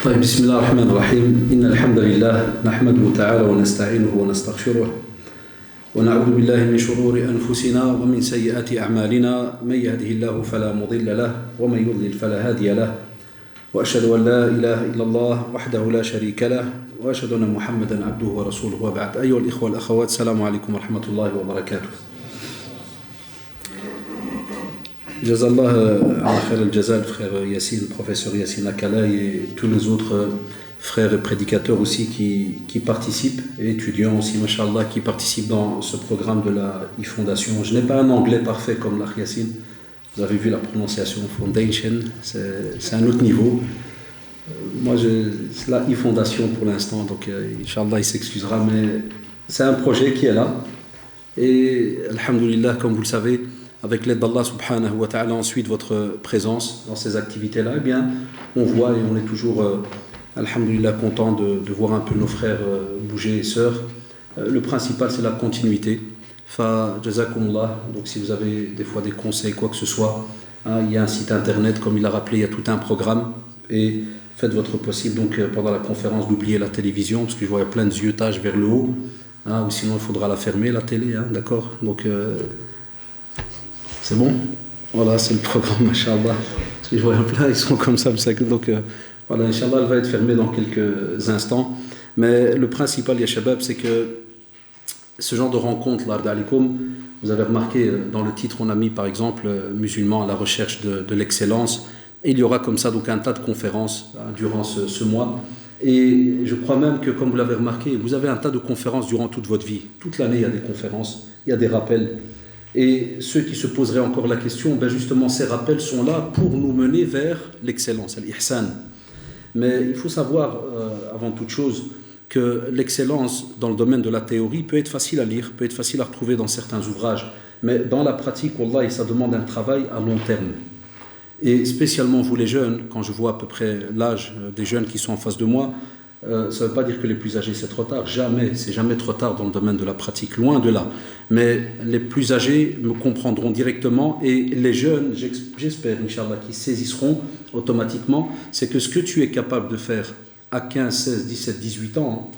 طيب بسم الله الرحمن الرحيم إن الحمد لله نحمده تعالى ونستعينه ونستغفره ونعوذ بالله من شرور أنفسنا ومن سيئات أعمالنا من يهده الله فلا مضل له ومن يضلل فلا هادي له وأشهد أن لا إله إلا الله وحده لا شريك له وأشهد أن محمدا عبده ورسوله وبعد أيها الإخوة والأخوات السلام عليكم ورحمة الله وبركاته. Jazallah Khair al-Jazal, frère Yassine, professeur Yassine Akala et tous les autres frères et prédicateurs aussi qui participent, et étudiants aussi, mashallah, qui participent dans ce programme de la e-fondation. Je n'ai pas un anglais parfait comme l'Akh Yassine, vous avez vu la prononciation, Foundation, c'est un autre niveau. Moi, c'est la e-fondation pour l'instant, donc Inch'Allah il s'excusera, mais c'est un projet qui est là. Et alhamdulillah, comme vous le savez, avec l'aide d'Allah subhanahu wa ta'ala, ensuite votre présence dans ces activités-là, eh bien, on voit et on est toujours, alhamdulillah, content de voir un peu nos frères bouger et sœurs. Le principal, c'est la continuité. Fa jazakumullah. Donc, si vous avez des fois des conseils, quoi que ce soit, il y a un site internet, comme il a rappelé, il y a tout un programme, et faites votre possible. Donc, pendant la conférence, d'oublier la télévision, parce que je vois plein de ziotages vers le haut, ou sinon il faudra la fermer, la télé, d'accord. Donc, c'est bon? Voilà, c'est le programme, Inch'Allah. Parce que je vois plein, ils sont comme ça. Donc, voilà, Inch'Allah, elle va être fermée dans quelques instants. Mais le principal, ya shabab, c'est que ce genre de rencontre, l'Ard alikoum, vous avez remarqué, dans le titre, on a mis par exemple musulmans à la recherche de l'excellence. Et il y aura comme ça donc un tas de conférences durant ce mois. Et je crois même que, comme vous l'avez remarqué, vous avez un tas de conférences durant toute votre vie. Toute l'année, il y a des conférences, il y a des rappels. Et ceux qui se poseraient encore la question, ben justement, ces rappels sont là pour nous mener vers l'excellence, l'ihsan. Mais il faut savoir, avant toute chose, que l'excellence dans le domaine de la théorie peut être facile à lire, peut être facile à retrouver dans certains ouvrages. Mais dans la pratique, wallah, ça demande un travail à long terme. Et spécialement vous les jeunes, quand je vois à peu près l'âge des jeunes qui sont en face de moi, ça ne veut pas dire que les plus âgés c'est trop tard, jamais, c'est jamais trop tard dans le domaine de la pratique, loin de là. Mais les plus âgés me comprendront directement, et les jeunes, j'espère, Inch'Allah, qui saisiront automatiquement, c'est que ce que tu es capable de faire à 15, 16, 17, 18 ans,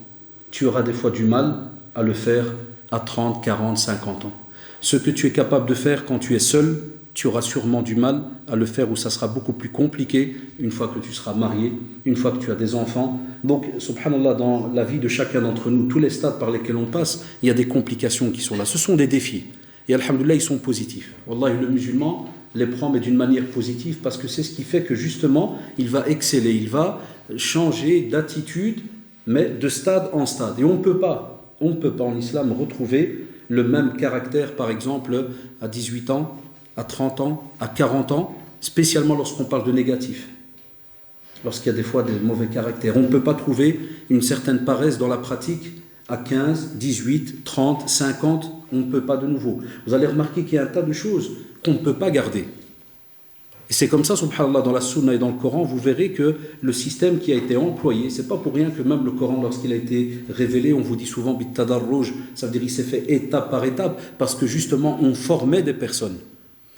tu auras des fois du mal à le faire à 30, 40, 50 ans. Ce que tu es capable de faire quand tu es seul, tu auras sûrement du mal à le faire, où ça sera beaucoup plus compliqué une fois que tu seras marié, une fois que tu as des enfants. Donc, subhanallah, dans la vie de chacun d'entre nous, tous les stades par lesquels on passe, il y a des complications qui sont là. Ce sont des défis. Et alhamdoulilah, ils sont positifs. Wallahi, le musulman les prend, mais d'une manière positive, parce que c'est ce qui fait que justement, il va exceller, il va changer d'attitude, mais de stade en stade. Et on ne peut pas en islam retrouver le même caractère, par exemple, à 18 ans, à 30 ans, à 40 ans, spécialement lorsqu'on parle de négatif. Lorsqu'il y a des fois des mauvais caractères. On ne peut pas trouver une certaine paresse dans la pratique à 15, 18, 30, 50, on ne peut pas de nouveau. Vous allez remarquer qu'il y a un tas de choses qu'on ne peut pas garder. Et c'est comme ça, subhanallah, dans la sunna et dans le Coran, vous verrez que le système qui a été employé, c'est pas pour rien que même le Coran, lorsqu'il a été révélé, on vous dit souvent bit tadarruj, ça veut dire qu'il s'est fait étape par étape, parce que justement on formait des personnes.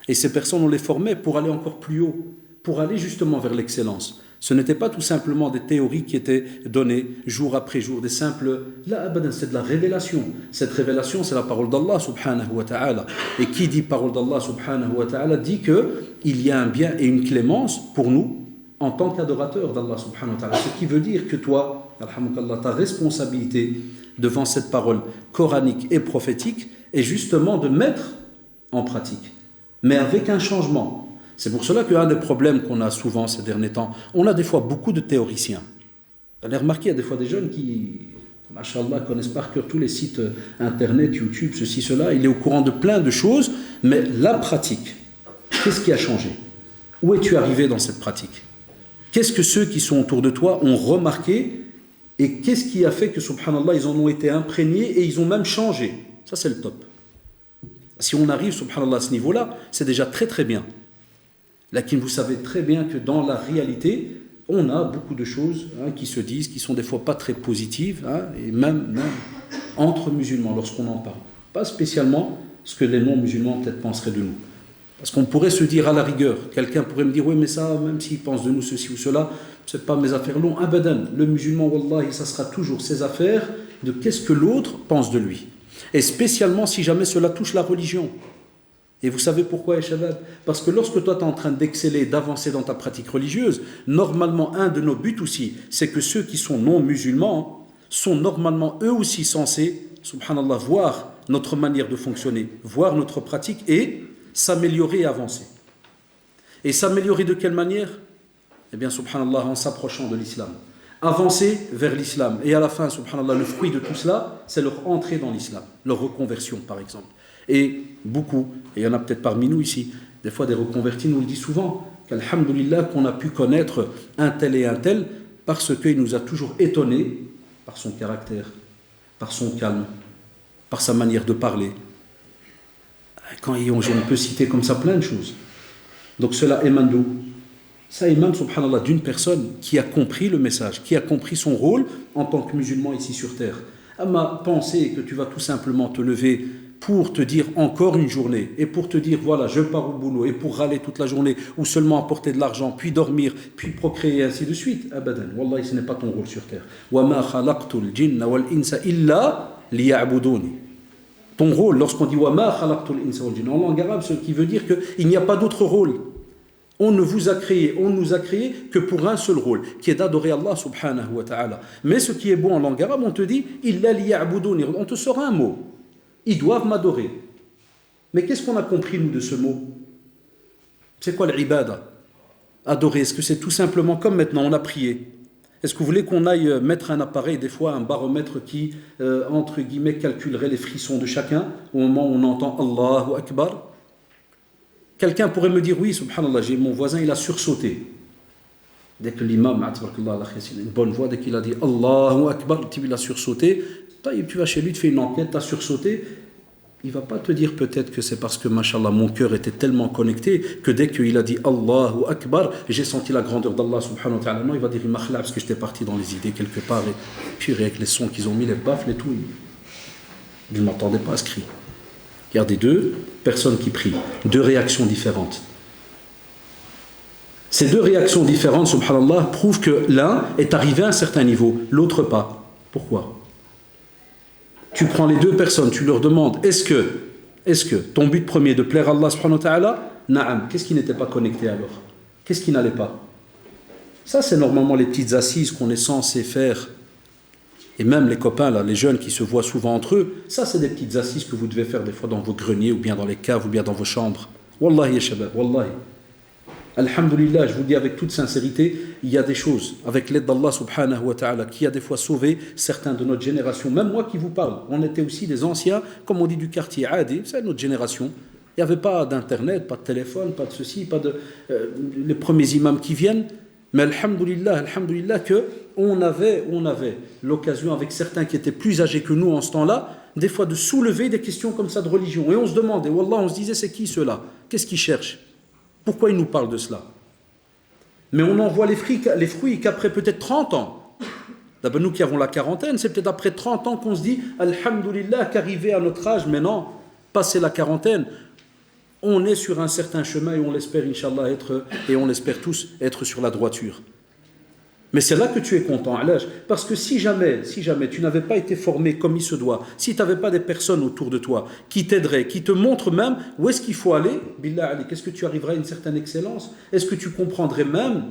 Et ces personnes, on les formait pour aller encore plus haut, pour aller justement vers l'excellence. Ce n'était pas tout simplement des théories qui étaient données jour après jour, des simples... Là, c'est de la révélation. Cette révélation, c'est la parole d'Allah subhanahu wa ta'ala. Et qui dit parole d'Allah subhanahu wa ta'ala dit qu'il y a un bien et une clémence pour nous en tant qu'adorateurs d'Allah subhanahu wa ta'ala. Ce qui veut dire que toi, alhamdulillah, ta responsabilité devant cette parole coranique et prophétique est justement de mettre en pratique, mais avec un changement. C'est pour cela qu'un des problèmes qu'on a souvent ces derniers temps, on a des fois beaucoup de théoriciens. Vous avez remarqué, il y a des fois des jeunes qui, machallah, connaissent par cœur tous les sites internet, YouTube, ceci, cela, il est au courant de plein de choses, mais la pratique, qu'est-ce qui a changé? Où es-tu arrivé dans cette pratique? Qu'est-ce que ceux qui sont autour de toi ont remarqué, et qu'est-ce qui a fait que, subhanallah, ils en ont été imprégnés et ils ont même changé? Ça, c'est le top. Si on arrive, subhanallah, à ce niveau-là, c'est déjà très très bien. Là, vous savez très bien que dans la réalité, on a beaucoup de choses qui se disent, qui sont des fois pas très positives, et même entre musulmans, lorsqu'on en parle. Pas spécialement ce que les non-musulmans peut-être penseraient de nous. Parce qu'on pourrait se dire à la rigueur, quelqu'un pourrait me dire, oui, mais ça, même s'il pense de nous ceci ou cela, c'est pas mes affaires. Non, abadan. Le musulman, wallahi, ça sera toujours ses affaires de qu'est-ce que l'autre pense de lui. Et spécialement si jamais cela touche la religion. Et vous savez pourquoi, Shabab? Parce que lorsque toi tu es en train d'exceller, d'avancer dans ta pratique religieuse, normalement, un de nos buts aussi, c'est que ceux qui sont non musulmans sont normalement eux aussi censés, subhanallah, voir notre manière de fonctionner, voir notre pratique et s'améliorer et avancer. Et s'améliorer de quelle manière? Eh bien, subhanallah, en s'approchant de l'islam. Avancer vers l'islam. Et à la fin, subhanallah, le fruit de tout cela, c'est leur entrée dans l'islam, leur reconversion, par exemple. Et beaucoup, et il y en a peut-être parmi nous ici, des fois des reconvertis nous le disent souvent, qu'alhamdoulilah, qu'on a pu connaître un tel et un tel, parce qu'il nous a toujours étonnés par son caractère, par son calme, par sa manière de parler. Quand on peut citer comme ça plein de choses. Donc cela émane d'où? Ça émane, subhanallah, d'une personne qui a compris le message, qui a compris son rôle en tant que musulman ici sur terre. Ama penser que tu vas tout simplement te lever pour te dire encore une journée et pour te dire voilà je pars au boulot et pour râler toute la journée ou seulement apporter de l'argent puis dormir puis procréer et ainsi de suite, abadan, wallahi ce n'est pas ton rôle sur terre. Wa ma khalaqtul jinna wal insa illa liya'buduni. Ton rôle lorsqu'on dit wa ma khalaqtul insa wal jinna en langue arabe, ce qui veut dire qu'il n'y a pas d'autre rôle. On ne vous a créé, on ne nous a créé que pour un seul rôle, qui est d'adorer Allah subhanahu wa ta'ala. Mais ce qui est beau en langue arabe, on te dit illa liya'buduni, on te sort un mot. Ils doivent m'adorer. Mais qu'est-ce qu'on a compris, nous, de ce mot? C'est quoi l'ibada? Adorer, est-ce que c'est tout simplement comme maintenant, on a prié? Est-ce que vous voulez qu'on aille mettre un appareil, des fois un baromètre qui, entre guillemets, calculerait les frissons de chacun au moment où on entend Allahu Akbar? Quelqu'un pourrait me dire, oui, subhanallah, j'ai mon voisin, il a sursauté. Dès que l'imam, une bonne voix, dès qu'il a dit Allahu Akbar, il a sursauté. Tu vas chez lui, tu fais une enquête, tu as sursauté. Il ne va pas te dire peut-être que c'est parce que, mashallah, mon cœur était tellement connecté que dès qu'il a dit Allahu Akbar, j'ai senti la grandeur d'Allah subhanahu wa ta'ala. Non, il va dire Imakhla, parce que j'étais parti dans les idées quelque part. Et puis avec les sons qu'ils ont mis, les baffles et tout, je ne m'attendais pas à ce cri. Regardez, deux personnes qui prient, deux réactions différentes. Ces deux réactions différentes, subhanallah, prouvent que l'un est arrivé à un certain niveau, l'autre pas. Pourquoi? Tu prends les deux personnes, tu leur demandes, est-ce que ton but premier est de plaire à Allah subhanahu wa ta'ala? Na'am. Qu'est-ce qui n'était pas connecté alors? Qu'est-ce qui n'allait pas? Ça, c'est normalement les petites assises qu'on est censé faire. Et même les copains, là, les jeunes qui se voient souvent entre eux, ça, c'est des petites assises que vous devez faire des fois dans vos greniers, ou bien dans les caves, ou bien dans vos chambres. Wallahi ya shabab, wallahi. Alhamdulillah, je vous dis avec toute sincérité, il y a des choses, avec l'aide d'Allah subhanahu wa ta'ala, qui a des fois sauvé certains de notre génération. Même moi qui vous parle, on était aussi des anciens, comme on dit du quartier Adi, c'est notre génération. Il n'y avait pas d'internet, pas de téléphone, pas de ceci, pas de... les premiers imams qui viennent. Mais alhamdulillah que on avait l'occasion avec certains qui étaient plus âgés que nous en ce temps-là, des fois de soulever des questions comme ça de religion. Et on se demandait, wallah, on se disait, c'est qui ceux-là? Qu'est-ce qu'ils cherchent? Pourquoi ils nous parlent de cela? Mais on en voit les fruits qu'après peut-être 30 ans. D'abord nous qui avons la quarantaine, c'est peut-être après 30 ans qu'on se dit, alhamdulillah, qu'arrivé à notre âge, maintenant, passé la quarantaine, on est sur un certain chemin et on l'espère, Inch'Allah, et on l'espère tous, être sur la droiture. Mais c'est là que tu es content, Alaj. Parce que si jamais tu n'avais pas été formé comme il se doit, si tu n'avais pas des personnes autour de toi qui t'aideraient, qui te montrent même où est-ce qu'il faut aller, billah Ali, qu'est-ce que tu arriverais à une certaine excellence? Est-ce que tu comprendrais même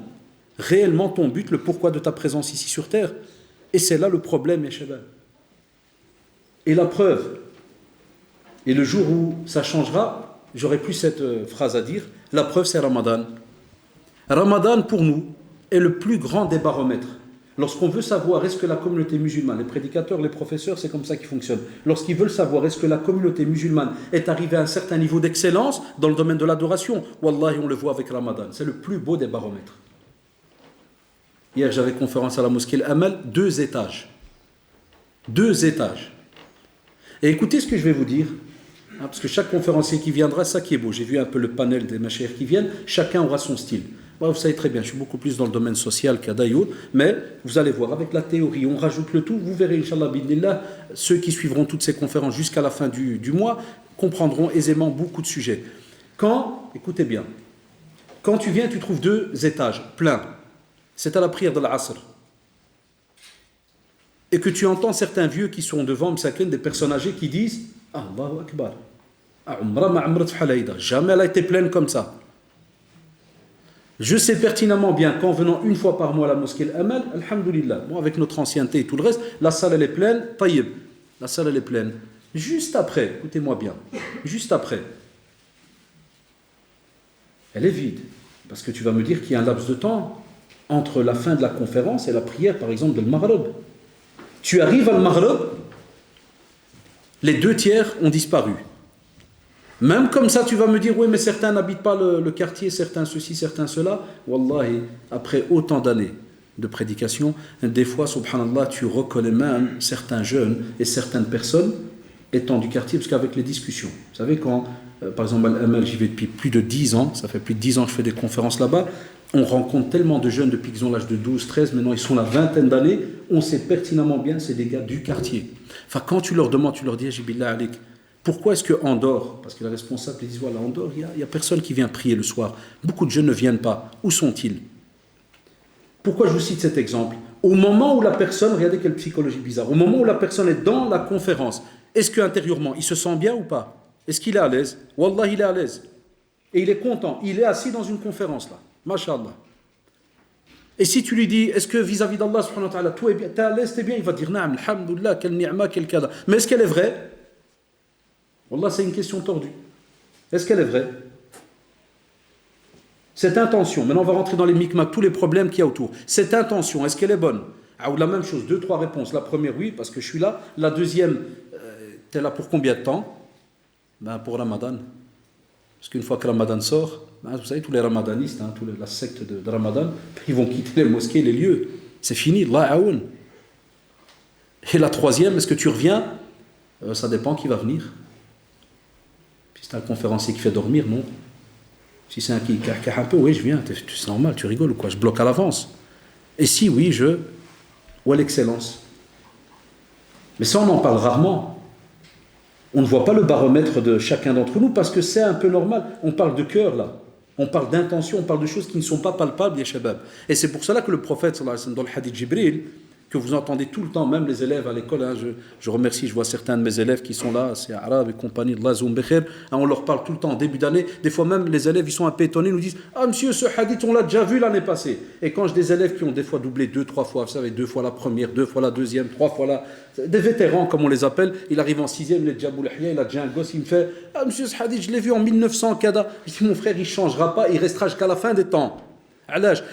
réellement ton but, le pourquoi de ta présence ici sur terre? Et c'est là le problème, Shabab. Et la preuve, et le jour où ça changera, j'aurai plus cette phrase à dire, la preuve c'est Ramadan. Ramadan pour nous est le plus grand des baromètres. Lorsqu'on veut savoir est-ce que la communauté musulmane, les prédicateurs, les professeurs, c'est comme ça qu'ils fonctionnent. Lorsqu'ils veulent savoir est-ce que la communauté musulmane est arrivée à un certain niveau d'excellence dans le domaine de l'adoration, wallahi on le voit avec Ramadan. C'est le plus beau des baromètres. Hier j'avais conférence à la mosquée Al-Amal, 2 étages. 2 étages. Et écoutez ce que je vais vous dire. Parce que chaque conférencier qui viendra, ça qui est beau. J'ai vu un peu le panel des machères qui viennent, chacun aura son style. Bon, vous savez très bien, je suis beaucoup plus dans le domaine social qu'à Dayoud, mais vous allez voir, avec la théorie, on rajoute le tout, vous verrez, Inch'Allah, bidnillah, ceux qui suivront toutes ces conférences jusqu'à la fin du mois comprendront aisément beaucoup de sujets. Quand, écoutez bien, quand tu viens, tu trouves 2 étages pleins. C'est à la prière de l'Asr. Et que tu entends certains vieux qui sont devant Msakin, des personnes âgées qui disent Allahu Akbar. Jamais elle a été pleine comme ça. Je sais pertinemment bien qu'en venant une fois par mois à la mosquée Al-Amal, alhamdoulilah, moi avec notre ancienneté et tout le reste, la salle elle est pleine, taïb, la salle elle est pleine. Juste après, écoutez-moi bien, juste après, elle est vide. Parce que tu vas me dire qu'il y a un laps de temps entre la fin de la conférence et la prière, par exemple, de l'Maghrib. Tu arrives à l'Maghrib, les 2/3 ont disparu. Même comme ça, tu vas me dire, oui, mais certains n'habitent pas le quartier, certains ceci, certains cela. Wallahi, après autant d'années de prédication, des fois, subhanallah, tu reconnais même certains jeunes et certaines personnes étant du quartier, parce qu'avec les discussions, vous savez, quand, par exemple, à Al-Amal, j'y vais depuis plus de 10 ans, ça fait plus de 10 ans que je fais des conférences là-bas, on rencontre tellement de jeunes depuis qu'ils ont l'âge de 12, 13, maintenant ils sont la vingtaine d'années, on sait pertinemment bien, c'est des gars du quartier. Enfin, quand tu leur demandes, tu leur dis, Jibillah alik, pourquoi est-ce qu'en dehors, parce que les responsables ils disent, voilà, en dehors, il n'y a personne qui vient prier le soir, beaucoup de jeunes ne viennent pas, où sont-ils? Pourquoi je vous cite cet exemple? Au moment où la personne, regardez quelle psychologie bizarre, au moment où la personne est dans la conférence, est-ce qu'intérieurement, il se sent bien ou pas? Est-ce qu'il est à l'aise? Wallah, il est à l'aise. Et il est content. Il est assis dans une conférence là. Masha'Allah. Et si tu lui dis, est-ce que vis-à-vis d'Allah, subhanahu wa ta'ala, tout est bien, t'es à l'aise, t'es bien, il va dire, naam, alhamdoulilah, quel ni'ma, quel kada. Mais est-ce qu'elle est vraie? Wallah, c'est une question tordue. Est-ce qu'elle est vraie? Cette intention, maintenant on va rentrer dans les micmacs, tous les problèmes qu'il y a autour. Cette intention, est-ce qu'elle est bonne? Ah, ou la même chose, 2, 3 réponses. La première, oui, parce que je suis là. La deuxième, t'es là pour combien de temps? Ben, pour Ramadan. Parce qu'une fois que Ramadan sort, ben, vous savez, tous les ramadanistes, hein, la secte de Ramadan, ils vont quitter les mosquées, les lieux. C'est fini, Allah aoun. Et la troisième, est-ce que tu reviens? Ça dépend qui va venir. Si c'est un conférencier qui fait dormir, non. Si c'est un qui cache un peu, oui, je viens, c'est normal, tu rigoles ou quoi? Je bloque à l'avance. Et si oui, ou à l'excellence. Mais ça, on en parle rarement. On ne voit pas le baromètre de chacun d'entre nous parce que c'est un peu normal. On parle de cœur là. On parle d'intention, on parle de choses qui ne sont pas palpables, ya shabab. Et c'est pour cela que le prophète, sallallahu alayhi wa sallam, dans le hadith Jibril, que vous entendez tout le temps, même les élèves à l'école, hein, je remercie, je vois certains de mes élèves qui sont là, c'est Arabes et compagnie, Allah zoum bekhir, hein, on leur parle tout le temps, début d'année, des fois même les élèves, ils sont un peu étonnés, ils nous disent « Ah monsieur, ce hadith, on l'a déjà vu l'année passée ». Et quand j'ai des élèves qui ont des fois doublé 2, 3 fois, vous savez, 2 fois la première, 2 fois la deuxième, 3 fois la... Des vétérans, comme on les appelle, il arrive en 6e, il est déjà boulahia, il a déjà un gosse, il me fait « Ah monsieur, ce hadith, je l'ai vu en 1900, kada ». Je dis « Mon frère, il ne changera pas, il restera jusqu'à la fin des temps ».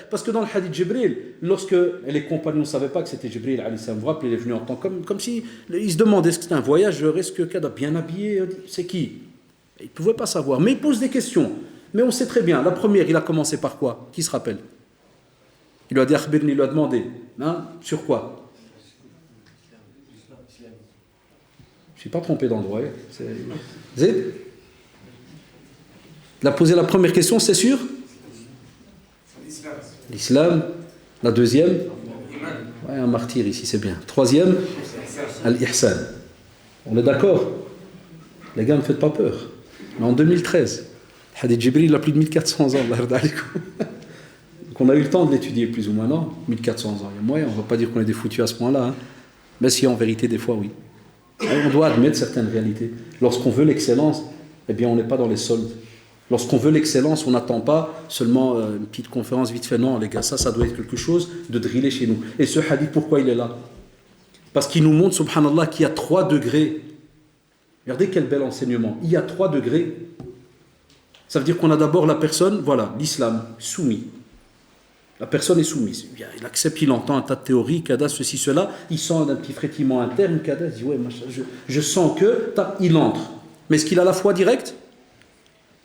Parce que dans le hadith Jibril, lorsque les compagnons ne savaient pas que c'était Jibril, vous vous rappelez, il est venu en temps comme si ils se demandaient est-ce que c'était un voyageur, est-ce que Kada bien habillé, c'est qui? Ils ne pouvaient pas savoir, mais ils posent des questions. Mais on sait très bien, la première, il a commencé par quoi? Qui se rappelle? Il lui a dit Akhbirni, il lui a demandé, hein, sur quoi? Je ne suis pas trompé d'endroit. Zed? Il a posé la première question, c'est sûr? L'islam. La deuxième, ouais, un martyr ici, c'est bien. Troisième, al-ihsan. On est d'accord? Les gars, ne me faites pas peur. Mais en 2013, Hadith Jibril a plus de 1400 ans. Donc on a eu le temps de l'étudier plus ou moins, non? 1400 ans. Il y a moyen, on ne va pas dire qu'on est des foutus à ce point-là. Hein. Mais si en vérité, des fois, oui. On doit admettre certaines réalités. Lorsqu'on veut l'excellence, eh bien, on n'est pas dans les soldes. Lorsqu'on veut l'excellence, on n'attend pas seulement une petite conférence vite fait. Non, les gars, ça doit être quelque chose de drillé chez nous. Et ce hadith, pourquoi il est là? Parce qu'il nous montre, subhanallah, qu'il y a 3 degrés. Regardez quel bel enseignement. Il y a 3 degrés. Ça veut dire qu'on a d'abord la personne, voilà, l'islam, soumis. La personne est soumise. Il accepte, il entend un tas de théories, kada, ceci, cela. Il sent un petit frétillement interne, kada, il dit, ouais, je sens que, il entre. Mais est-ce qu'il a la foi directe?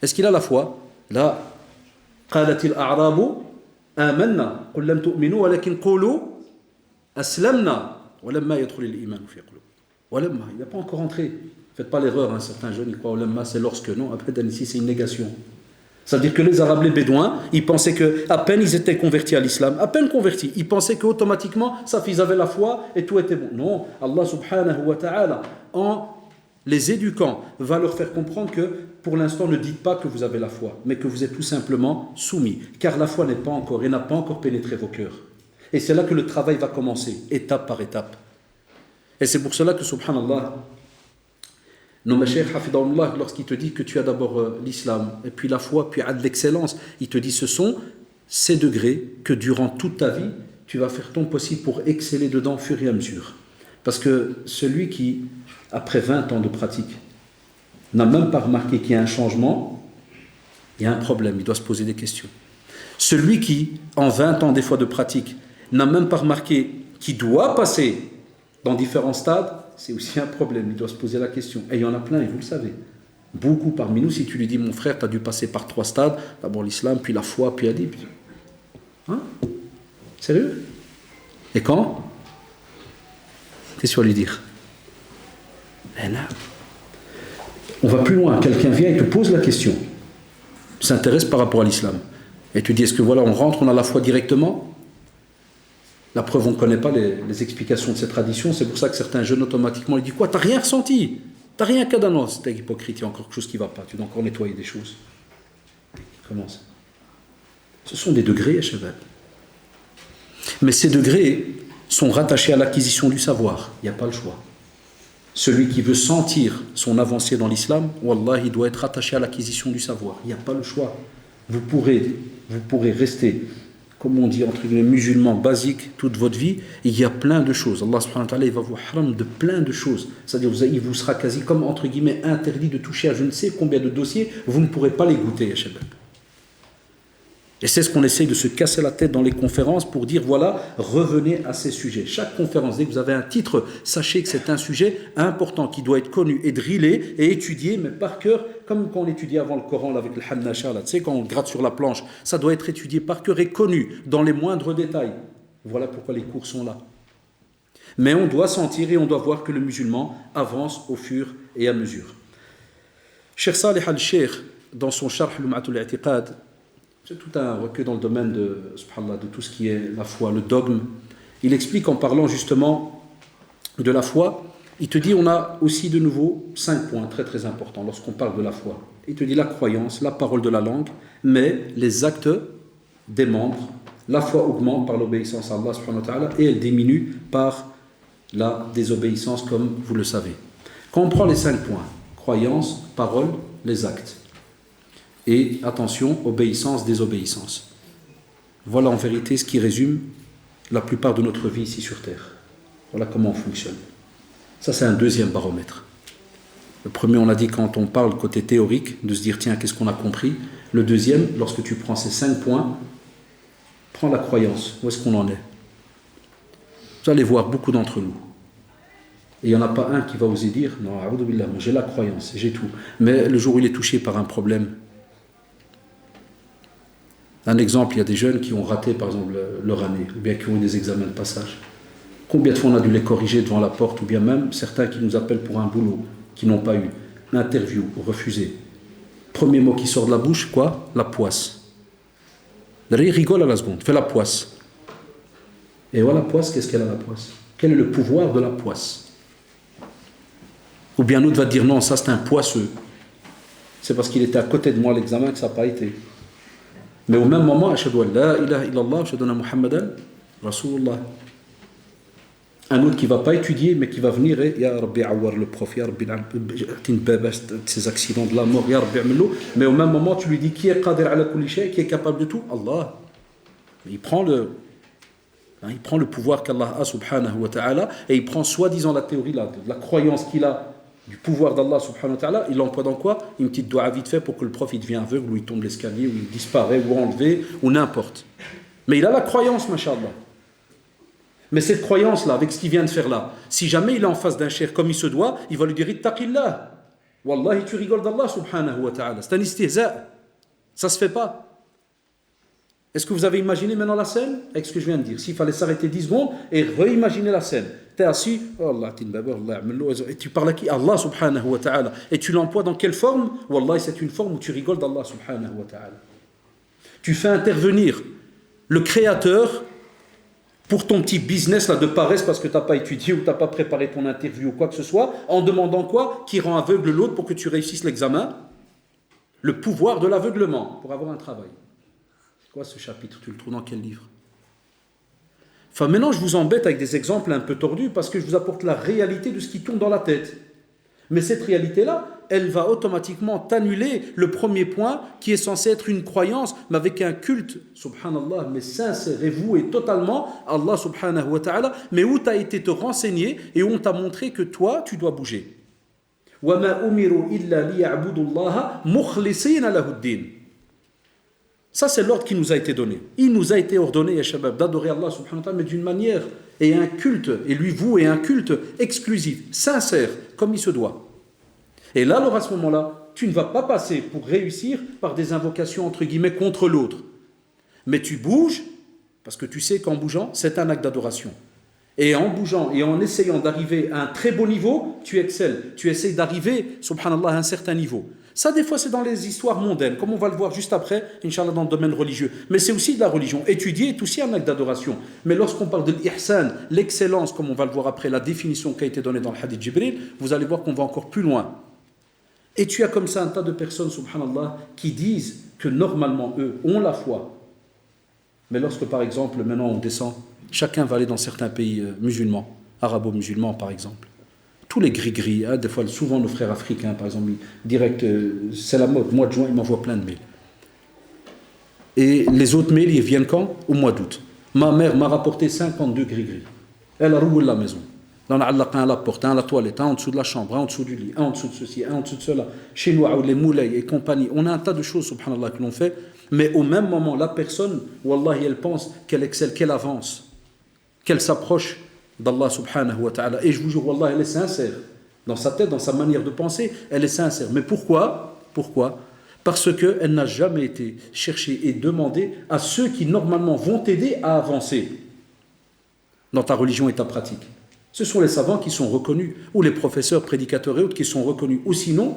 Est-ce qu'il a la foi? Là, قالت الأعراب آمنا قل لم تؤمنوا ولكن قولوا أسلمنا ولما يدخل الإيمان في قلوبكم. ولما, il n'a pas encore entré. Faites pas l'erreur, hein, certains jeunes ils croient ولما c'est lorsque. Non, après ici c'est une négation. Ça veut dire que les Arabes, les Bédouins, ils pensaient que à peine ils étaient convertis à l'islam, à peine convertis, ils pensaient qu'automatiquement, ça, ils avaient la foi et tout était bon. Non, Allah subhanahu wa ta'ala, en les éduquant, va leur faire comprendre que pour l'instant, ne dites pas que vous avez la foi, mais que vous êtes tout simplement soumis. Car la foi n'a pas encore pénétré vos cœurs. Et c'est là que le travail va commencer, étape par étape. Et c'est pour cela que, subhanallah, nos mashayikh hafidahullah, lorsqu'il te dit que tu as d'abord l'islam, et puis la foi, puis de l'excellence, il te dit ce sont ces degrés que durant toute ta vie, tu vas faire ton possible pour exceller dedans au fur et à mesure. Parce que celui qui, après 20 ans de pratique, n'a même pas remarqué qu'il y a un changement, il y a un problème, il doit se poser des questions. Celui qui, en 20 ans des fois de pratique, n'a même pas remarqué qu'il doit passer dans différents stades, c'est aussi un problème, il doit se poser la question. Et il y en a plein, et vous le savez. Beaucoup parmi nous, si tu lui dis, mon frère, tu as dû passer par 3 stades, d'abord l'islam, puis la foi, puis Adi. Hein? Sérieux? Et quand? Qu'est-ce que tu vas lui dire? Eh non. On va plus loin, quelqu'un vient et te pose la question, s'intéresse par rapport à l'islam. Et tu dis, est-ce que voilà, on rentre, on a la foi directement? La preuve, on ne connaît pas les explications de cette tradition, c'est pour ça que certains jeunes automatiquement ils disent quoi? T'as rien ressenti? T'as rien qu'à non, c'est hypocrite, il y a encore quelque chose qui ne va pas, tu dois encore nettoyer des choses. Comment ça? Ce sont des degrés, Shabab. Mais ces degrés sont rattachés à l'acquisition du savoir, il n'y a pas le choix. Celui qui veut sentir son avancée dans l'islam, wallah, il doit être attaché à l'acquisition du savoir. Il n'y a pas le choix. Vous pourrez rester, comme on dit, entre guillemets, musulman basique toute votre vie. Il y a plein de choses. Allah subhanahu wa ta'ala, il va vous haram de plein de choses. C'est-à-dire, il vous sera quasi comme, entre guillemets, interdit de toucher à je ne sais combien de dossiers. Vous ne pourrez pas les goûter, ya shabab. Et c'est ce qu'on essaye de se casser la tête dans les conférences pour dire, voilà, revenez à ces sujets. Chaque conférence, dès que vous avez un titre, sachez que c'est un sujet important qui doit être connu et drillé et étudié, mais par cœur, comme quand on étudie avant le Coran là, avec le Hannasha, là, tu sais, quand on gratte sur la planche, ça doit être étudié par cœur et connu dans les moindres détails. Voilà pourquoi les cours sont là. Mais on doit sentir et on doit voir que le musulman avance au fur et à mesure. Cheikh Salih al-Sheikh, dans son Sharh Lum'atul I'tiqad, c'est tout un recueil dans le domaine de tout ce qui est la foi, le dogme. Il explique en parlant justement de la foi, il te dit on a aussi de nouveau 5 points très très importants lorsqu'on parle de la foi. Il te dit la croyance, la parole de la langue, mais les actes des membres. La foi augmente par l'obéissance à Allah subhanahu wa ta'ala et elle diminue par la désobéissance comme vous le savez. Quand on prend les 5 points, croyance, parole, les actes. Et attention, obéissance, désobéissance. Voilà en vérité ce qui résume la plupart de notre vie ici sur Terre. Voilà comment on fonctionne. Ça, c'est un deuxième baromètre. Le premier, on a dit quand on parle côté théorique, de se dire, tiens, qu'est-ce qu'on a compris? Le deuxième, lorsque tu prends ces 5 points, prends la croyance. Où est-ce qu'on en est? Vous allez voir beaucoup d'entre nous. Et il n'y en a pas un qui va oser dire, non, j'ai la croyance, j'ai tout. Mais le jour où il est touché par un problème, un exemple, il y a des jeunes qui ont raté par exemple leur année, ou bien qui ont eu des examens de passage. Combien de fois on a dû les corriger devant la porte, ou bien même certains qui nous appellent pour un boulot, qui n'ont pas eu, l'interview, refusé. Premier mot qui sort de la bouche, quoi? La poisse. Derrière, il rigole à la seconde, fait la poisse. Et voilà la poisse, qu'est-ce qu'elle a la poisse? Quel est le pouvoir de la poisse? Ou bien l'autre va dire non, ça c'est un poisseux. C'est parce qu'il était à côté de moi à l'examen que ça n'a pas été. Mais au même moment, ashhadu an la ilaha illallah, ashhadu anna Muhammadan Rasulullah. Un autre qui ne va pas étudier, mais qui va venir et Ya Rabbi awar le prof, Ya Rabbi ces accidents de la mort, Ya Rabbi amelo. Mais au même moment, tu lui dis qui est qadir ala kulli shay, qui est capable de tout? Allah. Il prend le pouvoir qu'Allah a subhanahu wa ta'ala et il prend soi-disant la théorie là, de la croyance qu'il a du pouvoir d'Allah subhanahu wa ta'ala, il l'emploie dans quoi? Une petite doua vite fait pour que le prof il devient aveugle ou il tombe l'escalier ou il disparaît ou enlevé ou n'importe. Mais il a la croyance, mashallah. Mais cette croyance là, avec ce qu'il vient de faire là, si jamais il est en face d'un cheikh comme il se doit, il va lui dire ittaqillah. Wallahi tu rigoles d'Allah subhanahu wa ta'ala. C'est un istihza. Ça se fait pas. Est-ce que vous avez imaginé maintenant la scène avec ce que je viens de dire? S'il fallait s'arrêter 10 secondes et réimaginer la scène. Tu es assis, oh Allah, et tu parles à qui? Allah subhanahu wa ta'ala. Et tu l'emploies dans quelle forme? Wallah, c'est une forme où tu rigoles d'Allah subhanahu wa ta'ala. Tu fais intervenir le créateur pour ton petit business là, de paresse parce que tu n'as pas étudié ou tu n'as pas préparé ton interview ou quoi que ce soit, en demandant quoi? Qui rend aveugle l'autre pour que tu réussisses l'examen? Le pouvoir de l'aveuglement pour avoir un travail. C'est quoi ce chapitre? Tu le trouves dans quel livre? Enfin, maintenant, je vous embête avec des exemples un peu tordus parce que je vous apporte la réalité de ce qui tourne dans la tête. Mais cette réalité-là, elle va automatiquement t'annuler le premier point qui est censé être une croyance, mais avec un culte, subhanallah, mais sincère et voué totalement à Allah subhanahu wa ta'ala, mais où tu as été te renseigner et où on t'a montré que toi, tu dois bouger. وَمَا أُمِرُوا إِلَّا لِيَعْبُدُوا اللَّهَ مُخْلِصِينَ لَهُ الدِّينَ. Ça, c'est l'ordre qui nous a été donné. Il nous a été ordonné, ya shabab, d'adorer Allah subhanahu wa ta'ala, mais d'une manière et un culte, et lui vouer un culte exclusif, sincère, comme il se doit. Et là, alors à ce moment-là, tu ne vas pas passer pour réussir par des invocations entre guillemets contre l'autre. Mais tu bouges, parce que tu sais qu'en bougeant, c'est un acte d'adoration. Et en bougeant et en essayant d'arriver à un très beau niveau, tu excelles. Tu essayes d'arriver, subhanallah, à un certain niveau. Ça, des fois, c'est dans les histoires mondaines, comme on va le voir juste après, Inch'Allah, dans le domaine religieux. Mais c'est aussi de la religion. Étudier est aussi un acte d'adoration. Mais lorsqu'on parle de l'ihsan, l'excellence, comme on va le voir après, la définition qui a été donnée dans le hadith Jibril, vous allez voir qu'on va encore plus loin. Et tu as comme ça un tas de personnes, subhanallah, qui disent que normalement, eux, ont la foi. Mais lorsque, par exemple, maintenant on descend, chacun va aller dans certains pays musulmans, arabo-musulmans par exemple. Tous les gris-gris, hein, des fois, souvent nos frères africains, par exemple, direct, c'est la mode, mois de juin, ils m'envoient plein de mails. Et les autres mails, ils viennent quand? Au mois d'août. Ma mère m'a rapporté 52 gris-gris. Elle a roulé la maison. Dans un à la porte, un à la toilette, un en dessous de la chambre, un en dessous du lit, un en dessous de ceci, un en dessous de cela. Chez nous, les moulay et compagnie, on a un tas de choses, subhanallah, que l'on fait. Mais au même moment, la personne, wallahi, elle pense qu'elle excelle, qu'elle avance, qu'elle s'approche d'Allah subhanahu wa ta'ala. Et je vous jure, wallah, elle est sincère. Dans sa tête, dans sa manière de penser, elle est sincère. Mais pourquoi? Pourquoi? Parce qu'elle n'a jamais été cherchée et demandée à ceux qui normalement vont t'aider à avancer dans ta religion et ta pratique. Ce sont les savants qui sont reconnus, ou les professeurs, prédicateurs et autres qui sont reconnus. Ou sinon,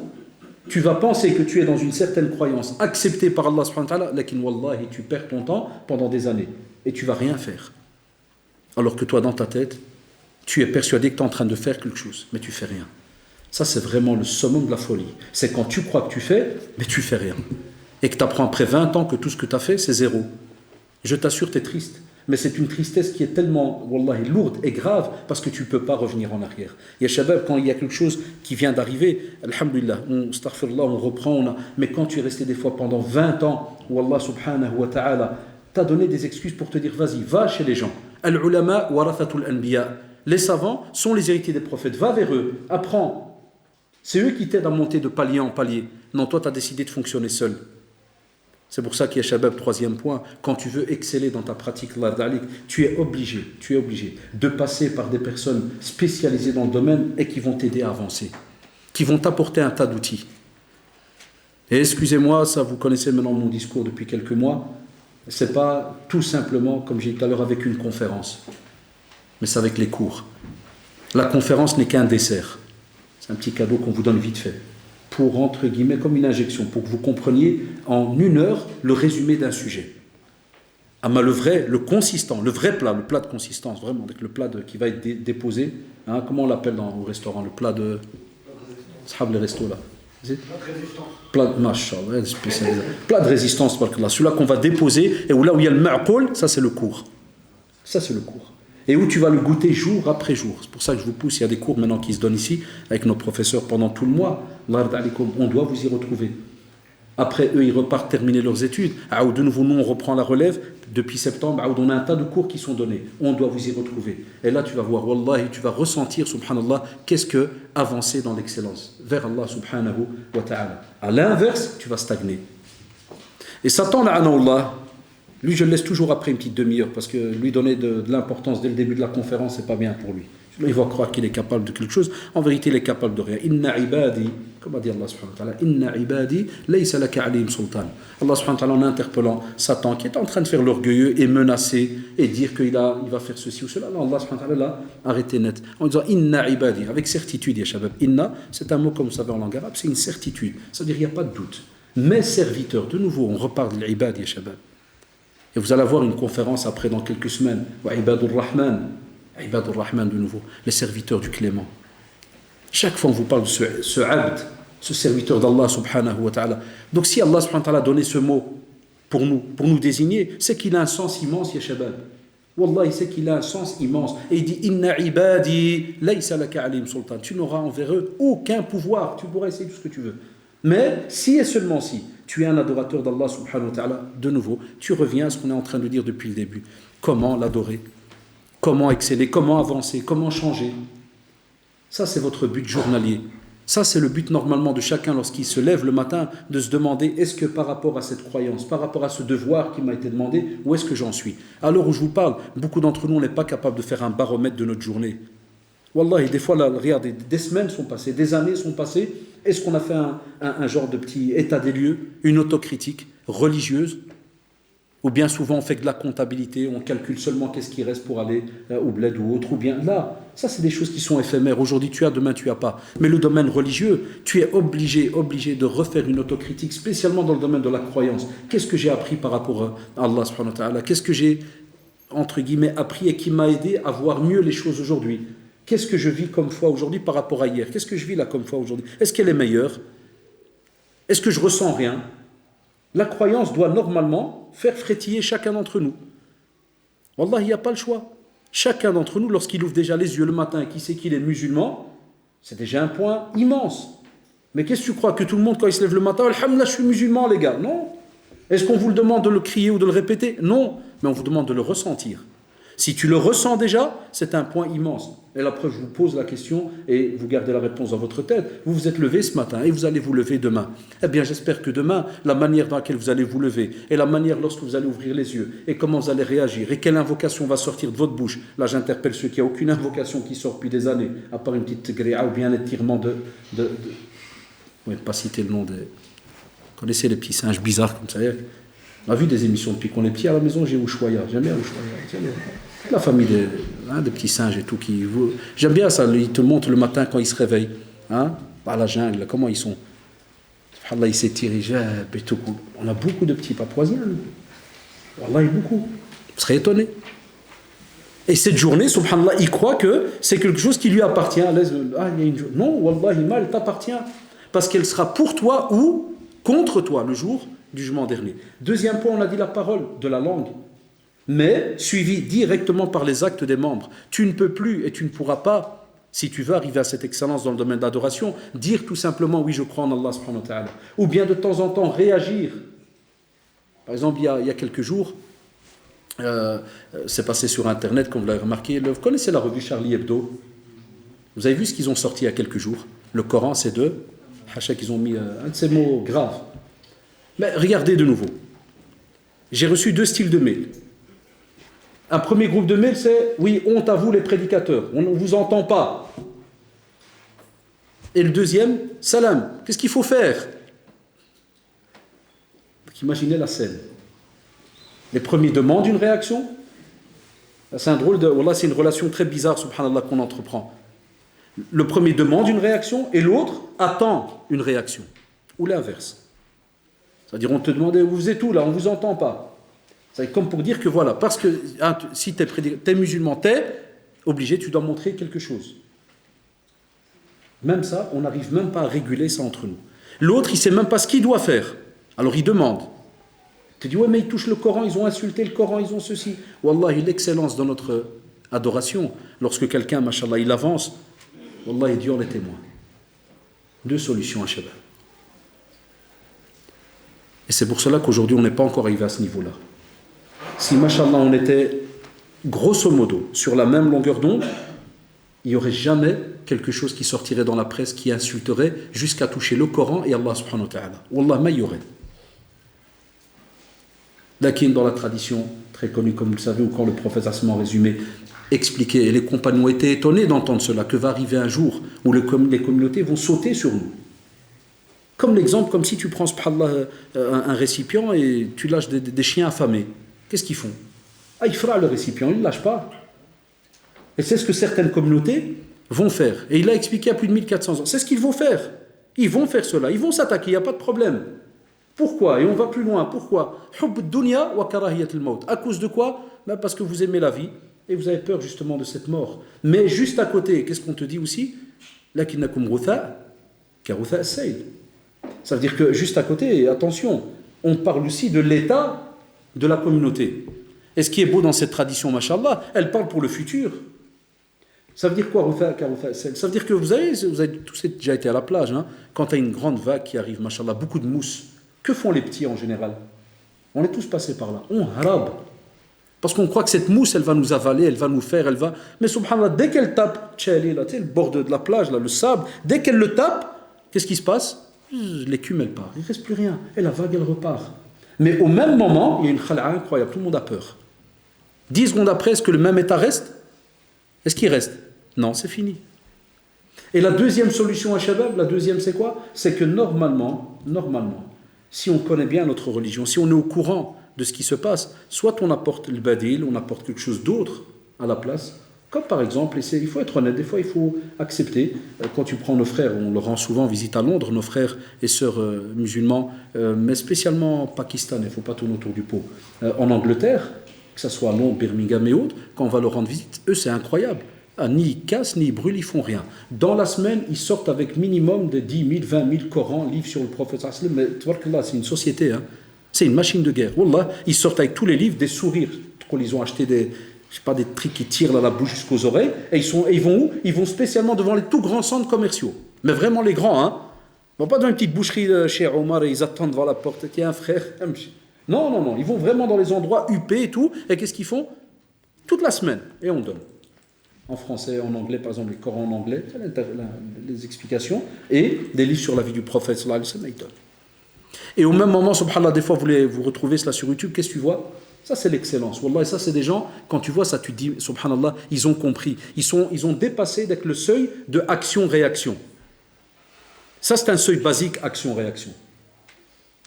tu vas penser que tu es dans une certaine croyance acceptée par Allah subhanahu wa ta'ala, lakin wallahi, tu perds ton temps pendant des années et tu vas rien faire. Alors que toi, dans ta tête, tu es persuadé que tu es en train de faire quelque chose, mais tu fais rien. Ça, c'est vraiment le summum de la folie. C'est quand tu crois que tu fais, mais tu fais rien. Et que tu apprends après 20 ans que tout ce que tu as fait, c'est zéro. Je t'assure, tu es triste. Mais c'est une tristesse qui est tellement, wallahi, lourde et grave, parce que tu ne peux pas revenir en arrière. Il y a shabab, quand il y a quelque chose qui vient d'arriver, alhamdulillah, on reprend, mais quand tu es resté des fois pendant 20 ans, où Allah subhanahu wa ta'ala t'a donné des excuses pour te dire, vas-y, va chez les gens. Al-ulama warathatul anbiya. Les savants sont les héritiers des prophètes. Va vers eux, apprends. C'est eux qui t'aident à monter de palier en palier. Non, toi, tu as décidé de fonctionner seul. C'est pour ça qu'il y a Shabab, troisième point, quand tu veux exceller dans ta pratique, tu es obligé de passer par des personnes spécialisées dans le domaine et qui vont t'aider à avancer, qui vont t'apporter un tas d'outils. Et excusez-moi, ça vous connaissez maintenant mon discours depuis quelques mois, c'est pas tout simplement, comme j'ai dit tout à l'heure, avec une conférence, mais c'est avec les cours. La conférence n'est qu'un dessert, c'est un petit cadeau qu'on vous donne vite fait. Pour, entre guillemets, comme une injection, pour que vous compreniez en 1 heure le résumé d'un sujet. Le consistant, le vrai plat, le plat de consistance, vraiment, avec le plat qui va être déposé, hein, comment on l'appelle au restaurant, le plat de... Sahab les restos là. Plat de mashallah, spécialisé. Plat de résistance, celui-là qu'on va déposer, et où là où il y a le ma'qoul, ça c'est le cours. Ça c'est le cours. Et où tu vas le goûter jour après jour. C'est pour ça que je vous pousse, il y a des cours maintenant qui se donnent ici, avec nos professeurs pendant tout le mois. On doit vous y retrouver. Après, eux, ils repartent terminer leurs études. De nouveau, nous, on reprend la relève. Depuis septembre, on a un tas de cours qui sont donnés. On doit vous y retrouver. Et là, tu vas voir, wallahi, tu vas ressentir, subhanallah, qu'est-ce que avancer dans l'excellence vers Allah subhanahu wa ta'ala. À l'inverse, tu vas stagner. Et Satan, la'anahullah, lui, je le laisse toujours après une petite demi-heure parce que lui donner de l'importance dès le début de la conférence, c'est pas bien pour lui. Il va croire qu'il est capable de quelque chose. En vérité, il est capable de rien. Inna ibadi, comme a dit Allah subhanahu wa ta'ala, Inna ibadi, laysa laka alayhim sultan. Allah subhanahu wa ta'ala, en interpellant Satan, qui est en train de faire l'orgueilleux et menacer et dire qu'il va faire ceci ou cela. Allah subhanahu wa ta'ala l'a arrêté net. En disant Inna ibadi, avec certitude, ya shabab. Inna, c'est un mot, comme vous savez en langue arabe, c'est une certitude. C'est-à-dire qu'il n'y a pas de doute. Mes serviteurs, de nouveau, on repart de l'ibad, ya shabab. Et vous allez avoir une conférence après dans quelques semaines. Wa ibadur rahman. Ibadur Rahman de nouveau, les serviteurs du Clément. Chaque fois on vous parle de ce abd, ce serviteur d'Allah subhanahu wa ta'ala. Donc si Allah subhanahu wa ta'ala a donné ce mot pour nous désigner, c'est qu'il a un sens immense, ya shabab. Wallah, il sait qu'il a un sens immense. Et il dit, Inna ibadi, laysa laka alim sultan. Tu n'auras envers eux aucun pouvoir. Tu pourras essayer tout ce que tu veux. Mais si et seulement si tu es un adorateur d'Allah subhanahu wa ta'ala, de nouveau, tu reviens à ce qu'on est en train de dire depuis le début. Comment l'adorer? Comment exceller? Comment avancer? Comment changer? Ça, c'est votre but journalier. Ça, c'est le but normalement de chacun lorsqu'il se lève le matin, de se demander, est-ce que par rapport à cette croyance, par rapport à ce devoir qui m'a été demandé, où est-ce que j'en suis? À l'heure où je vous parle, beaucoup d'entre nous, on n'est pas capable de faire un baromètre de notre journée. Wallah, et des fois, là, regardez, des semaines sont passées, des années sont passées. Est-ce qu'on a fait un genre de petit état des lieux, une autocritique religieuse? Ou bien souvent on fait de la comptabilité, on calcule seulement qu'est-ce qui reste pour aller au bled ou autre, ou bien là, ça c'est des choses qui sont éphémères. Aujourd'hui tu as, demain tu as pas. Mais le domaine religieux, tu es obligé de refaire une autocritique, spécialement dans le domaine de la croyance. Qu'est-ce que j'ai appris par rapport à Allah subhanahu wa ta'ala? Qu'est-ce que j'ai, entre guillemets, appris et qui m'a aidé à voir mieux les choses aujourd'hui? Qu'est-ce que je vis comme foi aujourd'hui par rapport à hier? Qu'est-ce que je vis là comme foi aujourd'hui? Est-ce qu'elle est meilleure? Est-ce que je ressens rien? La croyance doit normalement faire frétiller chacun d'entre nous. Wallah, il n'y a pas le choix. Chacun d'entre nous, lorsqu'il ouvre déjà les yeux le matin et qu'il sait qu'il est musulman, c'est déjà un point immense. Mais qu'est-ce que tu crois? Que tout le monde, quand il se lève le matin, alhamdoulilah, je suis musulman, les gars? Non. Est-ce qu'on vous le demande de le crier ou de le répéter? Non. Mais on vous demande de le ressentir. Si tu le ressens déjà, c'est un point immense. Et la preuve, je vous pose la question et vous gardez la réponse dans votre tête. Vous vous êtes levé ce matin et vous allez vous lever demain. Eh bien, j'espère que demain, la manière dans laquelle vous allez vous lever et la manière lorsque vous allez ouvrir les yeux et comment vous allez réagir et quelle invocation va sortir de votre bouche. Là, j'interpelle ceux qui n'ont aucune invocation qui sort depuis des années, à part une petite gréa ou bien un étirement de... Oui, pas citer le nom des... Vous connaissez les petits singes bizarres comme ça. On a vu des émissions depuis qu'on est petit à la maison, j'ai Ushuaïa. J'aime bien Ushuaïa. La famille des petits singes et tout. J'aime bien ça, ils te montrent le matin quand ils se réveillent. Par la jungle, comment ils sont. Subhanallah, ils s'étirent, et tout. On a beaucoup de petits papouasiens. Wallah, beaucoup. Vous serez étonnés. Et cette journée, subhanallah, il croit que c'est quelque chose qui lui appartient. Non, wallah, elle t'appartient. Parce qu'elle sera pour toi ou contre toi le jour du jugement dernier. Deuxième point, on a dit la parole de la langue, mais suivi directement par les actes des membres. Tu ne peux plus et tu ne pourras pas, si tu veux arriver à cette excellence dans le domaine d'adoration, dire tout simplement oui, je crois en Allah subhanahu wa ta'ala, ou bien de temps en temps réagir. Par exemple, il y a quelques jours, c'est passé sur internet, comme vous l'avez remarqué, vous connaissez la revue Charlie Hebdo? Vous avez vu ce qu'ils ont sorti il y a quelques jours? Le Coran, c'est hacha, qu'ils ont mis un de ces mots graves. Mais regardez de nouveau. J'ai reçu 2 styles de mails. Un premier groupe de mails, c'est « Oui, honte à vous les prédicateurs, on ne vous entend pas. » Et le deuxième, « Salam, qu'est-ce qu'il faut faire ?» Donc imaginez la scène. Les premiers demandent une réaction. C'est un drôle de... Wallah, c'est une relation très bizarre, subhanallah, qu'on entreprend. Le premier demande une réaction et l'autre attend une réaction. Ou l'inverse. C'est-à-dire, on te demandait, vous êtes où là? On ne vous entend pas. C'est comme pour dire que voilà, parce que si tu es musulman, tu es obligé, tu dois montrer quelque chose. Même ça, on n'arrive même pas à réguler ça entre nous. L'autre, il ne sait même pas ce qu'il doit faire. Alors il demande. Tu dis, ouais, mais ils touchent le Coran, ils ont insulté le Coran, ils ont ceci. Wallahi, l'excellence dans notre adoration, lorsque quelqu'un, mashallah, il avance, Wallahi, Dieu en est témoin. 2 solutions à Shabbat. Et c'est pour cela qu'aujourd'hui, on n'est pas encore arrivé à ce niveau-là. Si, machallah, on était grosso modo sur la même longueur d'onde, il n'y aurait jamais quelque chose qui sortirait dans la presse qui insulterait jusqu'à toucher le Coran et Allah subhanahu wa ta'ala. Wallah, mais il y aurait. Lakin, dans la tradition très connue, comme vous le savez, ou quand le prophète a en résumé expliqué, et les compagnons étaient étonnés d'entendre cela, que va arriver un jour où les communautés vont sauter sur nous. Comme l'exemple, comme si tu prends un récipient et tu lâches des chiens affamés. Qu'est-ce qu'ils font? Il fera le récipient, il ne le lâche pas. Et c'est ce que certaines communautés vont faire. Et il a expliqué à plus de 1400 ans. C'est ce qu'ils vont faire. Ils vont faire cela. Ils vont s'attaquer, il n'y a pas de problème. Pourquoi? Et on va plus loin. Pourquoi? À cause de quoi? Parce que vous aimez la vie et vous avez peur justement de cette mort. Mais juste à côté, qu'est-ce qu'on te dit aussi? Karutha as-Sayl. Ça veut dire que juste à côté, attention, on parle aussi de l'état de la communauté. Et ce qui est beau dans cette tradition, mashallah, elle parle pour le futur. Ça veut dire quoi, Karutha as-Sayl? Ça veut dire que vous avez tous déjà été à la plage, hein, quand tu as une grande vague qui arrive, mashallah, beaucoup de mousse. Que font les petits en général? On est tous passés par là. On harabe. Parce qu'on croit que cette mousse, elle va nous avaler, elle va nous faire, elle va... Mais subhanallah, dès qu'elle tape, là, le bord de la plage, là, le sable, dès qu'elle le tape, qu'est-ce qui se passe? L'écume, elle part. Il ne reste plus rien. Et la vague, elle repart. Mais au même moment, il y a une khala'a incroyable. Tout le monde a peur. 10 secondes après, est-ce que le même état reste? Est-ce qu'il reste? Non, c'est fini. Et la deuxième solution à Shabab, la deuxième, c'est quoi? C'est que normalement, si on connaît bien notre religion, si on est au courant de ce qui se passe, soit on apporte le badil, on apporte quelque chose d'autre à la place, comme par exemple, il faut être honnête, des fois il faut accepter, quand tu prends nos frères, on leur rend souvent visite à Londres, nos frères et sœurs musulmans, mais spécialement pakistanais, il ne faut pas tourner autour du pot, en Angleterre, que ce soit à Londres, Birmingham et autres, quand on va leur rendre visite, eux c'est incroyable. Ah, ni ils cassent, ni ils brûlent, ils font rien. Dans la semaine, ils sortent avec minimum de 10 000, 20 000 Corans, livres sur le prophète. Mais c'est une société, hein. C'est une machine de guerre. Wallah, ils sortent avec tous les livres, des sourires. Quand ils ont acheté des trucs qui tirent dans la bouche jusqu'aux oreilles. Et ils vont où? Ils vont spécialement devant les tout grands centres commerciaux. Mais vraiment les grands, hein. Ils vont pas dans une petite boucherie chez Omar et ils attendent devant la porte. Tiens, frère. Non. Ils vont vraiment dans les endroits huppés et tout. Et qu'est-ce qu'ils font? Toute la semaine. Et on donne. En français, en anglais, par exemple, les Corans en anglais, les explications, et des livres sur la vie du prophète, sallallahu alayhi wa sallam, ils donnent. Et au même moment, subhanallah, des fois, vous retrouvez cela sur YouTube, qu'est-ce que tu vois? Ça, c'est l'excellence. Wallah, et ça, c'est des gens, quand tu vois ça, tu te dis, subhanallah, ils ont compris. Ils ont dépassé d'être le seuil de action-réaction. Ça, c'est un seuil basique, action-réaction.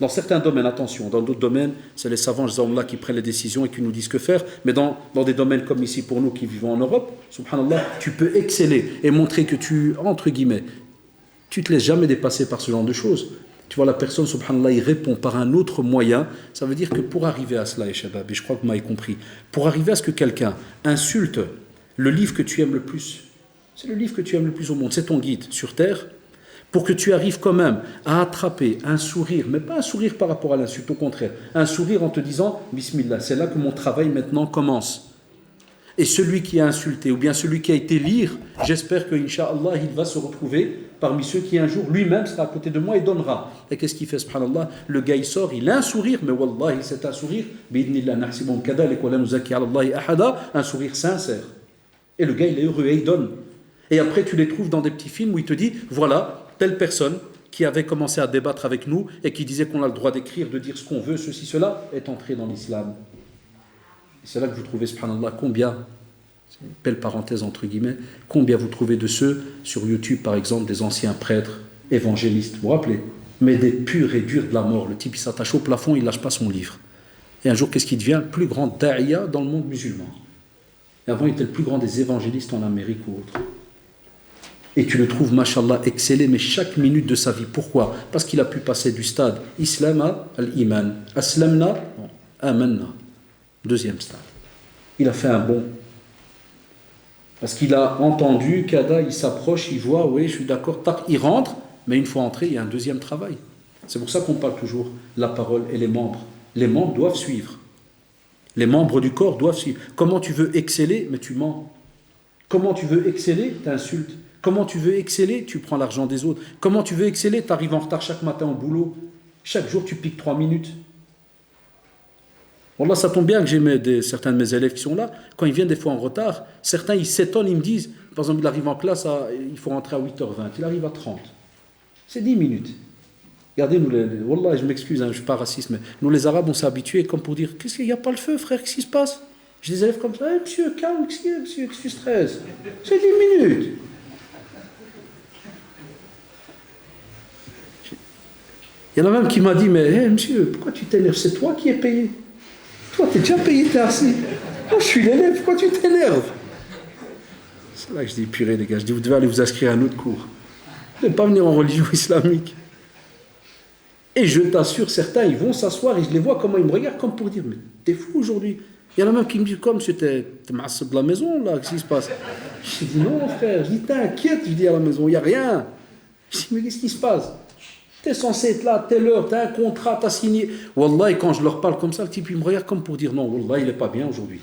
Dans certains domaines, attention, dans d'autres domaines, c'est les savants là qui prennent les décisions et qui nous disent que faire, mais dans des domaines comme ici pour nous qui vivons en Europe, subhanallah, tu peux exceller et montrer que tu, entre guillemets, tu te laisses jamais dépasser par ce genre de choses. Tu vois, la personne, subhanallah, il répond par un autre moyen, ça veut dire que pour arriver à cela, et Shabab, et je crois que vous m'avez compris, pour arriver à ce que quelqu'un insulte le livre que tu aimes le plus, c'est le livre que tu aimes le plus au monde, c'est ton guide sur terre, pour que tu arrives quand même à attraper un sourire, mais pas un sourire par rapport à l'insulte, au contraire, un sourire en te disant « Bismillah, c'est là que mon travail maintenant commence ». Et celui qui a insulté, ou bien celui qui a été lire, j'espère que, Inch'Allah, il va se retrouver parmi ceux qui un jour, lui-même, sera à côté de moi et donnera. Et qu'est-ce qu'il fait, subhanallah? Le gars, il sort, il a un sourire, mais wallahi, c'est un sourire, un sourire sincère. Et le gars, il est heureux et il donne. Et après, tu les trouves dans des petits films où il te dit, voilà, telle personne qui avait commencé à débattre avec nous et qui disait qu'on a le droit d'écrire, de dire ce qu'on veut, ceci, cela, est entré dans l'islam. Et c'est là que vous trouvez, subhanallah, combien, c'est une belle parenthèse entre guillemets, combien vous trouvez de ceux sur YouTube, par exemple, des anciens prêtres, évangélistes, vous vous rappelez, mais des purs et durs de la mort. Le type, il s'attache au plafond, il ne lâche pas son livre. Et un jour, qu'est-ce qu'il devient? Le plus grand da'iya dans le monde musulman. Et avant, il était le plus grand des évangélistes en Amérique ou autre. Et tu le trouves, mashallah, exceller, mais chaque minute de sa vie. Pourquoi? Parce qu'il a pu passer du stade islam à l'iman. Aslamna, amanna. Deuxième stade. Il a fait un bond. Parce qu'il a entendu, Kada, il s'approche, il voit, oui, je suis d'accord, tac, il rentre, mais une fois entré, il y a un deuxième travail. C'est pour ça qu'on parle toujours la parole et les membres. Les membres doivent suivre. Les membres du corps doivent suivre. Comment tu veux exceller? Mais tu mens. Comment tu veux exceller? Tu insultes. Comment tu veux exceller? Tu prends l'argent des autres. Comment tu veux exceller? Tu arrives en retard chaque matin au boulot. Chaque jour, tu piques 3 minutes. Wallah, ça tombe bien que j'ai certains de mes élèves qui sont là. Quand ils viennent des fois en retard, certains, ils s'étonnent, ils me disent, par exemple, il arrive en classe, il faut rentrer à 8h20. Il arrive à 30. C'est 10 minutes. Regardez, Wallah, je m'excuse, hein, je ne suis pas raciste, mais nous, les Arabes, on s'est habitués comme pour dire, qu'est-ce qu'il n'y a pas le feu, frère, qu'est-ce qui se passe? J'ai des élèves comme ça, monsieur, calme, qu'est-ce que tu stresses? C'est 10 minutes. Il y en a même qui m'a dit, mais monsieur, pourquoi tu t'énerves? C'est toi qui es payé. Toi, tu es déjà payé, tu es assis. Moi, je suis l'élève, pourquoi tu t'énerves? C'est là que je dis, purée, les gars, je dis, vous devez aller vous inscrire à un autre cours. Vous ne devez pas venir en religion islamique. Et je t'assure, certains, ils vont s'asseoir et je les vois comment ils me regardent, comme pour dire, mais t'es fou aujourd'hui. Il y en a même qui me disent, comme monsieur, t'es massé de la maison, là, qu'est-ce qui se passe? Je dis, non, frère, je dis, t'inquiète, je dis à la maison, il n'y a rien. Je dis, mais qu'est-ce qui se passe? Tu es censé être là à telle heure, tu as un contrat, tu as signé. Wallah, et quand je leur parle comme ça, le type il me regarde comme pour dire non, Wallah, il n'est pas bien aujourd'hui.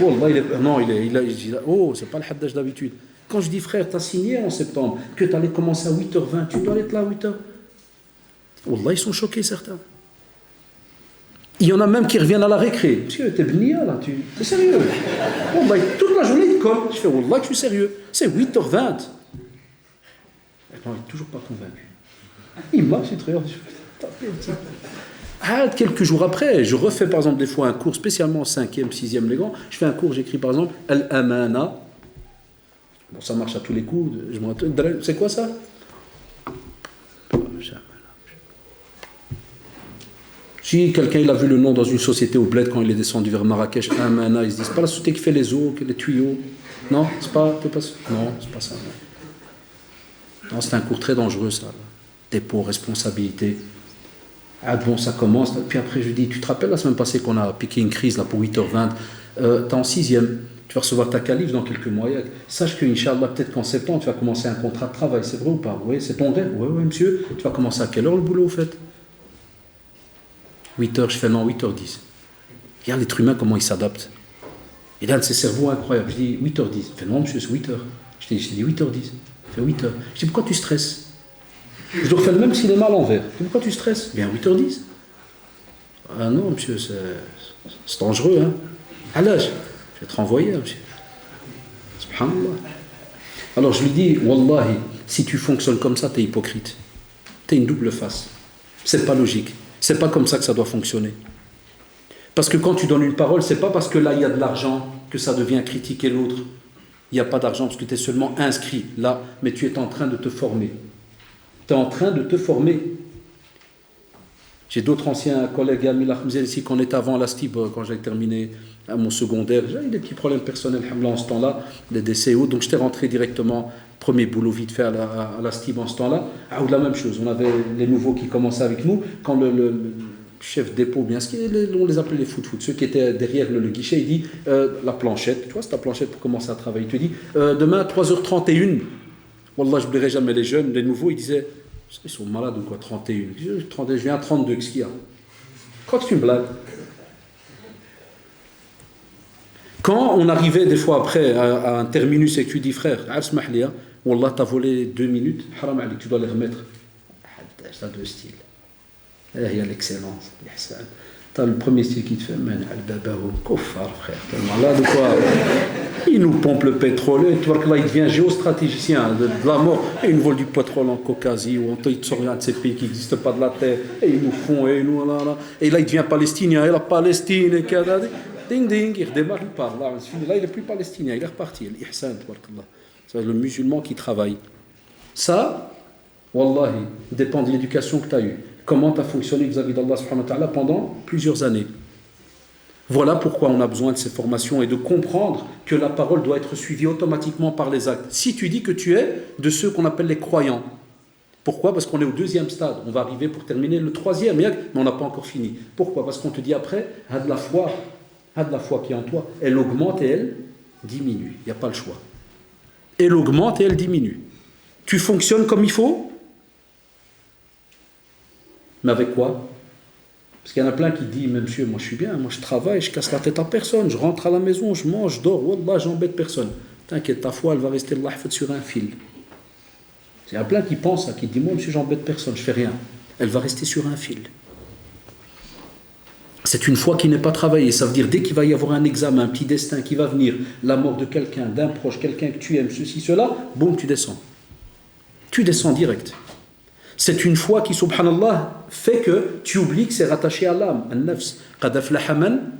Wallah, je dis, oh, c'est pas le haddaj d'habitude. Quand je dis frère, tu as signé en septembre, que tu allais commencer à 8h20, tu dois être là à 8h. Wallah, ils sont choqués certains. Il y en a même qui reviennent à la récré. Monsieur, t'es bnia là, tu es sérieux? Wallah, toute la journée il colle. Je fais Wallah, je suis sérieux. C'est 8h20. Non, il n'est toujours pas convaincu. Il m'a, c'est très quelques jours après, je refais par exemple des fois un cours, spécialement en 5e, 6e les grands. Je fais un cours, j'écris par exemple Al-Amana. Bon, ça marche à tous les coups. C'est quoi ça? Si quelqu'un il a vu le nom dans une société au bled quand il est descendu vers Marrakech, Amana, ils se disent c'est pas la société qui fait les eaux, les tuyaux. Non, c'est pas ça. Non, c'est un cours très dangereux ça. Dépôt, responsabilité. Ah bon, ça commence. Puis après, je dis, tu te rappelles la semaine passée qu'on a piqué une crise là pour 8h20, tu es en 6e, tu vas recevoir ta calife dans quelques mois. Sache que, Inch'Allah, peut-être qu'en septembre, tu vas commencer un contrat de travail. C'est vrai ou pas? Oui, c'est ton rêve. Oui, monsieur. Tu vas commencer à quelle heure le boulot, au fait? 8h, je fais non, 8h10. Regarde l'être humain, comment il s'adapte. Il a un de ses cerveaux incroyables. Je dis 8h10. Il fait non, monsieur, c'est 8h. Je dis 8h10. Il fait 8h. Je dis pourquoi tu stresses? Je dois faire le même cinéma à l'envers. Pourquoi tu stresses? Bien 8h10. Ah non, monsieur, c'est dangereux, hein. À l'âge, je vais te renvoyer, monsieur. Subhanallah. Alors je lui dis, Wallahi, si tu fonctionnes comme ça, tu es hypocrite. Tu es une double face. C'est pas logique. C'est pas comme ça que ça doit fonctionner. Parce que quand tu donnes une parole, c'est pas parce que là il y a de l'argent que ça devient critiquer l'autre. Il n'y a pas d'argent parce que tu es seulement inscrit là, mais tu es en train de te former. Tu es en train de te former. J'ai d'autres anciens collègues amis ici qu'on était avant à la STIB quand j'ai terminé à mon secondaire. J'avais des petits problèmes personnels en ce temps-là, des décès et autres. Donc j'étais rentré directement, premier boulot vite fait à la STIB en ce temps-là. Ah, ou la même chose, on avait les nouveaux qui commençaient avec nous. Quand le chef dépôt, bien, on les appelait les foot-foot, ceux qui étaient derrière le guichet, il dit la planchette, tu vois, c'est ta planchette pour commencer à travailler. Il te dit demain 3h31. Wallah, je n'oublierai jamais les jeunes, les nouveaux, ils disaient ils sont malades ou quoi, 31. Je viens à 32, qu'est-ce qu'il y a? Crois que c'est une blague. Quand on arrivait des fois après à un terminus et que tu dis frère, Wallah, t'as volé 2 minutes, haram alik, tu dois les remettre. Ça a deux styles. Il y a l'excellence. T'as le premier style qui te fait, man, al-babaou, koffar, frère, t'es malade ou quoi? Il nous pompe le pétrole, et tu vois que là il devient géostratégicien de la mort, et il nous vole du pétrole en Caucasie, ou il sort de ces pays qui n'existent pas de la terre, et ils nous font, et nous, là. Et là il devient palestinien, et la Palestine, et ding ding, il redémarre, il part, là il n'est plus palestinien, il est reparti, l'ihsan, c'est le musulman qui travaille. Ça, wallahi, dépend de l'éducation que tu as eue. Comment tu as fonctionné vis-à-vis d'Allah subhanahu wa ta'ala pendant plusieurs années. Voilà pourquoi on a besoin de ces formations et de comprendre que la parole doit être suivie automatiquement par les actes. Si tu dis que tu es de ceux qu'on appelle les croyants, pourquoi? Parce qu'on est au 2e stade. On va arriver pour terminer le 3e, mais on n'a pas encore fini. Pourquoi? Parce qu'on te dit après, a de la foi qui est en toi. Elle augmente et elle diminue. Il n'y a pas le choix. Elle augmente et elle diminue. Tu fonctionnes comme il faut. Mais avec quoi? Parce qu'il y en a plein qui disent, mais monsieur, moi je suis bien, moi je travaille, je casse la tête à personne, je rentre à la maison, je mange, je dors, wallah, j'embête personne. T'inquiète, ta foi, elle va rester sur un fil. Il y en a plein qui pensent ça, qui disent, moi monsieur, j'embête personne, je fais rien. Elle va rester sur un fil. C'est une foi qui n'est pas travaillée. Ça veut dire, dès qu'il va y avoir un examen, un petit destin qui va venir, la mort de quelqu'un, d'un proche, quelqu'un que tu aimes, ceci, cela, boum, tu descends. Tu descends direct. C'est une foi qui, subhanallah, fait que tu oublies que c'est rattaché à l'âme. An-nafs. Qad aflaha man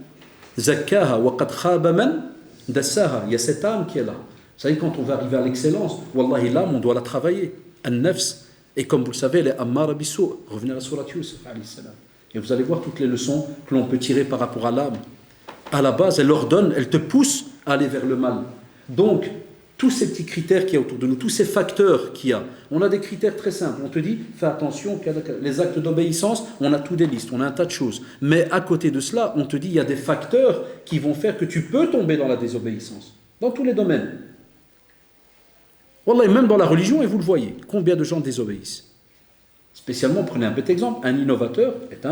zakkaha wa qad khaba man dassaha. Il y a cette âme qui est là. Vous savez, quand on va arriver à l'excellence, wallahi, l'âme, on doit la travailler. An-nafs. Et comme vous le savez, elle est ammara bisou. Revenez à la sourate Yusuf, alayhi salam. Et vous allez voir toutes les leçons que l'on peut tirer par rapport à l'âme. À la base, elle ordonne, elle te pousse à aller vers le mal. Donc, tous ces petits critères qu'il y a autour de nous, tous ces facteurs qu'il y a, on a des critères très simples. On te dit, fais attention, les actes d'obéissance, on a tout des listes, on a un tas de choses. Mais à côté de cela, on te dit, il y a des facteurs qui vont faire que tu peux tomber dans la désobéissance, dans tous les domaines. Wallah, même dans la religion, et vous le voyez, combien de gens désobéissent. Spécialement, prenez un bête exemple, un innovateur est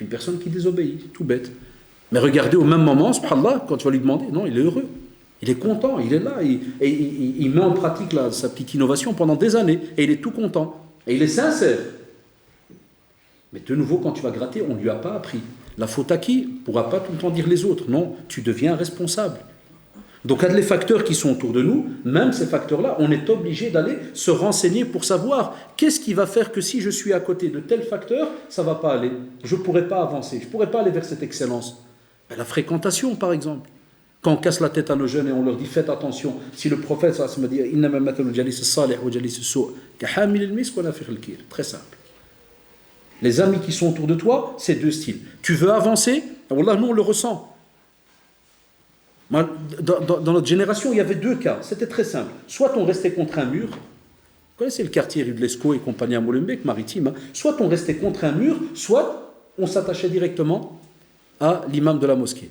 une personne qui désobéit, tout bête. Mais regardez au même moment, subhanallah, quand tu vas lui demander, non, il est heureux, il est content, il est là, il met en pratique sa petite innovation pendant des années, et il est tout content, et il est sincère. Mais de nouveau, quand tu vas gratter, on ne lui a pas appris. La faute à qui? Ne pourra pas tout le temps dire les autres. Non, tu deviens responsable. Donc, il y a les facteurs qui sont autour de nous, même ces facteurs-là, on est obligé d'aller se renseigner pour savoir qu'est-ce qui va faire que si je suis à côté de tel facteur, ça ne va pas aller. Je ne pourrai pas avancer, je ne pourrai pas aller vers cette excellence. Ben, la fréquentation, par exemple. Quand on casse la tête à nos jeunes et on leur dit faites attention, si le prophète ça me dit très simple. Les amis qui sont autour de toi, c'est deux styles. Tu veux avancer, wallah, nous on le ressent. Dans notre génération, il y avait deux cas. C'était très simple. Soit on restait contre un mur. Vous connaissez le quartier rue de l'Escaut et compagnie à Molenbeek, maritime. Soit on restait contre un mur, soit on s'attachait directement à l'imam de la mosquée.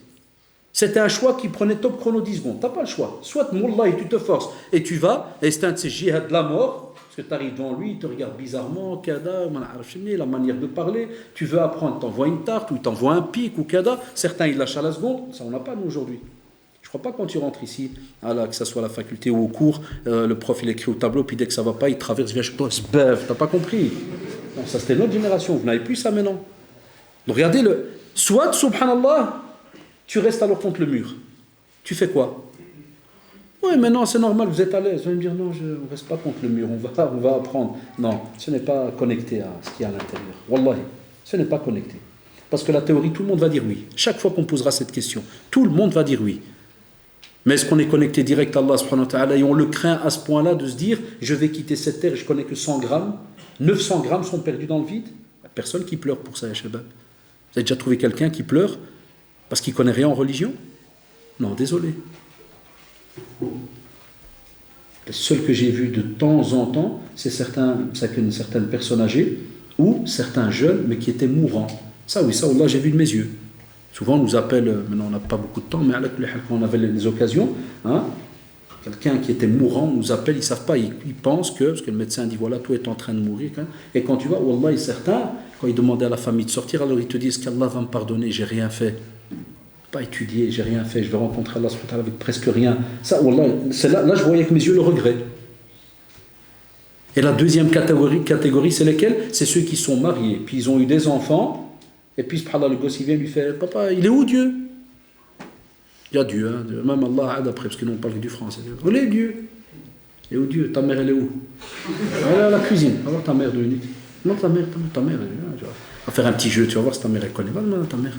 C'était un choix qui prenait top chrono 10 secondes. Tu n'as pas le choix. Soit, Moullah, et tu te forces et tu vas, et c'est un de ces jihad de la mort, parce que tu arrives devant lui, il te regarde bizarrement, kada, la manière de parler, tu veux apprendre, t'envoies une tarte, ou il t'envoie un pic, ou kada. Certains, ils lâchent à la seconde. Ça, on n'a pas, nous, aujourd'hui. Je ne crois pas quand tu rentres ici, que ce soit à la faculté ou au cours, le prof, il écrit au tableau, puis dès que ça ne va pas, il traverse, vient chez toi, tu n'as pas compris. Non, ça, c'était notre génération. Vous n'avez plus ça maintenant. Donc, regardez, soit, subhanallah, tu restes alors contre le mur. Tu fais quoi? Oui, maintenant c'est normal, vous êtes à l'aise. Vous allez me dire non, on ne reste pas contre le mur, on va apprendre. Non, ce n'est pas connecté à ce qu'il y a à l'intérieur. Wallahi, ce n'est pas connecté. Parce que la théorie, tout le monde va dire oui. Chaque fois qu'on posera cette question, tout le monde va dire oui. Mais est-ce qu'on est connecté direct à Allah subhanahu wa ta'ala et on le craint à ce point-là de se dire je vais quitter cette terre et je connais que 100 grammes, 900 grammes sont perdus dans le vide? Personne qui pleure pour ça, ya shabab. Vous avez déjà trouvé quelqu'un qui pleure parce qu'il ne connaît rien en religion? Non, désolé. Le seul que j'ai vu de temps en temps, c'est certaines personnes âgées ou certains jeunes, mais qui étaient mourants. Ça, oui, ça, Allah, j'ai vu de mes yeux. Souvent, on nous appelle, maintenant on n'a pas beaucoup de temps, mais quand on avait les occasions, quelqu'un qui était mourant nous appelle, ils ne savent pas, ils pensent parce que le médecin dit voilà, toi est en train de mourir. Et quand tu vas, Wallah, certains, quand ils demandaient à la famille de sortir, alors ils te disent qu'Allah va me pardonner, j'ai rien fait. Pas étudié, j'ai rien fait, je vais rencontrer Allah avec presque rien. Ça, Wallah, là je voyais avec mes yeux le regret. Et la deuxième catégorie, c'est lesquels? C'est ceux qui sont mariés, puis ils ont eu des enfants, et puis subhanallah, le gosse il vient lui fait papa, il est où Dieu? Il y a Dieu, même Allah d'après, parce que nous on parle du français. Où est Dieu? Et où Dieu? Ta mère elle est où? Elle est à la cuisine. Va voir ta mère 2 minutes. Non, ta mère elle est là. On va faire un petit jeu, tu vas voir si ta mère elle connaît. Va demander à ta mère.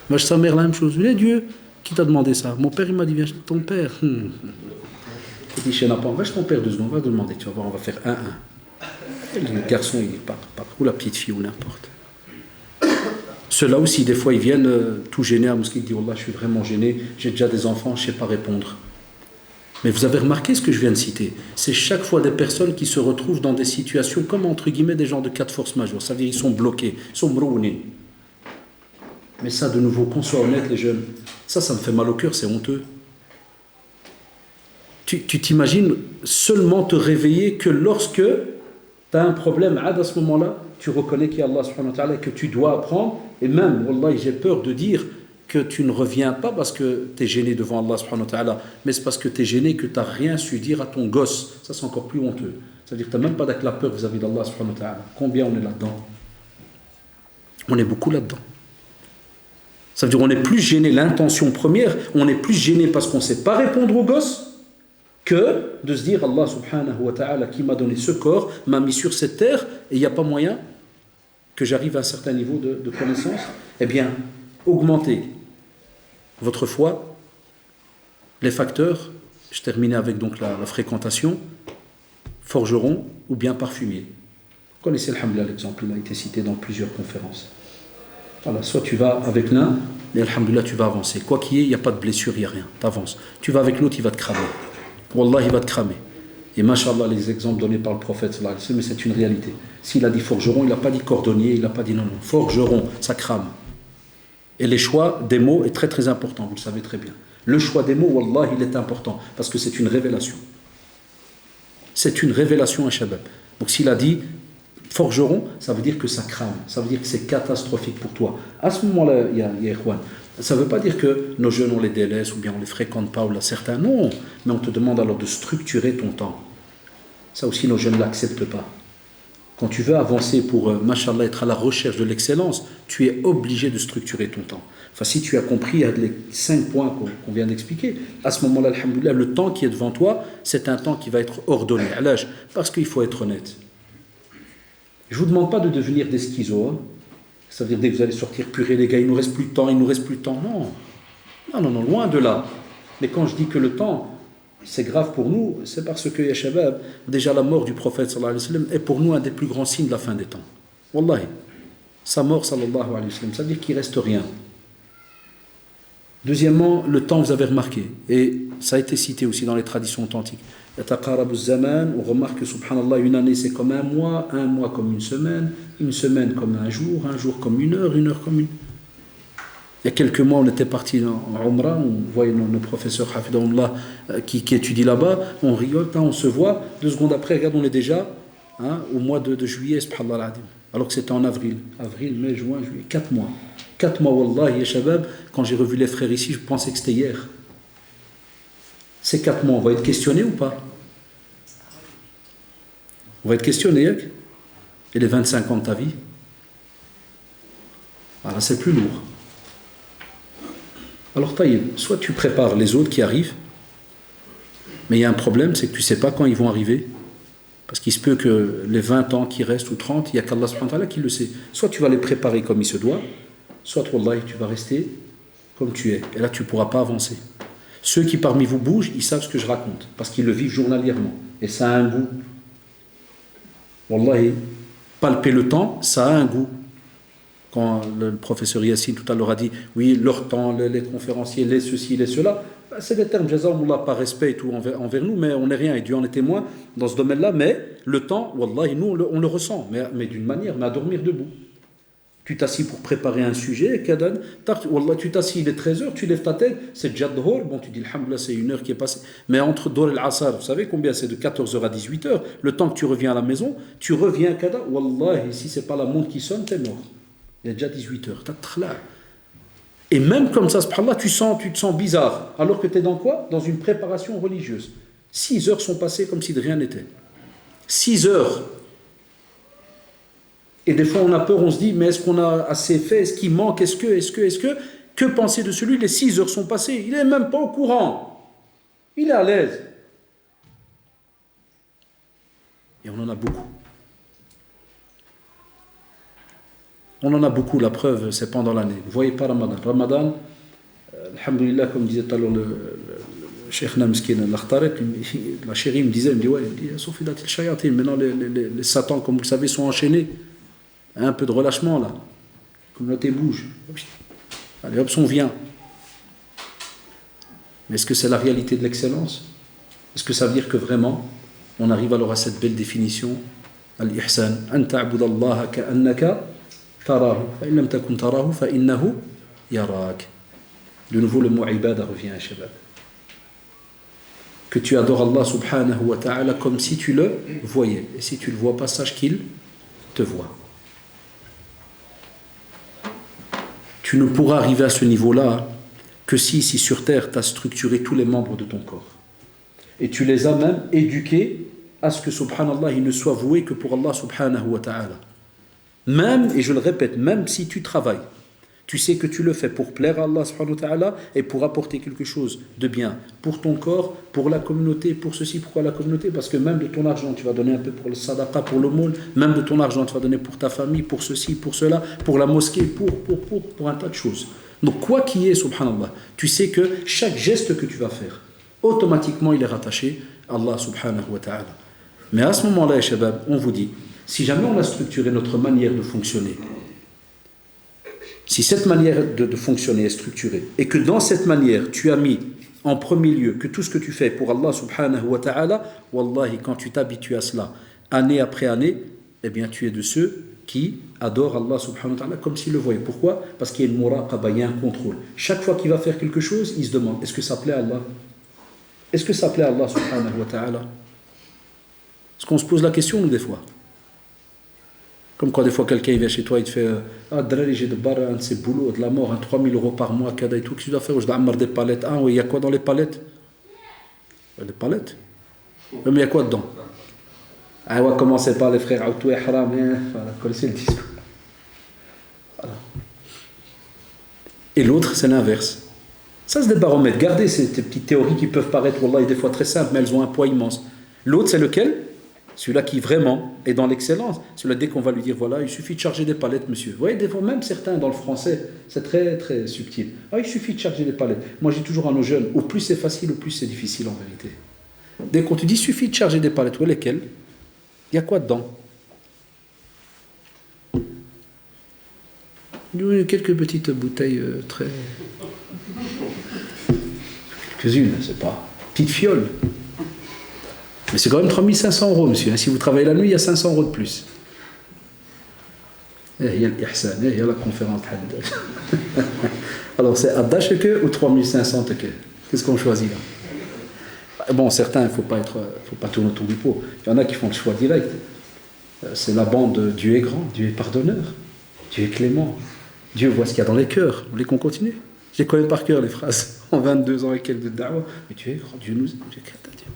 Moi, je sa mère la même chose. Où est Dieu? Qui t'a demandé ça? Mon père il m'a dit viens, ton père. Il dit chez Napan, va chez ton père 2 secondes, va demander, tu vas voir, on va faire 1-1. Le garçon il part, ou la petite fille ou n'importe. Ceux-là aussi, des fois, ils viennent tout gênés à la mosquée, ils disent Wallah, je suis vraiment gêné, j'ai déjà des enfants, je ne sais pas répondre. Mais vous avez remarqué ce que je viens de citer? C'est chaque fois des personnes qui se retrouvent dans des situations comme, entre guillemets, des gens de cas de force majeure. Ça veut dire qu'ils sont bloqués, ils sont brouillés. Mais ça, de nouveau, qu'on soit honnête, les jeunes, ça me fait mal au cœur, c'est honteux. Tu t'imagines seulement te réveiller que lorsque tu as un problème, à ce moment-là, tu reconnais qu'il y a Allah subhanahu wa ta'ala, que tu dois apprendre, et même, wallah, j'ai peur de dire que tu ne reviens pas parce que tu es gêné devant Allah subhanahu wa ta'ala, mais c'est parce que tu es gêné que tu n'as rien su dire à ton gosse. Ça, c'est encore plus honteux. C'est-à-dire que tu n'as même pas la peur vis-à-vis d'Allah subhanahu wa ta'ala. Combien on est là-dedans? On est beaucoup là-dedans. Ça veut dire qu'on est plus gêné, l'intention première, on est plus gêné parce qu'on ne sait pas répondre aux gosses que de se dire Allah subhanahu wa ta'ala qui m'a donné ce corps, m'a mis sur cette terre et il n'y a pas moyen que j'arrive à un certain niveau de connaissance. Eh bien, augmentez votre foi, les facteurs, je terminais avec donc la fréquentation, forgeron ou bien parfumier. Vous connaissez alhamdoulilah l'exemple, il a été cité dans plusieurs conférences. Voilà, soit tu vas avec l'un, et alhamdoulilah tu vas avancer. Quoi qu'il y ait, il n'y a pas de blessure, il n'y a rien, tu avances. Tu vas avec l'autre, il va te cramer. Wallah, il va te cramer. Et mashallah, les exemples donnés par le prophète, mais c'est une réalité. S'il a dit forgeron, il n'a pas dit cordonnier, il n'a pas dit non. Forgeron, ça crame. Et les choix des mots est très très important, vous le savez très bien. Le choix des mots, wallah, il est important, parce que c'est une révélation. C'est une révélation à Shabab. Donc s'il a dit forgeron, ça veut dire que ça crame, ça veut dire que c'est catastrophique pour toi. À ce moment-là, il y a Ikhwan. Ça ne veut pas dire que nos jeunes, on les délaisse ou bien on ne les fréquente pas ou là, certains. Non, mais on te demande alors de structurer ton temps. Ça aussi, nos jeunes ne l'acceptent pas. Quand tu veux avancer pour, mashallah, être à la recherche de l'excellence, tu es obligé de structurer ton temps. Enfin, si tu as compris les 5 points qu'on vient d'expliquer, à ce moment-là, alhamdoulilah, le temps qui est devant toi, c'est un temps qui va être ordonné. Parce qu'il faut être honnête. Je ne vous demande pas de devenir des schizos. Hein. Ça veut dire dès que vous allez sortir, purée les gars, il ne nous reste plus de temps, il ne nous reste plus de temps. Non, loin de là. Mais quand je dis que le temps, c'est grave pour nous, c'est parce que, ya shabab, déjà la mort du prophète sallallahu alayhi wa sallam est pour nous un des plus grands signes de la fin des temps. Wallahi. Sa mort sallallahu alayhi wa sallam, ça veut dire qu'il ne reste rien. Deuxièmement, le temps, vous avez remarqué, et ça a été cité aussi dans les traditions authentiques. Yataqarabu zaman, on remarque que subhanallah, une année c'est comme un mois comme une semaine comme un jour comme une heure comme une. Il y a quelques mois, on était parti en Umrah, on voyait nos professeurs Hafidahullah qui étudient là-bas, on rigole, on se voit, 2 secondes après, regarde, on est déjà au mois de juillet, subhanallah al-adim. Alors que c'était en avril, mai, juin, juillet, 4 mois. 4 mois, wallah, ya shabab, quand j'ai revu les frères ici, je pensais que c'était hier. Ces 4 mois, on va être questionné ou pas? On va être questionné, hein? Et les 25 ans de ta vie? Alors c'est plus lourd. Alors taïb, soit tu prépares les autres qui arrivent, mais il y a un problème, c'est que tu ne sais pas quand ils vont arriver. Parce qu'il se peut que les 20 ans qui restent ou 30, il n'y a qu'Allah subhanahu wa ta'ala qui le sait. Soit tu vas les préparer comme il se doit, soit wallahi, tu vas rester comme tu es. Et là, tu ne pourras pas avancer. Ceux qui parmi vous bougent, ils savent ce que je raconte, parce qu'ils le vivent journalièrement. Et ça a un goût. Wallahi, palper le temps, ça a un goût. Quand le professeur Yassine tout à l'heure a dit, oui, leur temps, les conférenciers, les ceci, les cela, c'est des termes, jazakumullah, par respect et tout envers nous, mais on n'est rien, et Dieu en est témoin dans ce domaine-là, mais le temps, wallahi, nous, on le ressent, mais d'une manière, mais à dormir debout. Tu t'assis pour préparer un sujet, wallah, tu t'assis, il est 13h, tu lèves ta tête, c'est déjà dhor, bon, tu dis, alhamdoulilah, c'est 1 heure qui est passée, mais entre dhor et l'asar, vous savez combien c'est, de 14h à 18h, le temps que tu reviens à la maison, tu reviens, wallah, si c'est pas la montre qui sonne, t'es mort. Il est déjà 18h. Et même comme ça, subhanallah, tu te sens bizarre. Alors que tu es dans quoi? Dans une préparation religieuse. 6 heures sont passées comme si de rien n'était. 6 heures. Et des fois, on a peur, on se dit, mais est-ce qu'on a assez fait? Est-ce qu'il manque? Est-ce que? Que penser de celui? Les 6 heures sont passées. Il n'est même pas au courant. Il est à l'aise. Et on en a beaucoup. On en a beaucoup, la preuve, c'est pendant l'année. Vous ne voyez pas Ramadan. Ramadan, alhamdoulilah, comme disait tout à l'heure le Cheikh Namskin al-Akhtarek, la chérie me disait, sauf il a shayatin. Maintenant, les satans, comme vous le savez, sont enchaînés. Un peu de relâchement, là. La communauté bouge. Allez, hop, on vient. Mais est-ce que c'est la réalité de l'excellence? Est-ce que ça veut dire que vraiment, on arrive alors à cette belle définition, al-ihsan, an ta'budallaha ka'annaka tarahu, fa'in lam takun tarahu, fa'innahu yarak. De nouveau, le mot ibada revient à Shabab. Que tu adores Allah subhanahu wa ta'ala comme si tu le voyais. Et si tu ne le vois pas, sache qu'il te voit. Tu ne pourras arriver à ce niveau-là que si ici sur terre, tu as structuré tous les membres de ton corps. Et tu les as même éduqués à ce que subhanallah, il ne soit voué que pour Allah subhanahu wa ta'ala. Même, et je le répète, même si tu travailles, tu sais que tu le fais pour plaire à Allah subhanahu wa ta'ala et pour apporter quelque chose de bien pour ton corps, pour la communauté, pour ceci, pourquoi la communauté? Parce que même de ton argent, tu vas donner un peu pour le sadaqa, pour l'aumône, même de ton argent, tu vas donner pour ta famille, pour ceci, pour cela, pour la mosquée, pour un tas de choses. Donc quoi qu'il y ait, subhanallah, tu sais que chaque geste que tu vas faire, automatiquement il est rattaché à Allah subhanahu wa ta'ala. Mais à ce moment-là, les shabab, on vous dit, si jamais on a structuré notre manière de fonctionner, si cette manière de fonctionner est structurée, et que dans cette manière, tu as mis en premier lieu que tout ce que tu fais pour Allah subhanahu wa ta'ala, wallahi, quand tu t'habitues à cela, année après année, eh bien tu es de ceux qui adorent Allah subhanahu wa ta'ala comme s'ils le voyaient. Pourquoi? Parce qu'il y a une muraqaba, il y a un contrôle. Chaque fois qu'il va faire quelque chose, il se demande, est-ce que ça plaît à Allah? Est-ce que ça plaît à Allah subhanahu wa ta'ala? Parce qu'on se pose la question, nous, des fois. Comme quand des fois quelqu'un vient chez toi, il te fait ah, Drari, j'ai de barre, un de ces boulots, de la mort, 3 000 euros par mois, cada et tout, qu'est-ce que tu dois faire? Je dois amarrer des palettes. Ah oui, il y a quoi dans les palettes? Des palettes? Mais il y a quoi dedans? Ah ouais, commencez pas, les frères, auto et haram, voilà, connaissez le discours. Voilà. Et l'autre, c'est l'inverse. Ça, c'est des baromètres. Gardez ces petites théories qui peuvent paraître, wallah, des fois très simples, mais elles ont un poids immense. L'autre, c'est lequel? Celui-là qui vraiment est dans l'excellence. Celui-là, dès qu'on va lui dire, voilà, il suffit de charger des palettes, monsieur. Vous voyez, des fois, même certains dans le français, c'est très, très subtil. Ah, il suffit de charger des palettes. Moi, je dis toujours à nos jeunes, au plus c'est facile, au plus c'est difficile en vérité. Dès qu'on te dit, il suffit de charger des palettes, ouais, lesquelles? Il y a quoi dedans? Quelques petites bouteilles très... Quelques-unes, c'est pas... Petites fioles. Mais c'est quand même 3 500 euros, monsieur. Si vous travaillez la nuit, il y a 500 euros de plus. Il y a l'ihsan, il y a la conférence. Alors, c'est Addash ou 3500 teke? Qu'est-ce qu'on choisit là? Bon, certains, il ne faut pas tourner autour du pot. Il y en a qui font le choix direct. C'est la bande Dieu est grand, Dieu est pardonneur, Dieu est clément, Dieu voit ce qu'il y a dans les cœurs. Vous voulez qu'on continue? J'ai connais par cœur les phrases en 22 ans et quelques de da'wah. Mais Dieu est grand, Dieu nous aime, Dieu est Dieu.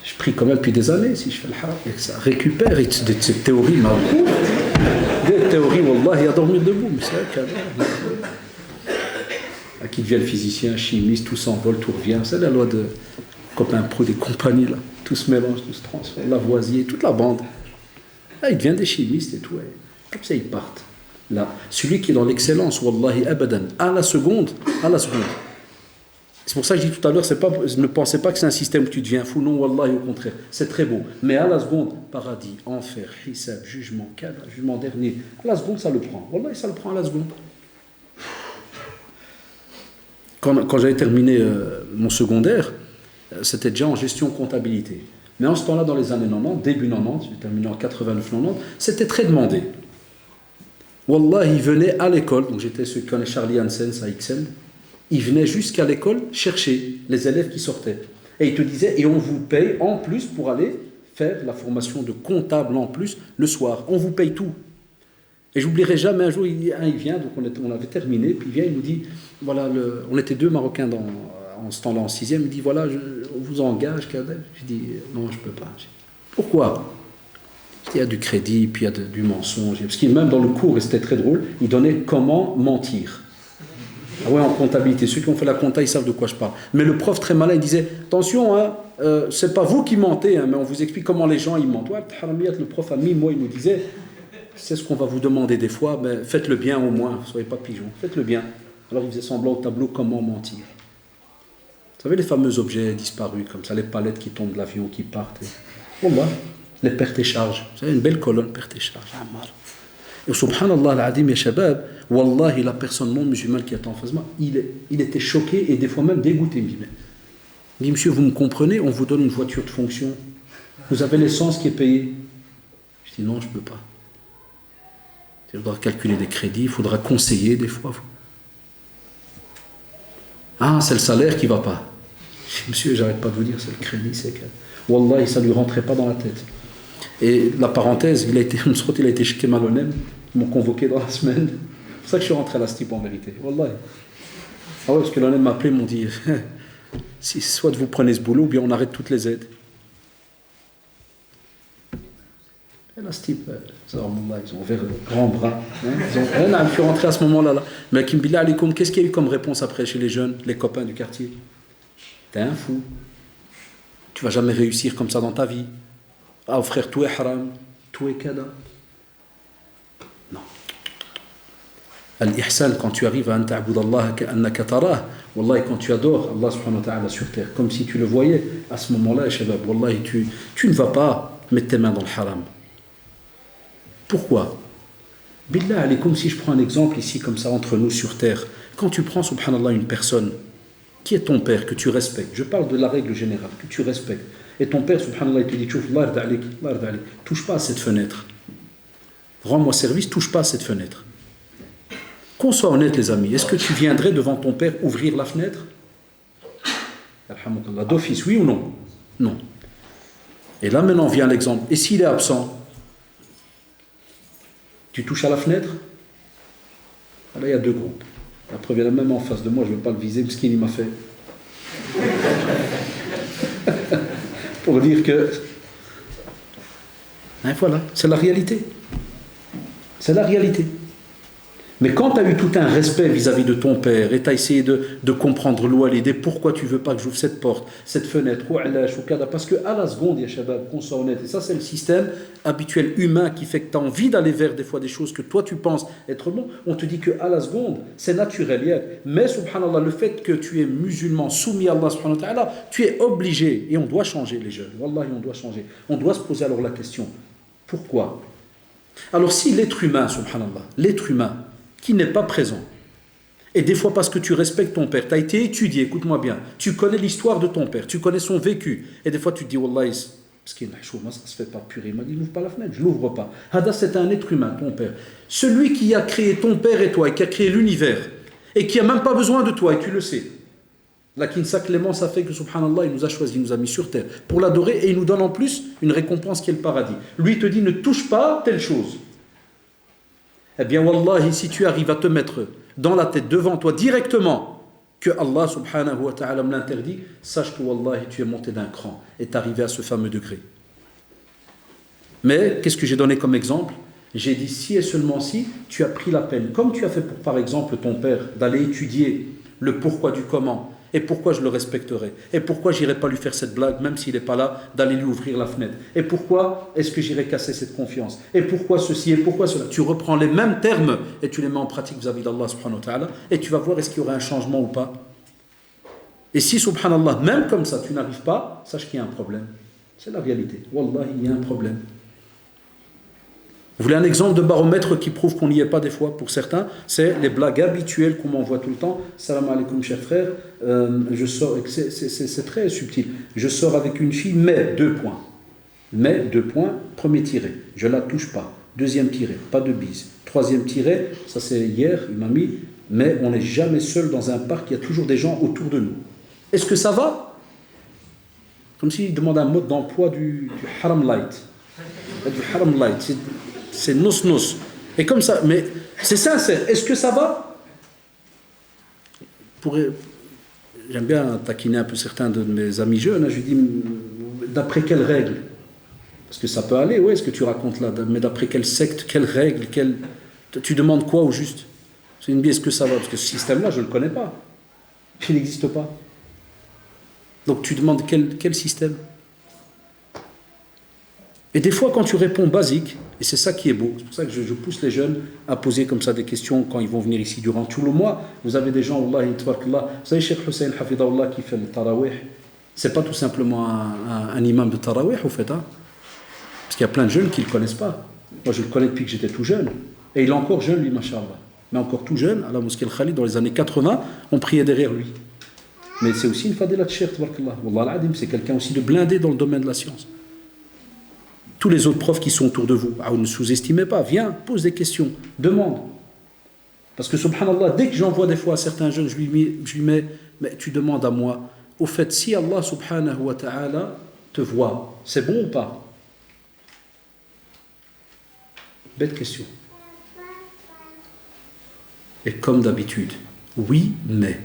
Je prie quand même depuis des années si je fais le haram et que ça récupère de cette théorie malcouf. Des théories, wallah, il y a dormir debout, mais c'est vrai qu'il à qui devient le physicien, chimiste, tout s'envole, tout revient. C'est la loi de copain pro des compagnies là. Tout se mélange, tout se transforme, Lavoisier, toute la bande. Là, ils deviennent des chimistes et tout. Et comme ça, ils partent. Là, celui qui est dans l'excellence, wallahi abadan, à la seconde. C'est pour ça que je dis tout à l'heure, ne pensez pas que c'est un système où tu deviens fou. Non, wallahi, au contraire. C'est très beau. Mais à la seconde, paradis, enfer, hisab, jugement, kada, jugement dernier. À la seconde, ça le prend. Wallahi, ça le prend à la seconde. Quand j'avais terminé mon secondaire, c'était déjà en gestion comptabilité. Mais en ce temps-là, dans les années 90, début 90, j'ai terminé en 89-90, c'était très demandé. Wallah, il venait à l'école, donc j'étais ceux qui connaissent Charlie Hansen à XL, il venait jusqu'à l'école chercher les élèves qui sortaient. Et il te disait, et on vous paye en plus pour aller faire la formation de comptable en plus le soir. On vous paye tout. Et j'oublierai jamais, un jour, il vient, donc on avait terminé, puis il vient, il nous dit, voilà, on était 2 Marocains en ce temps-là, en 6e, il dit, voilà, on vous engage, Kadel. Je dis, non, je ne peux pas. Je dis, pourquoi? Il y a du crédit, puis il y a du mensonge. Parce que même dans le cours, et c'était très drôle, il donnait comment mentir. Ah ouais, en comptabilité, ceux qui ont fait la compta, ils savent de quoi je parle. Mais le prof, très malin, il disait, attention, hein, c'est pas vous qui mentez, hein, mais on vous explique comment les gens, ils mentent. Ouais, le prof a mis, moi, il nous disait, c'est ce qu'on va vous demander des fois, mais faites le bien au moins, ne soyez pas pigeons, faites le bien. Alors il faisait semblant au tableau comment mentir. Vous savez les fameux objets disparus, comme ça, les palettes qui tombent de l'avion, qui partent. Bon, bah, les pertes et charges. Vous savez, une belle colonne, pertes et charges. Et subhanallah al-adim ya shabab, wallahi, la personne non musulmane qui était en face de moi, il était choqué et des fois même dégoûté. Il me dit, monsieur, vous me comprenez, on vous donne une voiture de fonction. Vous avez l'essence qui est payée. Je dis, non, je ne peux pas. Il faudra calculer des crédits, il faudra conseiller des fois. Ah, c'est le salaire qui ne va pas. Je dis, monsieur, j'arrête pas de vous dire, c'est le crédit, c'est que... Wallah, ça ne lui rentrait pas dans la tête. Et la parenthèse, il a été chez Kemalonem, ils m'ont convoqué dans la semaine. C'est pour ça que je suis rentré à la STIP en vérité. Wallah. Ah ouais, parce que l'ONEM m'a appelé, ils m'ont dit, soit vous prenez ce boulot, ou bien on arrête toutes les aides. Et la STIP, ils ont ouvert le grand bras. Je suis rentré à ce moment-là. Là. Mais Kimbillah Alikoum, qu'est-ce qu'il y a eu comme réponse après chez les jeunes, les copains du quartier? T'es un fou. Tu vas jamais réussir comme ça dans ta vie. Ah frère, tout est haram, tout est kada. Non. Al-ihsan, quand tu arrives à an ta'bud Allah ka'annaka tarah, wallahi, quand tu adores Allah subhanahu wa ta'ala sur terre, comme si tu le voyais, à ce moment-là, shabab, wallahi, tu ne vas pas mettre tes mains dans le haram. Pourquoi? Billah alaykoum, si je prends un exemple ici, comme ça, entre nous sur terre, quand tu prends, subhanallah, une personne, qui est ton père, que tu respectes, je parle de la règle générale, que tu respectes, et ton père, subhanallah, il te dit, touche pas à cette fenêtre. Rends-moi service, touche pas à cette fenêtre. Qu'on soit honnête, les amis, est-ce que tu viendrais devant ton père ouvrir la fenêtre? D'office, oui ou non? Non. Et là maintenant vient l'exemple. Et s'il est absent, tu touches à la fenêtre? Là il y a deux groupes. La preuve est la même en face de moi, je ne veux pas le viser, parce qu'il m'a fait. Pour dire que... Et voilà, c'est la réalité. C'est la réalité. Mais quand tu as eu tout un respect vis-à-vis de ton père et tu as essayé de comprendre l'idée, pourquoi tu ne veux pas que j'ouvre cette porte, cette fenêtre, parce qu'à la seconde, il y a Shabab, qu'on soit honnête, et ça c'est le système habituel humain qui fait que tu as envie d'aller vers des fois des choses que toi tu penses être bon, on te dit qu'à la seconde, c'est naturel. Mais subhanallah, le fait que tu es musulman, soumis à Allah subhanahu wa ta'ala, tu es obligé, et on doit changer les jeunes, wallahi on doit changer, on doit se poser alors la question, pourquoi? Alors si l'être humain, subhanallah, l'être humain, qui n'est pas présent. Et des fois parce que tu respectes ton père, tu as été étudié, écoute-moi bien, tu connais l'histoire de ton père, tu connais son vécu, et des fois tu te dis, Wallah, parce qu'il y a une chouma, ça ne se fait pas purée, il m'a dit, n'ouvre pas la fenêtre, je ne l'ouvre pas. Hada, c'est un être humain, ton père. Celui qui a créé ton père et toi, et qui a créé l'univers, et qui n'a même pas besoin de toi, et tu le sais. La kinsa clémence a fait que, subhanallah, il nous a choisi, il nous a mis sur terre pour l'adorer, et il nous donne en plus une récompense qui est le paradis. Lui te dit, ne touche pas telle chose. Eh bien, wallahi, si tu arrives à te mettre dans la tête devant toi directement que Allah subhanahu wa ta'ala me l'interdit, sache que wallahi, tu es monté d'un cran et tu es arrivé à ce fameux degré. Mais qu'est-ce que j'ai donné comme exemple? J'ai dit si et seulement si tu as pris la peine, comme tu as fait pour par exemple ton père, d'aller étudier le pourquoi du comment. Et pourquoi je le respecterai? Et pourquoi j'irai pas lui faire cette blague, même s'il n'est pas là, d'aller lui ouvrir la fenêtre? Et pourquoi est-ce que j'irai casser cette confiance? Et pourquoi ceci? Et pourquoi cela? Tu reprends les mêmes termes et tu les mets en pratique vis-à-vis d'Allah subhanahu wa ta'ala et tu vas voir est-ce qu'il y aura un changement ou pas. Et si subhanallah, même comme ça, tu n'arrives pas, sache qu'il y a un problème. C'est la réalité. Wallahi, il y a un problème. Vous voulez un exemple de baromètre qui prouve qu'on n'y est pas des fois pour certains? C'est les blagues habituelles qu'on m'envoie tout le temps. Salam alaikum, cher frère. Je sors, c'est très subtil. Je sors avec une fille, mais deux points. Mais deux points, premier tiré. Je ne la touche pas. Deuxième tiré, pas de bise. Troisième tiré, ça c'est hier, il m'a mis, mais on n'est jamais seul dans un parc, il y a toujours des gens autour de nous. Est-ce que ça va? Comme s'il demande un mode d'emploi du haram light. Du haram light. C'est nos. Et comme ça, mais c'est sincère. Est-ce que ça va? J'aime bien taquiner un peu certains de mes amis jeunes. Je lui dis, d'après quelles règles? Parce que ça peut aller, oui, ce que tu racontes là. Mais d'après quelle secte, quelles règles, tu demandes quoi au juste? C'est une bille, est-ce que ça va? Parce que ce système-là, je ne le connais pas. Il n'existe pas. Donc tu demandes quel système? Et des fois, quand tu réponds basique, et c'est ça qui est beau, c'est pour ça que je pousse les jeunes à poser comme ça des questions quand ils vont venir ici durant tout le mois. Vous avez des gens, Allah, vous savez, Cheikh Hussein Hafidahullah qui fait le tarawih, c'est pas tout simplement un imam de tarawih, au fait, hein? Parce qu'il y a plein de jeunes qui ne le connaissent pas. Moi, je le connais depuis que j'étais tout jeune. Et il est encore jeune, lui, mashallah. Mais encore tout jeune, à la mosquée Al-Khalid, dans les années 80, on priait derrière lui. Mais c'est aussi une fadila de Cheikh, tabarakallah. Wallah al-adim, c'est quelqu'un aussi de blindé dans le domaine de la science. Tous les autres profs qui sont autour de vous, ne sous-estimez pas, viens, pose des questions, demande. Parce que subhanallah, dès que j'envoie des fois à certains jeunes, je lui mets, mais tu demandes à moi, au fait, si Allah subhanahu wa ta'ala te voit, c'est bon ou pas? Belle question. Et comme d'habitude, oui, mais.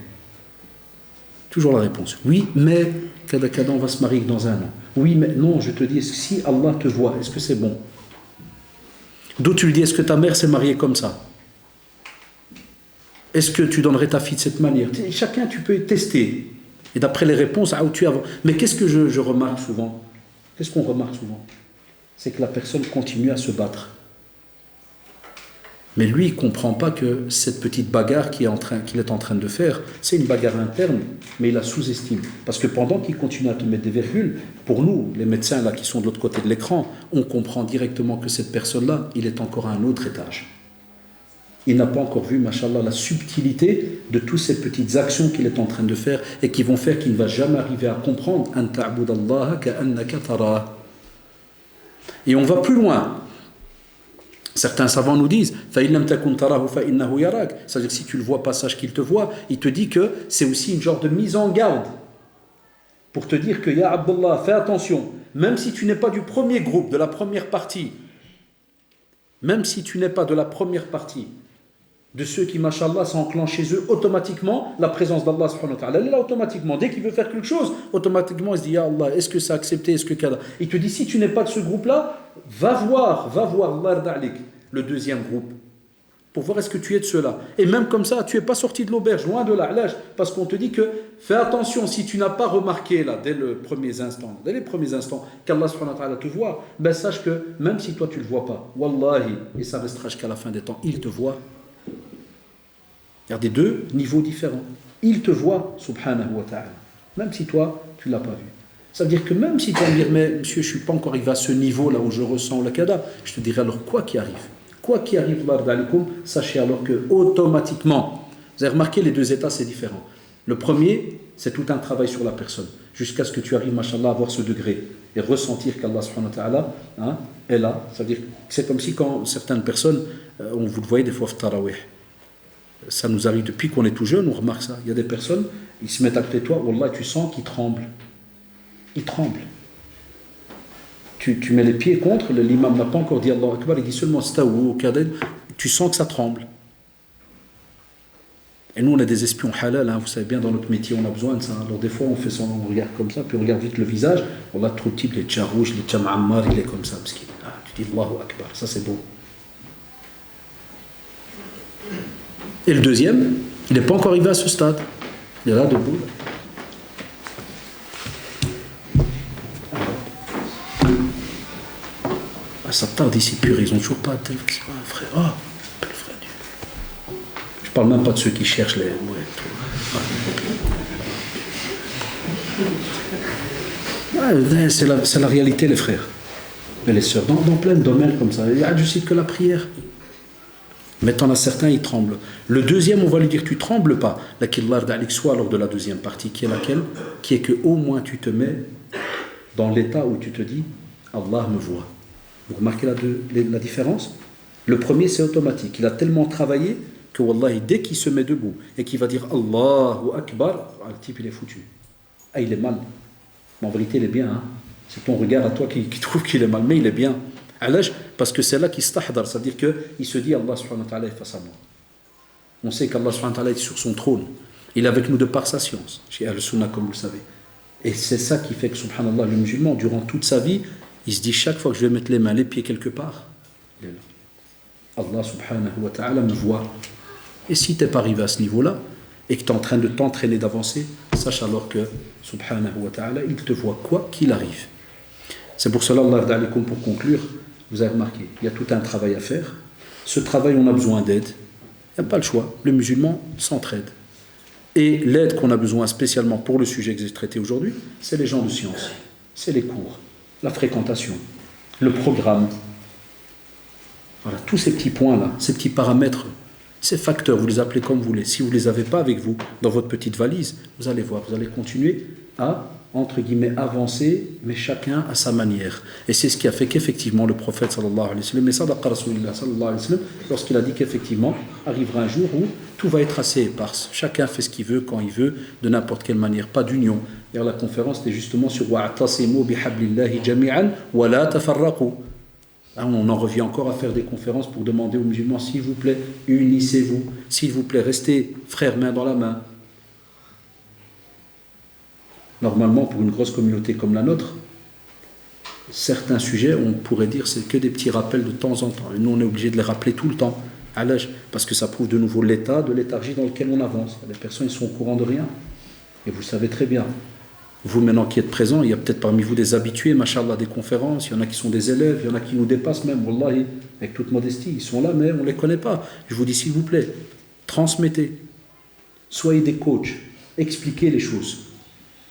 Toujours la réponse. Oui, mais, kada on va se marier dans un an. Oui, mais non, je te dis, si Allah te voit, est-ce que c'est bon? D'autres, tu lui dis, est-ce que ta mère s'est mariée comme ça? Est-ce que tu donnerais ta fille de cette manière? Chacun, tu peux tester. Et d'après les réponses, mais qu'est-ce que je remarque souvent? Qu'est-ce qu'on remarque souvent? C'est que la personne continue à se battre. Mais lui, il ne comprend pas que cette petite bagarre qu'il est en train de faire, c'est une bagarre interne, mais il la sous-estime. Parce que pendant qu'il continue à te mettre des virgules, pour nous, les médecins là, qui sont de l'autre côté de l'écran, on comprend directement que cette personne-là, il est encore à un autre étage. Il n'a pas encore vu, machallah, la subtilité de toutes ces petites actions qu'il est en train de faire et qui vont faire qu'il ne va jamais arriver à comprendre. Et on va plus loin. Certains savants nous disent c'est-à-dire que si tu le vois pas, sache qu'il te voit. Il te dit que c'est aussi une genre de mise en garde pour te dire que, Ya Abdullah, fais attention, même si tu n'es pas du premier groupe, de la première partie, même si tu n'es pas de la première partie, de ceux qui, mashallah, s'enclenchent chez eux, automatiquement, la présence d'Allah, subhanahu wa ta'ala, elle est là automatiquement. Dès qu'il veut faire quelque chose, automatiquement, il se dit, Ya Allah, est-ce que ça a accepté, est-ce que kada. Il te dit, si tu n'es pas de ce groupe-là, va voir, Allah da'alik, le deuxième groupe, pour voir est-ce que tu es de ceux-là. Et même comme ça, tu n'es pas sorti de l'auberge, loin de là, parce qu'on te dit que, fais attention, si tu n'as pas remarqué, là, dès les premiers instants, qu'Allah, subhanahu wa ta'ala, te voit, ben sache que, même si toi tu ne le vois pas, wallahi, et ça restera jusqu'à la fin des temps, il te voit. Regardez, deux niveaux différents. Il te voit, subhanahu wa ta'ala, même si toi, tu ne l'as pas vu. Ça veut dire que même si tu vas me dire, mais monsieur, je ne suis pas encore arrivé à ce niveau-là où je ressens la kada, je te dirai alors quoi qui arrive, sachez alors que automatiquement, vous avez remarqué, les deux états, c'est différent. Le premier, c'est tout un travail sur la personne, jusqu'à ce que tu arrives, mashallah, à avoir ce degré et ressentir qu'Allah subhanahu wa ta'ala est là. Ça veut dire que c'est comme si quand certaines personnes, on vous le voyez des fois, tarawih. Ça nous arrive depuis qu'on est tout jeune, on remarque ça. Il y a des personnes, ils se mettent à côté de toi, wallah, tu sens qu'ils tremblent. Ils tremblent. Tu mets les pieds contre, l'imam n'a pas encore dit Allah Akbar, il dit seulement Staou, Kaded, tu sens que ça tremble. Et nous, on a des espions halal, vous savez bien, dans notre métier, on a besoin de ça. Alors des fois, on fait ça, on regarde comme ça, puis on regarde vite le visage, wallah, trop type, les tcharouches, les tchamammar, il est comme ça. Parce tu dis Allahu Akbar, ça c'est beau. Et le deuxième, il n'est pas encore arrivé à ce stade. Il est là, debout. Ça tarde ici, pur, ils n'ont toujours pas de téléphone. Frère, le frère Dieu. Je ne parle même pas de ceux qui cherchent les. C'est la réalité, les frères et les sœurs. Dans plein de domaines comme ça. Il y a juste que la prière. Mais t'en as certains, ils tremblent. Le deuxième, on va lui dire, tu trembles pas. Soit lors de la deuxième partie, qui est laquelle? Qui est que au moins tu te mets dans l'état où tu te dis, Allah me voit. Vous remarquez la différence? Le premier, c'est automatique. Il a tellement travaillé que, wallahi, dès qu'il se met debout et qu'il va dire Allahu Akbar, le type, il est foutu. Il est mal. Mais en vérité, il est bien. C'est ton regard à toi qui trouve qu'il est mal, mais il est bien. Parce que c'est là qu'il stahdar, c'est-à-dire qu'il se dit Allah subhanahu wa ta'ala est face à moi. On sait qu'Allah subhanahu wa ta'ala est sur son trône. Il est avec nous de par sa science, chez Ahl-Sunnah, comme vous le savez. Et c'est ça qui fait que, subhanallah, le musulman, durant toute sa vie, il se dit chaque fois que je vais mettre les mains, les pieds quelque part, il est là. Allah subhanahu wa ta'ala me voit. Et si tu n'es pas arrivé à ce niveau-là, et que tu es en train de t'entraîner d'avancer, sache alors que, subhanahu wa ta'ala, il te voit quoi qu'il arrive. C'est pour cela, Allah d'alikum, pour conclure, vous avez remarqué, il y a tout un travail à faire. Ce travail, on a besoin d'aide. Il n'y a pas le choix. Le musulman s'entraide. Et l'aide qu'on a besoin spécialement pour le sujet que j'ai traité aujourd'hui, c'est les gens de science. C'est les cours, la fréquentation, le programme. Voilà, tous ces petits points-là, ces petits paramètres, ces facteurs, vous les appelez comme vous voulez. Si vous ne les avez pas avec vous, dans votre petite valise, vous allez voir, vous allez continuer à, entre guillemets, avancer, mais chacun à sa manière. Et c'est ce qui a fait qu'effectivement le prophète sallallahu alayhi wa sallam, et sadaqa rasulillah sallallahu alayhi wa sallam, lorsqu'il a dit qu'effectivement arrivera un jour où tout va être assez éparse. Chacun fait ce qu'il veut, quand il veut, de n'importe quelle manière, pas d'union. D'ailleurs, la conférence était justement sur wa'tasimu bihablillahi jami'an wa la tafarraqu. On en revient encore à faire des conférences pour demander aux musulmans, s'il vous plaît, unissez-vous, s'il vous plaît, restez frères main dans la main. Normalement, pour une grosse communauté comme la nôtre, certains sujets, on pourrait dire, c'est que des petits rappels de temps en temps. Et nous, on est obligé de les rappeler tout le temps, à l'âge, parce que ça prouve de nouveau l'état de léthargie dans lequel on avance. Les personnes, ils sont au courant de rien. Et vous le savez très bien. Vous, maintenant qui êtes présents, il y a peut-être parmi vous des habitués, machallah, des conférences, il y en a qui sont des élèves, il y en a qui nous dépassent même, wallahi, avec toute modestie. Ils sont là, mais on ne les connaît pas. Je vous dis, s'il vous plaît, transmettez. Soyez des coachs. Expliquez les choses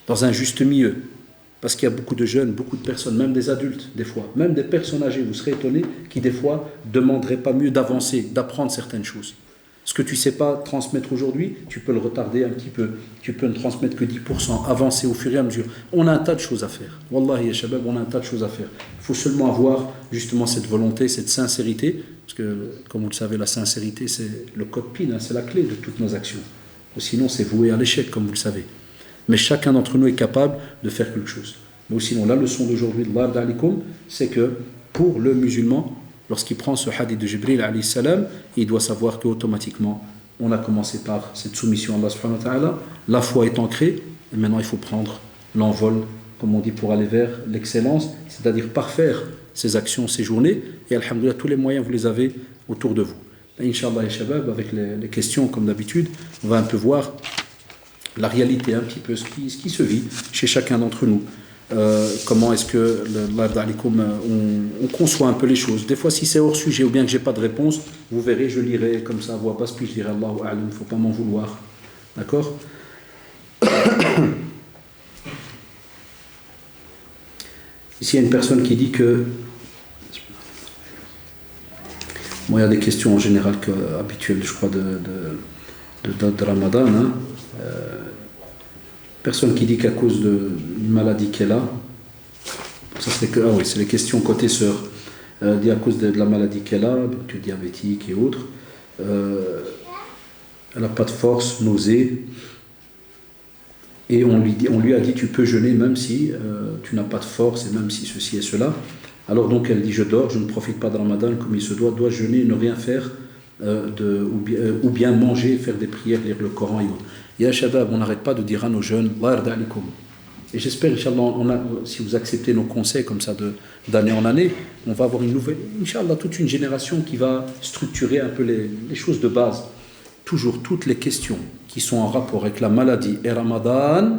dans un juste milieu. Parce qu'il y a beaucoup de jeunes, beaucoup de personnes, même des adultes, des fois, même des personnes âgées, vous serez étonnés, qui des fois ne demanderaient pas mieux d'avancer, d'apprendre certaines choses. Ce que tu ne sais pas transmettre aujourd'hui, tu peux le retarder un petit peu. Tu peux ne transmettre que 10%, avancer au fur et à mesure. On a un tas de choses à faire. Wallahi ya shabab, on a un tas de choses à faire. Il faut seulement avoir justement cette volonté, cette sincérité, parce que, comme vous le savez, la sincérité, c'est le code PIN, c'est la clé de toutes nos actions. Ou sinon, c'est voué à l'échec, comme vous le savez. Mais chacun d'entre nous est capable de faire quelque chose. Mais sinon, la leçon d'aujourd'hui, c'est que pour le musulman, lorsqu'il prend ce hadith de Jibril, alayhi salam, il doit savoir qu'automatiquement, on a commencé par cette soumission à Allah subhanahu wa ta'ala, la foi est ancrée, et maintenant il faut prendre l'envol, comme on dit, pour aller vers l'excellence, c'est-à-dire parfaire ses actions, ses journées, et alhamdoulilah, tous les moyens, vous les avez autour de vous. Et Inch'Allah, ya Shabab, avec les questions, comme d'habitude, on va un peu voir la réalité, un petit peu, ce qui se vit chez chacun d'entre nous. Comment est-ce que on conçoit un peu les choses. Des fois, si c'est hors sujet ou bien que j'ai pas de réponse, vous verrez, je lirai comme ça à voix basse, puis je dirai Allahu a'lam, il ne faut pas m'en vouloir. D'accord? Ici, il y a une personne qui dit que bon, il y a des questions en général habituelles, je crois, de Ramadan. Hein. Personne qui dit qu'à cause d'une maladie qu'elle a, ça c'est les questions côté sœur, dit à cause de la maladie qu'elle a, donc diabétique et autres, elle n'a pas de force, nausée, et on lui a dit tu peux jeûner même si tu n'as pas de force et même si ceci et cela. Alors donc elle dit je dors, je ne profite pas de Ramadan comme il se doit jeûner, ne rien faire, ou bien manger, faire des prières, lire le Coran et autres. Ya Shabab, on n'arrête pas de dire à nos jeunes, et j'espère, Inch'Allah, si vous acceptez nos conseils comme ça d'année en année, on va avoir une nouvelle, Inch'Allah, toute une génération qui va structurer un peu les choses de base. Toujours, toutes les questions qui sont en rapport avec la maladie et Ramadan,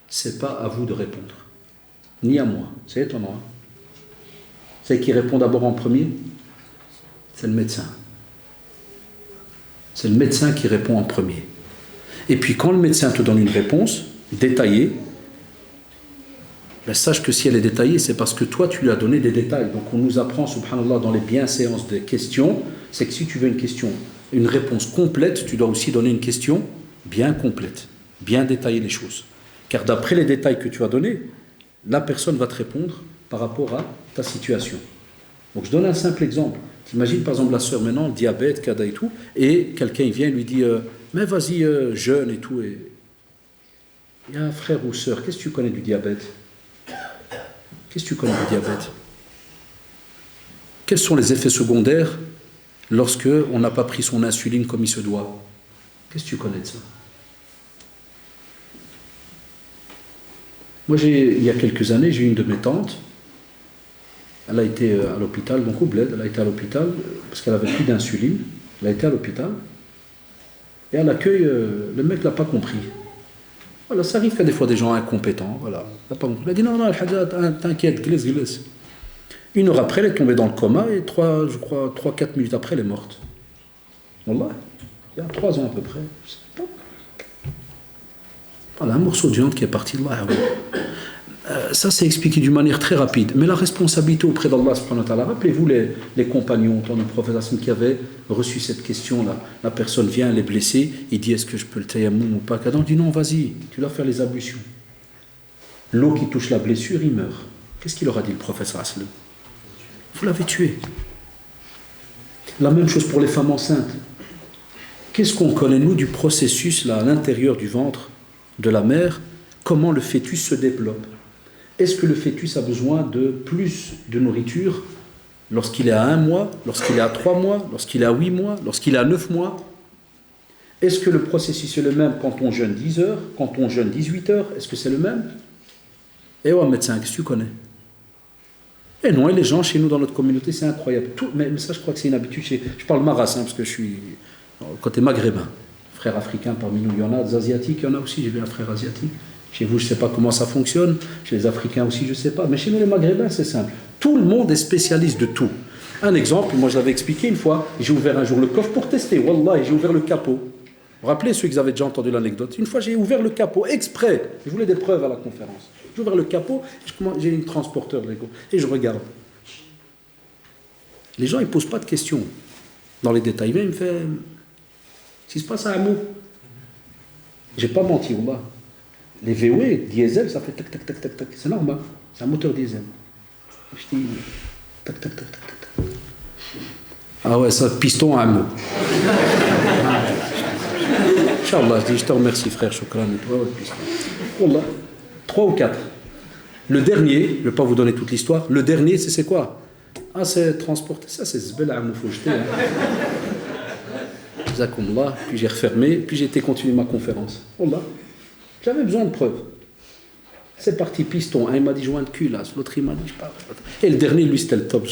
c'est pas à vous de répondre, ni à moi. C'est étonnant. Hein? C'est qui répond d'abord en premier? C'est le médecin. C'est le médecin qui répond en premier. Et puis quand le médecin te donne une réponse détaillée, ben sache que si elle est détaillée, c'est parce que toi tu lui as donné des détails. Donc on nous apprend, subhanallah, dans les bienséances des questions, c'est que si tu veux une réponse complète, tu dois aussi donner une question bien complète, bien détailler les choses. Car d'après les détails que tu as donnés, la personne va te répondre par rapport à ta situation. Donc je donne un simple exemple. T'imagines par exemple la sœur maintenant, diabète, CADA et tout, et quelqu'un vient et lui dit mais vas-y, jeûne et tout. Et il y a un frère ou sœur, qu'est-ce que tu connais du diabète? Qu'est-ce que tu connais du diabète? Quels sont les effets secondaires lorsque on n'a pas pris son insuline comme il se doit? Qu'est-ce que tu connais de ça? Moi, il y a quelques années, j'ai eu une de mes tantes. Elle a été à l'hôpital, donc au bled, elle a été à l'hôpital parce qu'elle avait plus d'insuline. Elle a été à l'hôpital. Et à l'accueil, le mec ne l'a pas compris. Voilà, ça arrive qu'il y a des fois des gens incompétents. Voilà, il a dit non, t'inquiète, glisse. 1 heure après, elle est tombée dans le coma et 3-4 minutes après, elle est morte. Wallah, il y a 3 ans à peu près. Je sais pas. Voilà, un morceau de viande qui est parti de là. Ça, c'est expliqué d'une manière très rapide. Mais la responsabilité auprès d'Allah, subhanahu wa ta'ala, rappelez-vous les compagnons, tant de prophète qui avaient reçu cette question-là. La personne vient, elle est blessée, il dit est-ce que je peux le tayammum ou pas? Adam dit non, vas-y, tu dois faire les ablutions. L'eau qui touche la blessure, il meurt. Qu'est-ce qu'il leur a dit le prophète? Vous l'avez tué. La même chose pour les femmes enceintes. Qu'est-ce qu'on connaît, nous, du processus là, à l'intérieur du ventre de la mère? Comment le fœtus se développe? Est-ce que le fœtus a besoin de plus de nourriture lorsqu'il est à 1 mois, lorsqu'il est à 3 mois, lorsqu'il est à 8 mois, lorsqu'il est à 9 mois? Est-ce que le processus est le même quand on jeûne 10 heures, quand on jeûne 18 heures? Est-ce que c'est le même? Eh ouais, médecin, qu'est-ce que tu connais? Eh non, et les gens chez nous dans notre communauté, c'est incroyable. Mais ça, je crois que c'est une habitude. Je parle maras, parce que je suis côté maghrébin. Frères africains parmi nous, il y en a, des asiatiques, il y en a aussi, j'ai vu un frère asiatique. Chez vous, je ne sais pas comment ça fonctionne. Chez les Africains aussi, je ne sais pas. Mais chez nous, les Maghrébins, c'est simple. Tout le monde est spécialiste de tout. Un exemple, moi je l'avais expliqué une fois, j'ai ouvert un jour le coffre pour tester. Wallah, j'ai ouvert le capot. Vous vous rappelez ceux qui avaient déjà entendu l'anecdote? Une fois, j'ai ouvert le capot exprès. Je voulais des preuves à la conférence. J'ai ouvert le capot, j'ai une transporteur de Lego. Et je regarde. Les gens, ils ne posent pas de questions. Dans les détails, il me fait... S'il se passe un mot. Je n'ai pas menti, Wallah. Les VW, diesel, ça fait tac, tac, tac, tac, tac. C'est normal. C'est un moteur diesel. Je dis, tac, tac, tac, tac, tac. Ah ouais, ça, piston à un mot. Inch'Allah, je dis, je te remercie, frère, shukran, et toi, Wallah, 3 ou 4. Le dernier, je ne vais pas vous donner toute l'histoire, le dernier, c'est quoi? Ah, c'est transporter, ça, c'est zbel, il faut jeter. Jazakumullah, puis j'ai refermé, puis j'ai été continuer ma conférence. Wallah, j'avais besoin de preuves. C'est parti piston, un il m'a dit joint de culasse, l'autre il m'a dit je parle. Et le dernier, lui, c'était le top.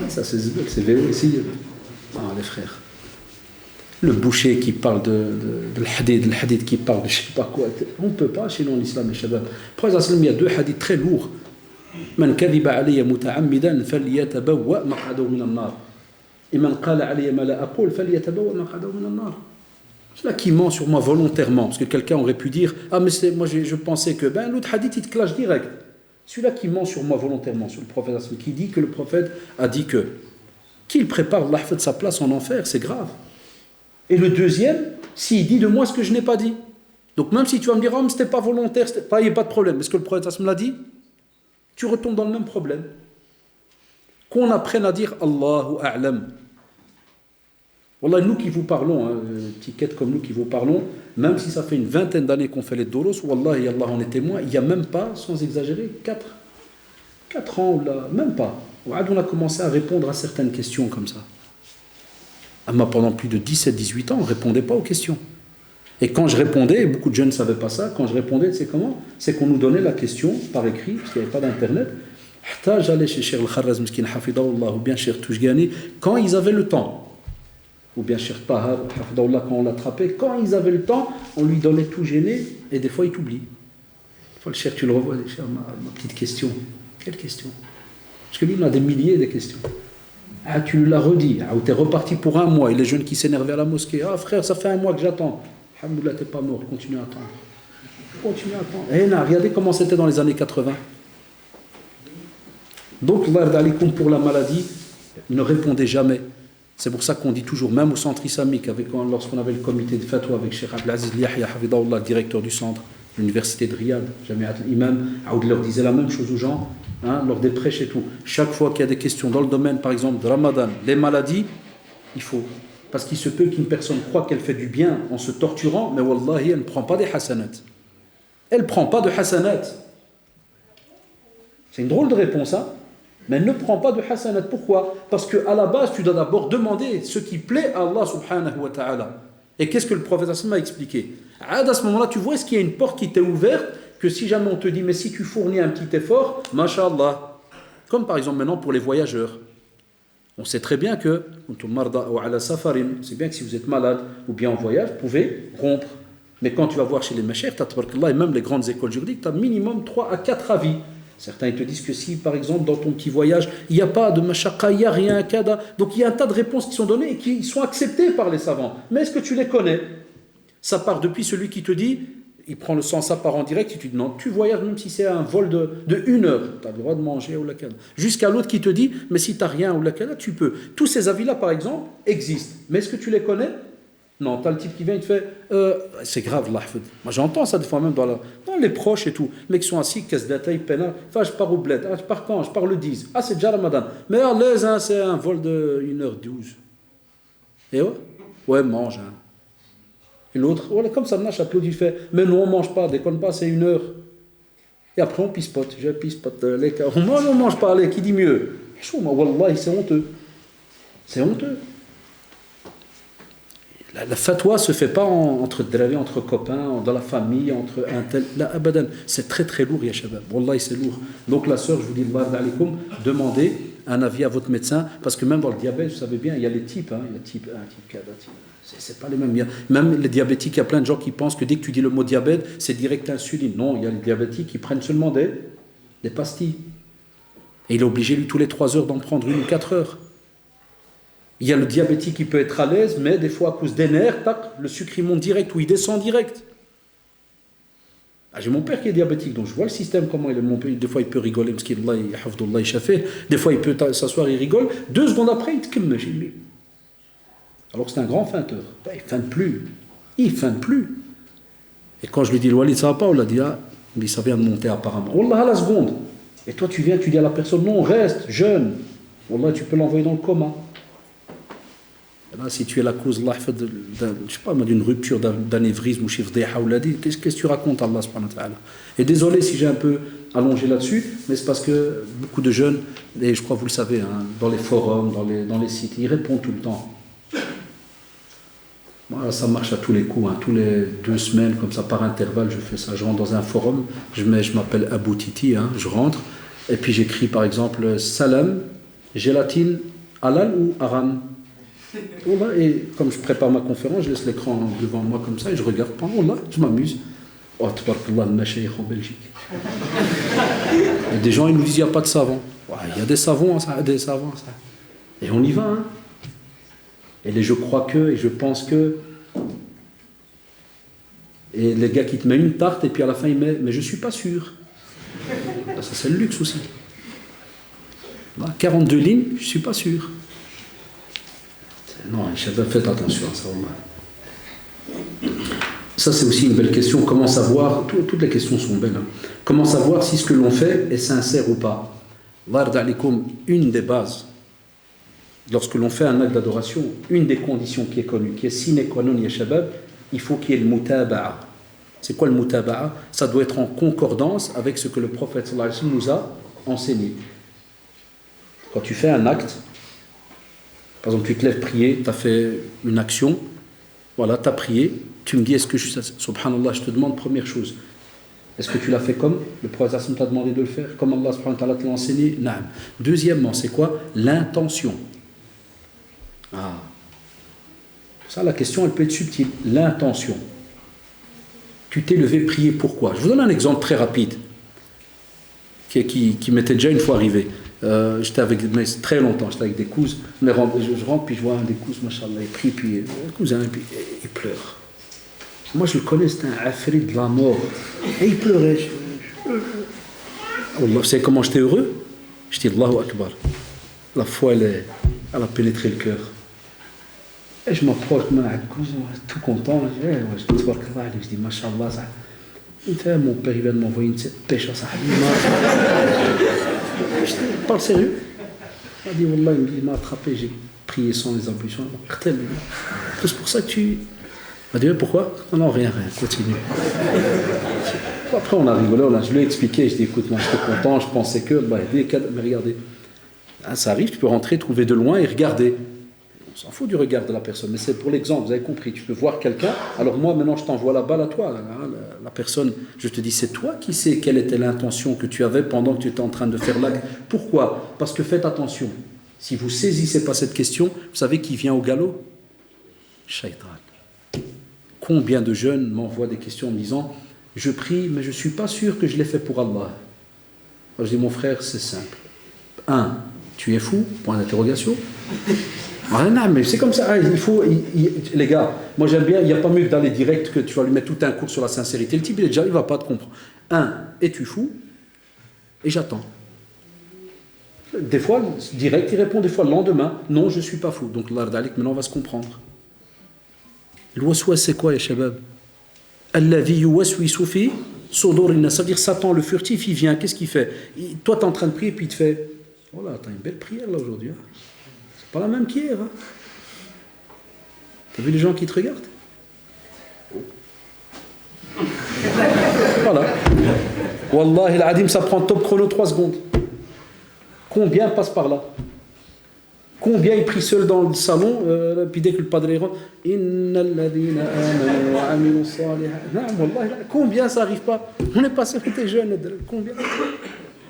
Ça, c'est vélo ici. Ah, les frères. Le boucher qui parle de le hadith qui parle de je sais pas quoi. On ne peut pas chez nous en islam, les shabab. Pour il y a 2 hadiths très lourds. Man kadhiba alayya muta'ammidan falyatabawwa maq'adahu min an-nar. Et man qala alayya ma la aqul falyatabawwa maq'adahu min an-nar. Celui-là qui ment sur moi volontairement, parce que quelqu'un aurait pu dire ah mais moi je pensais que l'autre hadith il te clash direct. Celui-là qui ment sur moi volontairement, sur le prophète, qui dit que le prophète a dit que qu'il prépare Allah fait sa place en enfer, c'est grave. Et le deuxième, s'il dit de moi ce que je n'ai pas dit. Donc même si tu vas me dire oh mais c'était pas volontaire, il n'y a pas de problème. Est-ce que le prophète me l'a dit? Tu retombes dans le même problème. Qu'on apprenne à dire Allahu A'lam. Wallah, nous qui vous parlons, petit quête comme nous qui vous parlons, même si ça fait une 20aine d'années qu'on fait les doros, Wallah, et Allah en est témoin, il n'y a même pas, sans exagérer, 4 ans, là, même pas. On a commencé à répondre à certaines questions comme ça. Pendant plus de 17-18 ans, on ne répondait pas aux questions. Et quand je répondais, et beaucoup de jeunes ne savaient pas ça, quand je répondais, c'est comment? C'est qu'on nous donnait la question par écrit, parce qu'il n'y avait pas d'internet. J'allais chez Cheikh Al-Kharraz, Miskin Hafidahullah, ou bien Cheikh Toujgani, quand ils avaient le temps. Ou bien Cheikh Tahar, Hafidahullah, quand on l'attrapait, quand ils avaient le temps, on lui donnait tout gêné, et des fois il t'oublie. Des fois le Cheikh, tu le revois, ma petite question. Quelle question? Parce que lui, il a des milliers de questions. Ah, tu l'as redit, ou tu es reparti pour 1 mois, et les jeunes qui s'énervaient à la mosquée, ah frère, ça fait 1 mois que j'attends. Alhamdoulilah, t'es pas mort, continue à attendre. Continue à attendre. Eh non, regardez comment c'était dans les années 80. Donc, pour la maladie, ne répondez jamais. C'est pour ça qu'on dit toujours, même au centre islamique, lorsqu'on avait le comité de fatwa avec Cheikh Abdelaziz Yahya, Hafidahullah, directeur du centre, l'université de Riyad, Jamiat al-Imam, il leur disait la même chose aux gens, lors des prêches et tout. Chaque fois qu'il y a des questions dans le domaine, par exemple, de Ramadan, les maladies, il faut. Parce qu'il se peut qu'une personne croit qu'elle fait du bien en se torturant, mais wallahi, elle ne prend pas des hasanat. Elle ne prend pas de hasanat. C'est une drôle de réponse, hein? Mais elle ne prend pas de hasanat. Pourquoi? Parce qu'à la base, tu dois d'abord demander ce qui plaît à Allah subhanahu wa ta'ala. Et qu'est-ce que le prophète m'a expliqué? À ce moment-là, tu vois, est-ce qu'il y a une porte qui t'est ouverte, que si jamais on te dit, mais si tu fournis un petit effort, masha'Allah. Comme par exemple maintenant pour les voyageurs. On sait très bien que, c'est bien que si vous êtes malade ou bien en voyage, vous pouvez rompre. Mais quand tu vas voir chez les mashayikh, et même les grandes écoles juridiques, tu as minimum 3 à 4 avis. Certains ils te disent que si, par exemple, dans ton petit voyage, il n'y a pas de mashaqqa, il n'y a rien, kada. Donc il y a un tas de réponses qui sont données et qui sont acceptées par les savants. Mais est-ce que tu les connais? Ça part depuis celui qui te dit, il prend le sang, ça part en direct, et tu dis non, tu voyages même si c'est un vol de 1 heure, tu as le droit de manger ou la kada. Jusqu'à l'autre qui te dit, mais si tu n'as rien ou la kada, tu peux. Tous ces avis-là, par exemple, existent. Mais est-ce que tu les connais? Non, tu as le type qui vient et te fait c'est grave, là. Moi j'entends ça des fois même dans les proches et tout. Les mecs sont assis, casse de la taille, peine. Enfin, je pars au bled. Ah, je pars quand? Je pars le 10. Ah, c'est déjà Ramadan. Mais à l'aise, c'est un vol de 1h12. Et ouais, mange. Et l'autre, voilà, comme ça, Nash applaudit, il fait mais non, on ne mange pas, déconne pas, c'est 1 heure. Et après, on pispote. Je pispote. Moi, on ne mange pas, allez, qui dit mieux? Wallah, c'est honteux. C'est honteux. La fatwa ne se fait pas entre copains, dans la famille, entre un tel. Là, abadan. C'est très très lourd, ya shabab. Wallahi, c'est lourd. Donc la sœur, je vous dis, demandez un avis à votre médecin, parce que même dans le diabète, vous savez bien, il y a les types. Il y a type 1, type 4, c'est pas les mêmes. Même les diabétiques, il y a plein de gens qui pensent que dès que tu dis le mot diabète, c'est direct insuline. Non, il y a les diabétiques qui prennent seulement des pastilles. Et il est obligé, lui, tous les 3 heures d'en prendre 1 ou 4 heures. Il y a le diabétique qui peut être à l'aise, mais des fois à cause des nerfs, le sucre il monte direct ou il descend direct. J'ai mon père qui est diabétique, donc je vois le système, comment il est. Mon père, des fois il peut rigoler, parce qu'il des fois il peut s'asseoir, il rigole. 2 secondes après, il te calme. Alors que c'est un grand feinteur. Il ne feinte plus. Il ne feinte plus. Et quand je lui dis, le Walid, ça ne va pas, on l'a dit, mais ça vient de monter apparemment. Wallah, à la seconde. Et toi, tu viens, tu dis à la personne, non, reste, jeune. Wallah, tu peux l'envoyer dans le coma. Là, si tu es la cause, Allah, je sais pas, d'une rupture d'anévrisme ou shifdéha ou ladi, qu'est-ce que tu racontes, Allah subhanahu wa ta'ala? Et désolé si j'ai un peu allongé là-dessus, mais c'est parce que beaucoup de jeunes, et je crois que vous le savez, hein, dans les forums, dans les sites, ils répondent tout le temps. Moi, ça marche à tous les coups, hein. Tous les 2 semaines, comme ça, par intervalle, je fais ça. Je rentre dans un forum, je m'appelle Abou Titi, hein, je rentre, et puis j'écris par exemple Salam, gélatine, halal ou haram. Et comme je prépare ma conférence, je laisse l'écran devant moi comme ça et je regarde pas. Je m'amuse. Oh, tabarakallah, le mashayikh en Belgique. Et des gens, ils nous disent il n'y a pas de savants. Ouais, il y a des savants, ça. Et on y va. Hein. Et les je crois que, et je pense que. Et les gars qui te mettent une tarte et puis à la fin, ils mettent mais je suis pas sûr. Ça, c'est le luxe aussi. Là, 42 lignes, je suis pas sûr. Non, faites attention à ça. Ça, c'est aussi une belle question. Comment savoir, toutes les questions sont belles. Hein. Comment savoir si ce que l'on fait est sincère ou pas? Une des bases, lorsque l'on fait un acte d'adoration, une des conditions qui est connue, qui est sine qua non, ya shabab, il faut qu'il y ait le mutaba'a. C'est quoi le mutaba'a? Ça doit être en concordance avec ce que le prophète sallallahu alayhi wa sallam nous a enseigné. Quand tu fais un acte, par exemple, tu te lèves prier, tu as fait une action, voilà, tu as prié, tu me dis, est-ce que subhanallah, je te demande, première chose, est-ce que tu l'as fait comme le prophète t'a demandé de le faire, comme Allah subhanahu wa ta'ala te l'a enseigné? Naam. Deuxièmement, c'est quoi? L'intention. Ah. Ça, la question, elle peut être subtile. L'intention. Tu t'es levé prier, pourquoi? Je vous donne un exemple très rapide, qui m'était déjà une fois arrivé. J'étais avec très longtemps, j'étais avec des cousins, je rentre puis je vois un des cousins, machallah, il prie, puis un cousin, puis il pleure. Moi je le connais, c'était un afri de la mort. Et il pleurait. Vous savez comment j'étais heureux? Je dis Allahu Akbar. La foi, elle a pénétré le cœur. Et je m'approche de mon cousin, tout content. Je dis machallah, ça. Mon père il vient de m'envoyer une pêche à sa je parle sérieux. Il m'a dit, Wallah, il m'a attrapé, j'ai prié sans les ablutions. C'est pour ça que tu... Il m'a dit, pourquoi? Non, rien, continue. Après, on a rigolé, je lui ai expliqué, je dis, écoute, moi, j'étais content, je pensais que... mais regardez, ça arrive, tu peux rentrer, trouver de loin et regarder. On s'en fout du regard de la personne, mais c'est pour l'exemple, vous avez compris, tu peux voir quelqu'un, alors moi, maintenant, je t'envoie la balle à toi, la personne, je te dis, c'est toi qui sais quelle était l'intention que tu avais pendant que tu étais en train de faire l'acte. Pourquoi? Parce que faites attention, si vous saisissez pas cette question, vous savez qui vient au galop? Shaitan. Combien de jeunes m'envoient des questions en me disant, je prie, mais je ne suis pas sûr que je l'ai fait pour Allah. Alors, je dis, mon frère, c'est simple. 1, tu es fou, point d'interrogation. Ah non, mais c'est comme ça, les gars, moi j'aime bien, il n'y a pas mieux que d'aller direct que tu vas lui mettre tout un cours sur la sincérité. Le type, il ne va pas te comprendre. 1, es-tu fou? Et j'attends. Des fois, direct, il répond, des fois, le lendemain, non, je ne suis pas fou. Donc, maintenant, on va se comprendre. Le waswas, c'est quoi, les shabab? Alladhi yuwaswisu fi sudurin. Ça veut dire Satan, le furtif, il vient, qu'est-ce qu'il fait? Toi, tu es en train de prier, puis il te fait, voilà, tu as une belle prière là aujourd'hui. Hein. Pas la même qu'hier. Hein. T'as vu les gens qui te regardent? Voilà. Wallahi al-adim, ça prend top chrono 3 secondes. Combien passent par là? Combien ils prient seuls dans le salon, puis dès que le padre rentre, combien ça n'arrive pas? On est passé, on était jeunes, combien?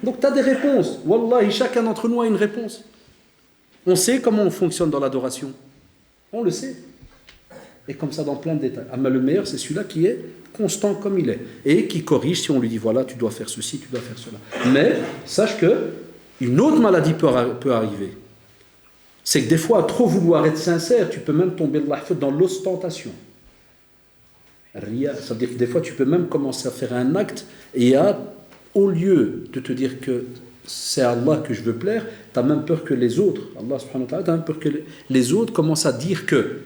Donc tu as des réponses. Wallahi, chacun d'entre nous a une réponse. On sait comment on fonctionne dans l'adoration. On le sait. Et comme ça dans plein de détails. Mais le meilleur, c'est celui-là qui est constant comme il est. Et qui corrige si on lui dit, voilà, tu dois faire ceci, tu dois faire cela. Mais sache qu'une autre maladie peut arriver. C'est que des fois, à trop vouloir être sincère, tu peux même tomber dans l'ostentation. Ria, ça veut dire que des fois, tu peux même commencer à faire un acte et au lieu de te dire que c'est à Allah que je veux plaire, tu as même peur que les autres, Allah subhanahu wa ta'ala, tu as même peur que les autres commencent à dire que.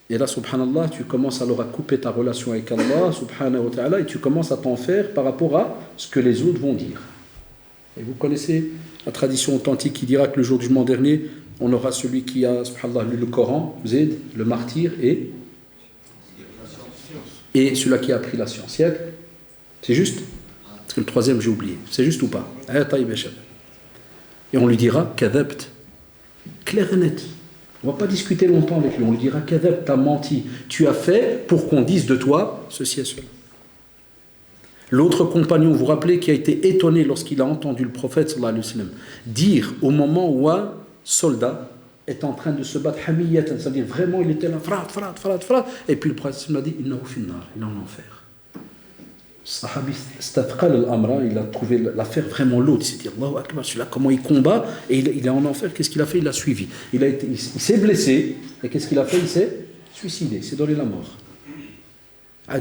Et là, subhanallah, tu commences alors à couper ta relation avec Allah, subhanahu wa ta'ala, et tu commences à t'en faire par rapport à ce que les autres vont dire. Et vous connaissez la tradition authentique qui dira que le jour du jugement dernier, on aura celui qui a, subhanallah, lu le Coran, Zayd, le martyr, et celui-là qui a appris la science. C'est juste? Parce que le troisième, j'ai oublié. C'est juste ou pas? Et on lui dira, kadhabt, clair et net. On ne va pas discuter longtemps avec lui. On lui dira, kadhabt, t'as menti. Tu as fait pour qu'on dise de toi ceci et cela. L'autre compagnon, vous vous rappelez, qui a été étonné lorsqu'il a entendu le prophète sallallahu alayhi wa sallam dire au moment où un soldat est en train de se battre, hamiyatan, c'est-à-dire vraiment il était là, frat, et puis le prophète m'a dit, innahu finnar, il est en enfer. Sahabi Statqal al-Amra, il a trouvé l'affaire vraiment lourde. Il s'est dit, Allahu Akbar, celui-là, comment il combat, et il est en enfer. Qu'est-ce qu'il a fait? Il l'a suivi. Il s'est blessé, et qu'est-ce qu'il a fait? Il s'est suicidé, il s'est donné la mort.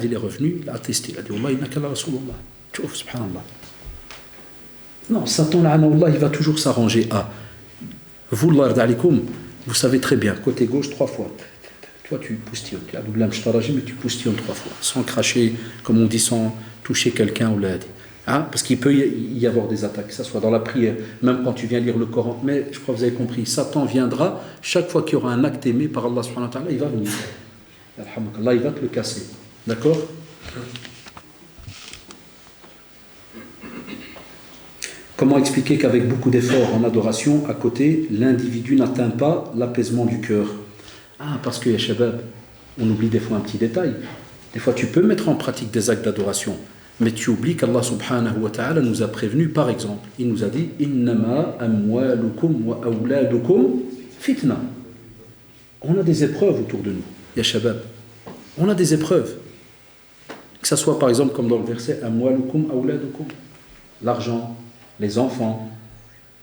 Il est revenu, il a attesté, il a dit, Wallah, innaka la Rasulullah. Tchouf, subhanallah. Non, Satan, il va toujours s'arranger à. Vous, vous savez très bien, côté gauche, 3 fois. Toi, tu poustillonnes. Mais tu poustillonnes 3 fois. Sans cracher, comme on dit, sans toucher quelqu'un ou l'aide. Hein? Parce qu'il peut y avoir des attaques, que ce soit dans la prière, même quand tu viens lire le Coran. Mais je crois que vous avez compris, Satan viendra, chaque fois qu'il y aura un acte aimé par Allah subhanahu wa ta'ala, il va venir. Allah, il va te le casser. D'accord? Comment expliquer qu'avec beaucoup d'efforts en adoration, à côté, l'individu n'atteint pas l'apaisement du cœur? Parce que, ya shabab, on oublie des fois un petit détail. Des fois, tu peux mettre en pratique des actes d'adoration, mais tu oublies qu'Allah subhanahu wa ta'ala nous a prévenu, par exemple. Il nous a dit, Innama amwalukum wa awladukum fitna. On a des épreuves autour de nous, ya shabab. On a des épreuves. Que ça soit, par exemple, comme dans le verset, Amwalukum awladukum, l'argent, les enfants.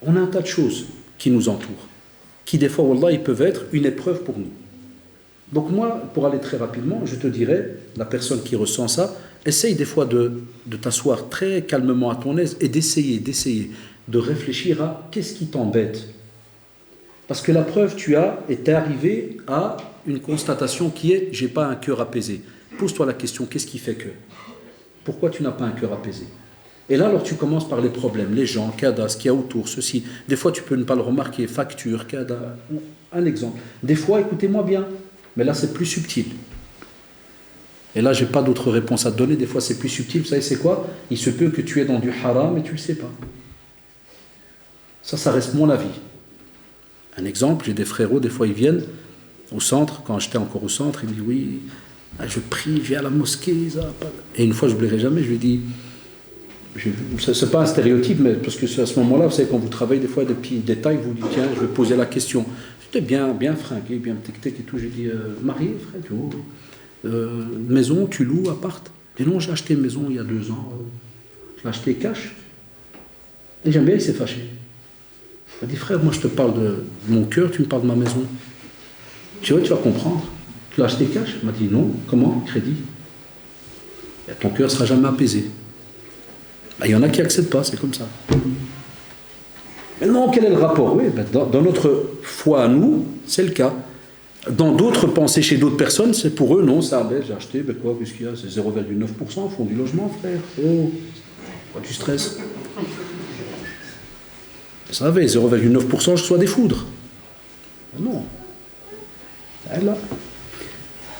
On a un tas de choses qui nous entourent, qui des fois, wallah, ils peuvent être une épreuve pour nous. Donc moi, pour aller très rapidement, je te dirais, la personne qui ressent ça, essaye des fois de t'asseoir très calmement à ton aise et d'essayer de réfléchir à qu'est-ce qui t'embête. Parce que la preuve, t'es arrivé à une constatation qui est, j'ai pas un cœur apaisé. Pose-toi la question, qu'est-ce qui fait que? Pourquoi tu n'as pas un cœur apaisé? Et là, alors tu commences par les problèmes, les gens, kada, ce qu'il y a autour, ceci. Des fois, tu peux ne pas le remarquer, facture, kada. Un exemple. Des fois, écoutez-moi bien, mais là, c'est plus subtil. Et là, je n'ai pas d'autre réponse à te donner. Des fois, c'est plus subtil. Vous savez, c'est quoi? Il se peut que tu es dans du haram et tu ne le sais pas. Ça reste mon avis. Un exemple, j'ai des frérots, des fois, ils viennent au centre. Quand j'étais encore au centre, ils me disent, oui, je prie, je viens à la mosquée. Ça. Et une fois, je n'oublierai jamais, je lui ai dit, c'est pas un stéréotype, mais parce que c'est à ce moment-là, vous savez, quand vous travaillez des fois des petits détails, vous dites, tiens, je vais poser la question. J'étais bien fringué, bien tic-tic et tout. J'ai dit, marié, frère, maison, tu loues, appart? Et non, j'ai acheté une maison il y a 2 ans. Je l'ai acheté cash. Et j'aime bien, il s'est fâché. Il m'a dit, frère, moi je te parle de mon cœur, tu me parles de ma maison. Tu vois, tu vas comprendre. Tu l'as acheté cash? Il m'a dit, non. Comment? Crédit. Et ton cœur ne sera jamais apaisé. Il y en a qui n'acceptent pas, c'est comme ça. Mais non, quel est le rapport? Oui, dans notre foi à nous, c'est le cas. Dans d'autres pensées chez d'autres personnes, c'est pour eux, non, ça, j'ai acheté, quoi, qu'est-ce qu'il y a? C'est 0,9%, fond du logement, frère. Oh, pas du stress. Vous savez, 0,9%, je reçois des foudres. Non. Là.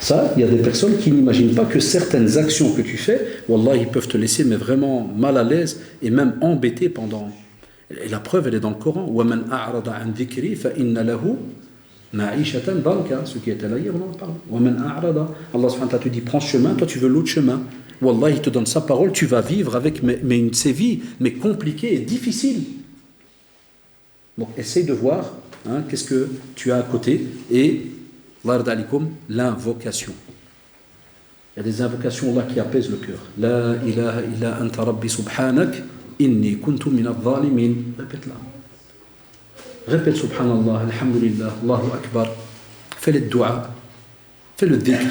Ça, il y a des personnes qui n'imaginent pas que certaines actions que tu fais, wallah, ils peuvent te laisser mais vraiment mal à l'aise et même embêté pendant. Et la preuve, elle est dans le Coran. وَمَنْ أَعْرَضَ عَنْ ذِكْرِي فَإِنَّ لَهُ مَعِيشَةً ضَنْكًا. Ce qui était là hier, on en parle. وَمَنْ أَعْرَضَ. Allah subhanahu wa ta'ala te dit, prends ce chemin, toi tu veux l'autre chemin. Wallah, il te donne sa parole, tu vas vivre avec mais une sévie, mais compliquée et difficile. Donc, essaye de voir qu'est-ce que tu as à côté et l'invocation. Il y a des invocations là qui apaisent le cœur. La ilaha illa anta rabbi subhanak inni kuntu min adh-dhalimin. Répète-la. Répète subhanallah, alhamdulillah, Allahu akbar. Fais les doigts, fais le dhikr,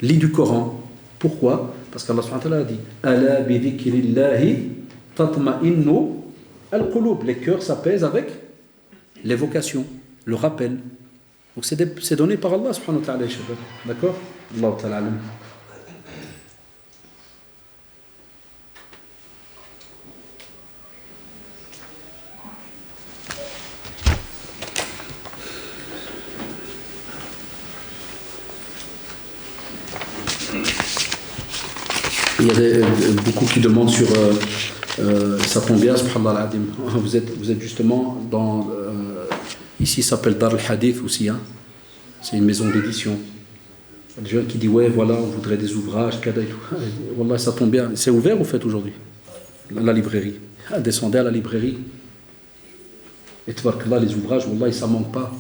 lis du Coran. Pourquoi? Parce qu'Allah subhanahu wa ta'ala a dit ala bi dhikrillahi tatma'innu al-qulub. Les cœurs s'apaisent avec l'évocation, le rappel. Donc c'est donné par Allah subhanahu wa ta'ala. D'accord? Allah ta'ala alam. Il y a beaucoup qui demandent sur ça tombe bien, subhanallah al-adim. Vous êtes justement dans ici ça s'appelle Dar al-Hadith aussi, hein. C'est une maison d'édition. Il y a des gens qui disent ouais voilà on voudrait des ouvrages, kada et tout. Wallah, ça tombe bien. C'est ouvert au fait aujourd'hui, la librairie. Descendez à la librairie. Et tabarakallah, les ouvrages, wallah, ça manque pas.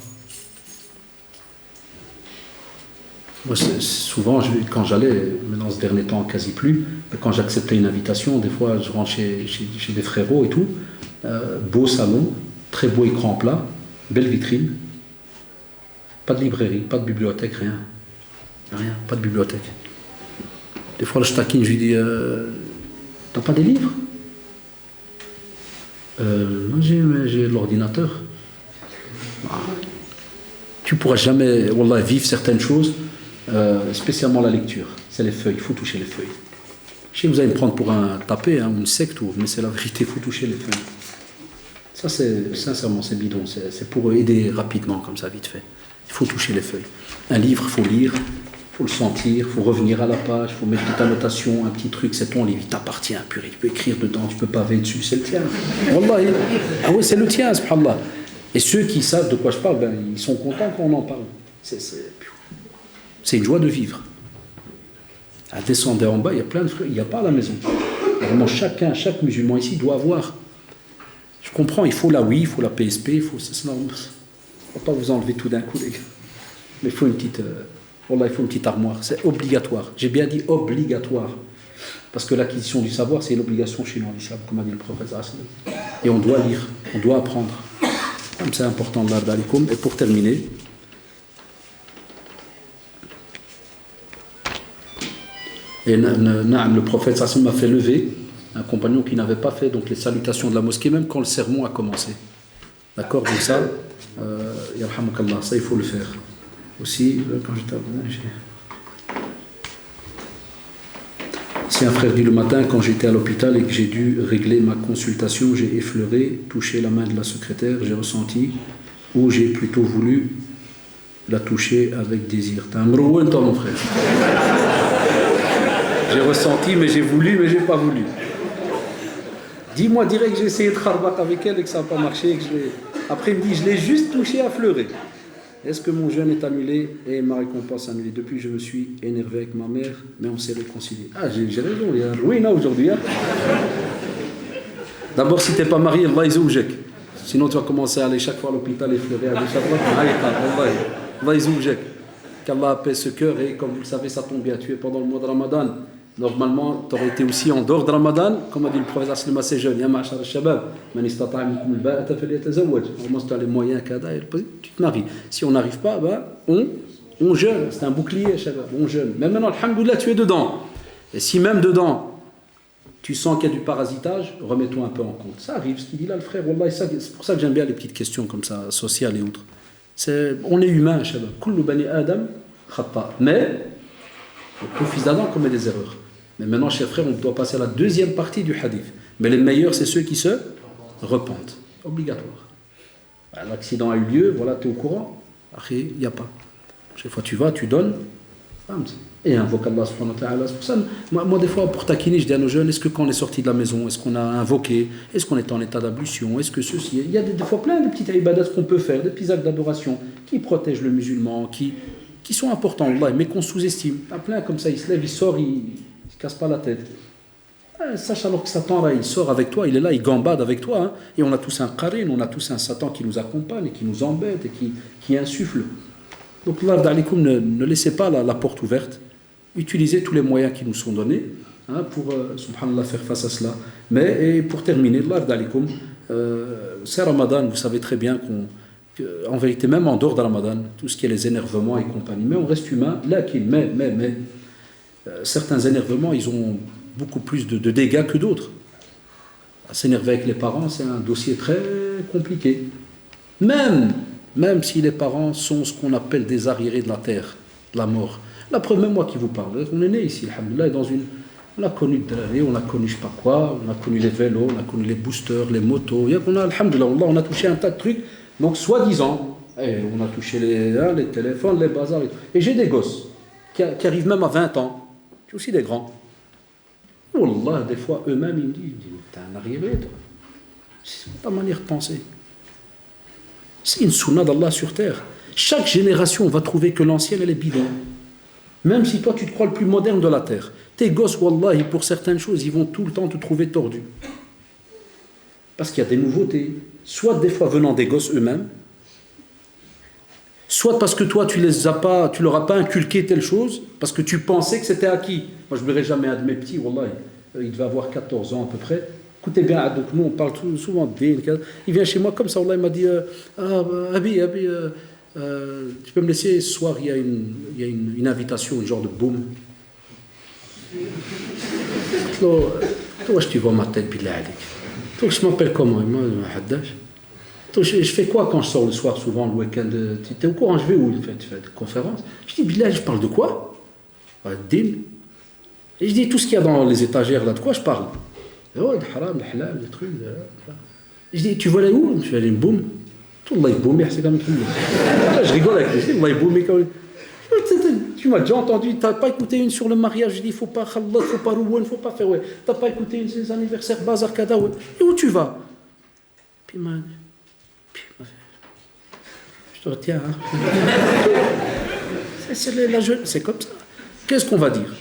Moi, souvent, quand j'allais, maintenant ces derniers temps, quasi plus, quand j'acceptais une invitation, des fois, je rentre chez des frérots et tout, beau salon, très beau écran plat, belle vitrine, pas de librairie, pas de bibliothèque, rien, pas de bibliothèque. Des fois, je taquine, je lui dis, t'as pas des livres? Non, j'ai l'ordinateur. Tu pourras jamais, wallah, vivre certaines choses. Spécialement la lecture, c'est les feuilles, il faut toucher les feuilles. Je sais que vous allez me prendre pour un tapé, hein, ou une secte, mais c'est la vérité, il faut toucher les feuilles. Ça, sincèrement, c'est bidon, c'est pour aider rapidement, comme ça, vite fait. Il faut toucher les feuilles. Un livre, il faut lire, il faut le sentir, il faut revenir à la page, il faut mettre une petite annotation, un petit truc, c'est ton livre, il t'appartient, purée, tu peux écrire dedans, tu peux paver dessus, c'est le tien. Wallah, ah oui, c'est le tien, subhanallah. Et ceux qui savent de quoi je parle, ben, ils sont contents quand on en parle. C'est une joie de vivre. À descendre en bas, il y a plein de fruits, il n'y a pas à la maison. Vraiment, chaque musulman ici doit avoir. Je comprends, il faut la Wii, il faut la PSP, il faut. On ne va pas vous enlever tout d'un coup, les gars. Mais il faut une petite. Wallah, il faut une petite armoire. C'est obligatoire. J'ai bien dit obligatoire. Parce que l'acquisition du savoir, c'est une obligation chez nous, comme a dit le prophète. Et on doit lire, on doit apprendre. C'est important de l'art d'alikum. Et pour terminer. Et le prophète m'a fait lever un compagnon qui n'avait pas fait donc les salutations de la mosquée même quand le sermon a commencé. D'accord, donc ça, yarhamukallah, ça il faut le faire. Aussi, quand j'étais si un frère dit le matin quand j'étais à l'hôpital et que j'ai dû régler ma consultation, j'ai effleuré, touché la main de la secrétaire, j'ai ressenti, ou j'ai plutôt voulu la toucher avec désir. T'as un mrouën toi mon frère. J'ai ressenti, mais j'ai voulu, mais j'ai pas voulu. Dis-moi direct que j'ai essayé de kharbat avec elle et que ça n'a pas marché. Après, il me dit, je l'ai juste touché à fleurer. Est-ce que mon jeûne est annulé et ma récompense annulée? Depuis, je me suis énervé avec ma mère, mais on s'est réconcilié. Ah, j'ai raison, il y a un ruina aujourd'hui. Hein. D'abord, si tu n'es pas marié, Allah izoujek. Sinon, tu vas commencer à aller chaque fois à l'hôpital et fleurer à chaque fois. Allah izoujek. Qu'Allah apaise ce cœur et comme vous le savez, ça tombe bien. Tu es pendant le mois de Ramadan. Normalement, tu aurais été aussi en dehors de Ramadan, comme a dit le prophète Aslim à ces jeunes. Ya ma'ashar al-shabab, man istata'a minkum al-ba'ata falyatazawwaj. Normalement, si tu as les moyens, tu te maries. Si on n'arrive pas, on jeûne. C'est un bouclier, shabab. On jeûne. Mais maintenant, alhamdoulilah, tu es dedans. Et si même dedans, tu sens qu'il y a du parasitage, remets-toi un peu en compte. Ça arrive, ce qu'il dit là, le frère. Wallah, c'est pour ça que j'aime bien les petites questions comme ça, sociales et autres. On est humain, shabab. Kullu bani Adam khata. Mais, tout fils d'Adam commet des erreurs. Mais maintenant, chers frères, on doit passer à la deuxième partie du hadith. Mais les meilleurs, c'est ceux qui se repentent. Obligatoire. L'accident a eu lieu, voilà, tu es au courant. Après, il n'y a pas. Chaque fois tu vas, tu donnes. Et invoque Allah subhanahu wa ta'ala. C'est pour ça, moi, des fois, pour taquiner, je dis à nos jeunes, est-ce que quand on est sorti de la maison, est-ce qu'on a invoqué? Est-ce qu'on est en état d'ablution? Est-ce que ceci? Il y a des fois plein de petites ibadat qu'on peut faire, des petits actes d'adoration qui protègent le musulman, qui sont importants, mais qu'on sous-estime. Il y a plein comme ça, il se lève, il sort, il ne se casse pas la tête. Sache alors que Satan, là, il sort avec toi, il est là, il gambade avec toi. Hein, et on a tous un qarin, on a tous un Satan qui nous accompagne, et qui nous embête, et qui insuffle. Donc, ne laissez pas la porte ouverte. Utilisez tous les moyens qui nous sont donnés pour, subhanallah, faire face à cela. Mais, et pour terminer, c'est Ramadan, vous savez très bien en vérité, même en dehors de Ramadan, tout ce qui est les énervements et compagnie, mais on reste humain, mais certains énervements, ils ont beaucoup plus de dégâts que d'autres. S'énerver avec les parents, c'est un dossier très compliqué. Même si les parents sont ce qu'on appelle des arriérés de la terre, de la mort. La preuve, même moi qui vous parle, on est né ici, alhamdoulilah, on a connu de l'année, on a connu je sais pas quoi, on a connu les vélos, on a connu les boosters, les motos, alhamdoulilah, on a touché un tas de trucs. Donc, soi-disant, on a touché les téléphones, les bazars et tout. Et j'ai des gosses qui arrivent même à 20 ans, j'ai aussi des grands. Wallah, des fois, eux-mêmes, ils me disent, t'es un arriéré, toi. C'est ta manière de penser. C'est une sunna d'Allah sur terre. Chaque génération va trouver que l'ancienne, elle est bidon. Même si toi, tu te crois le plus moderne de la terre. Tes gosses, wallahi, pour certaines choses, ils vont tout le temps te trouver tordu. Parce qu'il y a des nouveautés. Soit des fois venant des gosses eux-mêmes, soit parce que toi, tu leur as pas inculqué telle chose, parce que tu pensais que c'était acquis. Moi, je ne verrai jamais un de mes petits, wallahi. Il devait avoir 14 ans à peu près. Écoutez bien, donc nous, on parle souvent de din. Il vient chez moi comme ça, wallahi, il m'a dit Abi, tu peux me laisser ce soir, il y a une invitation, une genre de boum. Toi, je te vois ma tête, billah alik. Toi, je m'appelle comment? Moi, je fais quoi quand je sors le soir, souvent le week-end? Tu es au courant, je vais où? Tu fais des conférences. Je dis, billah, je parle de quoi? Din. Et je dis, tout ce qu'il y a dans les étagères, là, de quoi je parle? Oh, de haram, de halal, des trucs. Je dis, tu veux aller où? Je vais aller une boum. Allah il boum, c'est comme ça. Je rigole avec lui, je dis, Allah il boum. Tu m'as déjà entendu, tu n'as pas écouté une sur le mariage, je dis, il ne faut pas khallat, il ne faut pas rouer, il ne faut pas faire, ouais. Tu n'as pas écouté une sur les anniversaires, bazar, kada, ouais. Et où tu vas? Puis je te retiens, hein. C'est comme ça. Qu'est-ce qu'on va dire?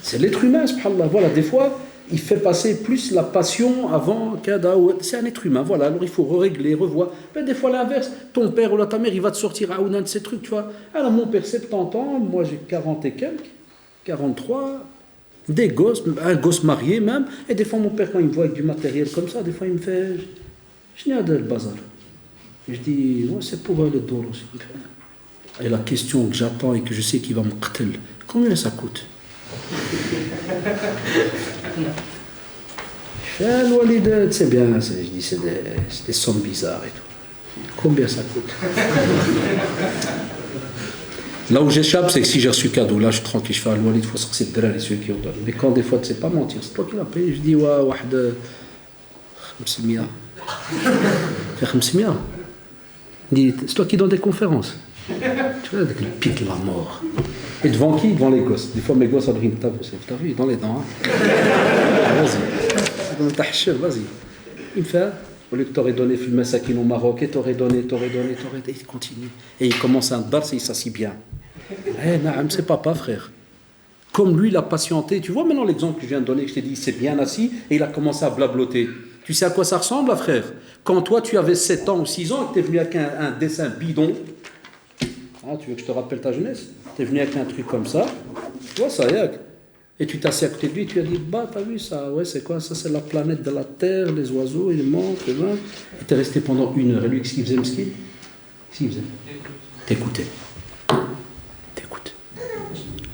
C'est l'être humain, subhanallah. Voilà, des fois, il fait passer plus la passion avant kada. C'est un être humain, voilà. Alors il faut régler, revoir. Mais des fois, l'inverse, ton père ou ta mère, il va te sortir un de ces trucs, tu vois. Alors mon père, 70 ans, moi j'ai 40 et quelques, 43, des gosses, un gosse marié même. Et des fois, mon père, quand il me voit avec du matériel comme ça, des fois, il me fait je n'ai pas de bazar. Je dis, ouais, c'est pour le dos aussi. Et la question que j'attends et que je sais qu'il va me qtel, combien ça coûte? C'est bien, je dis, c'est des sommes bizarres et tout. Combien ça coûte? Là où j'échappe, c'est que si j'ai reçu cadeau, là je suis tranquille, je fais Al-Walid, il faut sortir de là, ceux qui ont donné. Mais quand des fois tu ne sais pas mentir, c'est toi qui l'as payé, je dis, ouais, واحد 500. Faire 500. C'est toi qui donnes des conférences. Tu vois, avec le pic de la mort. Et devant qui? Devant les gosses. Des fois, mes gosses, ils me tapent. T'as vu, dans les dents. Hein. Vas-y. Dans ta hacheur, vas-y. Il me fait, au lieu que t'aurais donné Fulma Sakin au Maroc, et t'aurais donné. Et il continue. Et il commence un dars et il s'assit bien. Eh, naam, c'est papa, frère. Comme lui, il a patienté. Tu vois maintenant l'exemple que je viens de donner, que je t'ai dit, il s'est bien assis et il a commencé à blabloter. Tu sais à quoi ça ressemble, là, frère? Quand toi, tu avais 7 ans ou 6 ans et que t'es venu avec un dessin bidon. Ah, tu veux que je te rappelle ta jeunesse? Tu es venu avec un truc comme ça, tu vois ça, yak. Et tu t'es assis à côté de lui, tu lui as dit, bah, t'as vu ça? Ouais, c'est quoi? Ça, c'est la planète de la Terre, les oiseaux, ils montent, les vins. Et t'es resté pendant 1 heure. Et lui, qu'est-ce qu'il faisait, Mski? Qu'est-ce qu'il faisait? T'écoutais.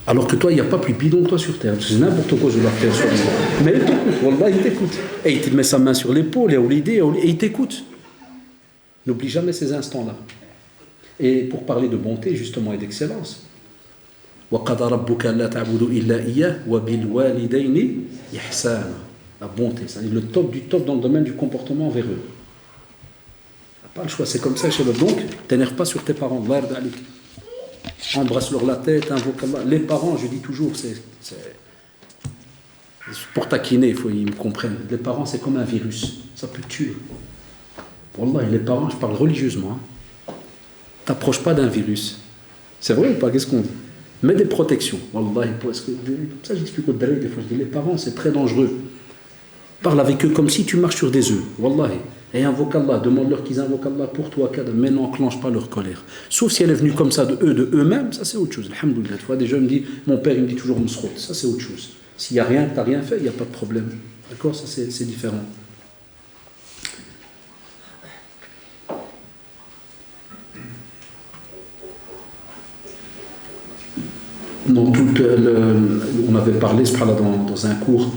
Alors que toi, il n'y a pas plus bidon que toi sur Terre. C'est n'importe quoi, je vais faire sur lui. Mais il t'écoute, wallah, il t'écoute. Et il te met sa main sur l'épaule, et il t'écoute. N'oublie jamais ces instants-là. Et pour parler de bonté, justement, et d'excellence, وَقَضَى رَبُّكَ أَلَّا تَعْبُدُوا إِلَّا إِيَّاهُ وَبِالْوَالِدَيْنِ إِحْسَانًا. La bonté, c'est le top du top dans le domaine du comportement envers eux. Tu n'as pas le choix, c'est comme ça, Shabbat. Donc, t'énerve pas sur tes parents. Embrasse-leur la tête, invoque Allah. Les parents, je dis toujours, c'est pour taquiner, ils me comprennent. Les parents, c'est comme un virus, ça peut tuer. Wallah, les parents, je parle religieusement. T'approches pas d'un virus. C'est vrai ou pas? Qu'est-ce qu'on dit? Mets des protections. Wallah, ça je discute des fois, je dis les parents c'est très dangereux. Parle avec eux comme si tu marches sur des œufs. Wallah. Et invoque Allah, demande-leur qu'ils invoquent Allah pour toi, mais n'enclenche pas leur colère. Sauf si elle est venue comme ça de eux-mêmes, ça c'est autre chose. Alhamdoulilah. Tu vois, déjà il me dit, mon père il me dit toujours Msrout, ça c'est autre chose. S'il n'y a rien, tu n'as rien fait, il n'y a pas de problème. D'accord? Ça c'est différent. Donc, on avait parlé dans un cours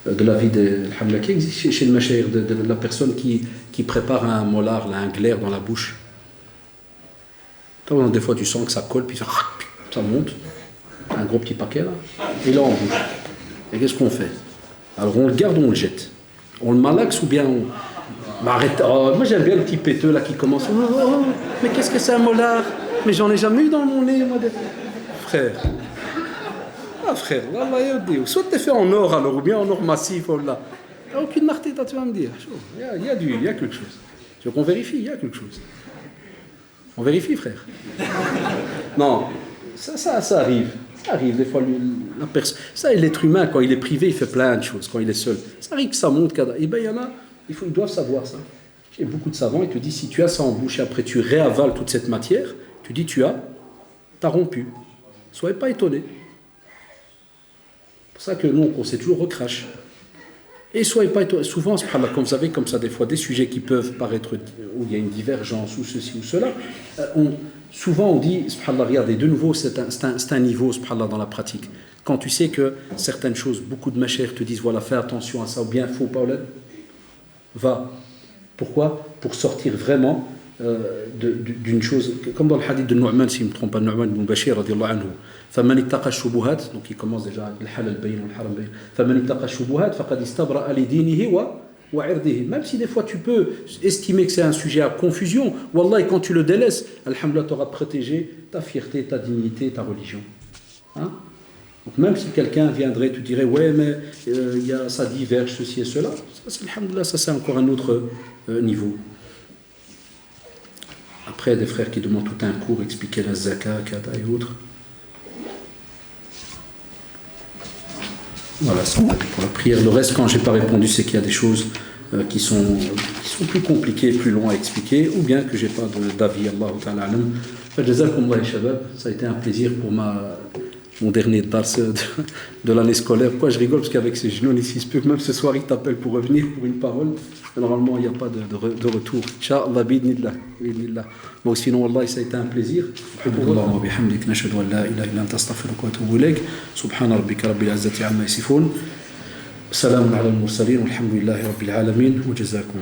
de la vie de qui existe chez le Machaïr, de la personne qui prépare un molar, là, un glaire dans la bouche. Des fois tu sens que ça colle, puis ça monte, un gros petit paquet là, et là on bouge. Et qu'est-ce qu'on fait? Alors on le garde ou on le jette? On le malaxe ou bien on... Bah, arrête, moi j'aime bien le petit péteux là qui commence. Mais qu'est-ce que c'est un molar? Mais j'en ai jamais eu dans mon nez, moi. Frère. là, frère. Allah yaddi. Soit tu es fait en or alors, ou bien en or massif, ou là. Il n'y a aucune nartita, tu vas me dire. Il y a quelque chose. Tu veux qu'on vérifie? Il y a quelque chose. On vérifie, frère. Non, ça arrive. Ça arrive, des fois, la personne. Ça, l'être humain, quand il est privé, il fait plein de choses, quand il est seul. Ça arrive que ça monte. Et bien, il y en a, ils doivent savoir ça. J'ai beaucoup de savants, ils te disent, si tu as ça en bouche et après tu réavales toute cette matière, tu dis, t'as rompu. Soyez pas étonnés. C'est pour ça que nous, on s'est toujours recrache. Et soyez pas étonnés. Souvent, comme vous avez comme ça, des fois, des sujets qui peuvent paraître, où il y a une divergence, ou ceci ou cela, souvent on dit, subhanallah, regardez, de nouveau, c'est un niveau, subhanallah, dans la pratique. Quand tu sais que certaines choses, beaucoup de machères te disent, voilà, fais attention à ça, ou bien, faut pas, va. Pourquoi? Pour sortir vraiment d'une chose, comme dans le hadith de Nu'man, si je ne me trompe pas, Nu'man ibn Bashir, radiallahu anhu. فَمَنِ اتَّقَى الشُّبُهَاتِ, donc il commence déjà, le halal bayn, le haram bayn. فَمَنِ اتَّقَى الشُّبُهَاتِ فَقَدْ اسْتَبْرَأَ لِدِينِهِ وَعِرْضِهِ. Même si des fois tu peux estimer que c'est un sujet à confusion, Wallah, quand tu le délaisses, alhamdoulilah, tu auras protégé ta fierté, ta dignité, ta religion. Hein? Donc même si quelqu'un viendrait te dirait ouais mais ça diverge ceci et cela, alhamdoulilah, ça c'est encore un autre niveau. Après des frères qui demandent tout un cours, expliquer la zakat, kada et autres. Voilà, c'est pour la prière. Le reste, quand j'ai pas répondu, c'est qu'il y a des choses qui sont plus compliquées, plus longues à expliquer, ou bien que j'ai pas d'avis. Allahu ta'ala alam. Jazakumullah shabab, ça a été un plaisir pour mon dernier dars de l'année scolaire. Pourquoi je rigole? Parce qu'avec ces genoux ici, il se peut que même ce soir, il t'appelle pour revenir pour une parole. Normalement, il n'y a pas de retour. Inch'Allah, bidnillah. Bon, sinon, Allah, ça a été un plaisir. Allahumma bihamdik, nashhadu an la ilaha illa anta astaghfiruka wa atubu ilayk. Subhana rabbika rabbil izzati amma yasifun. Salamun ala al-mursalin, walhamdulillahi rabbil alamin, wa jazakum.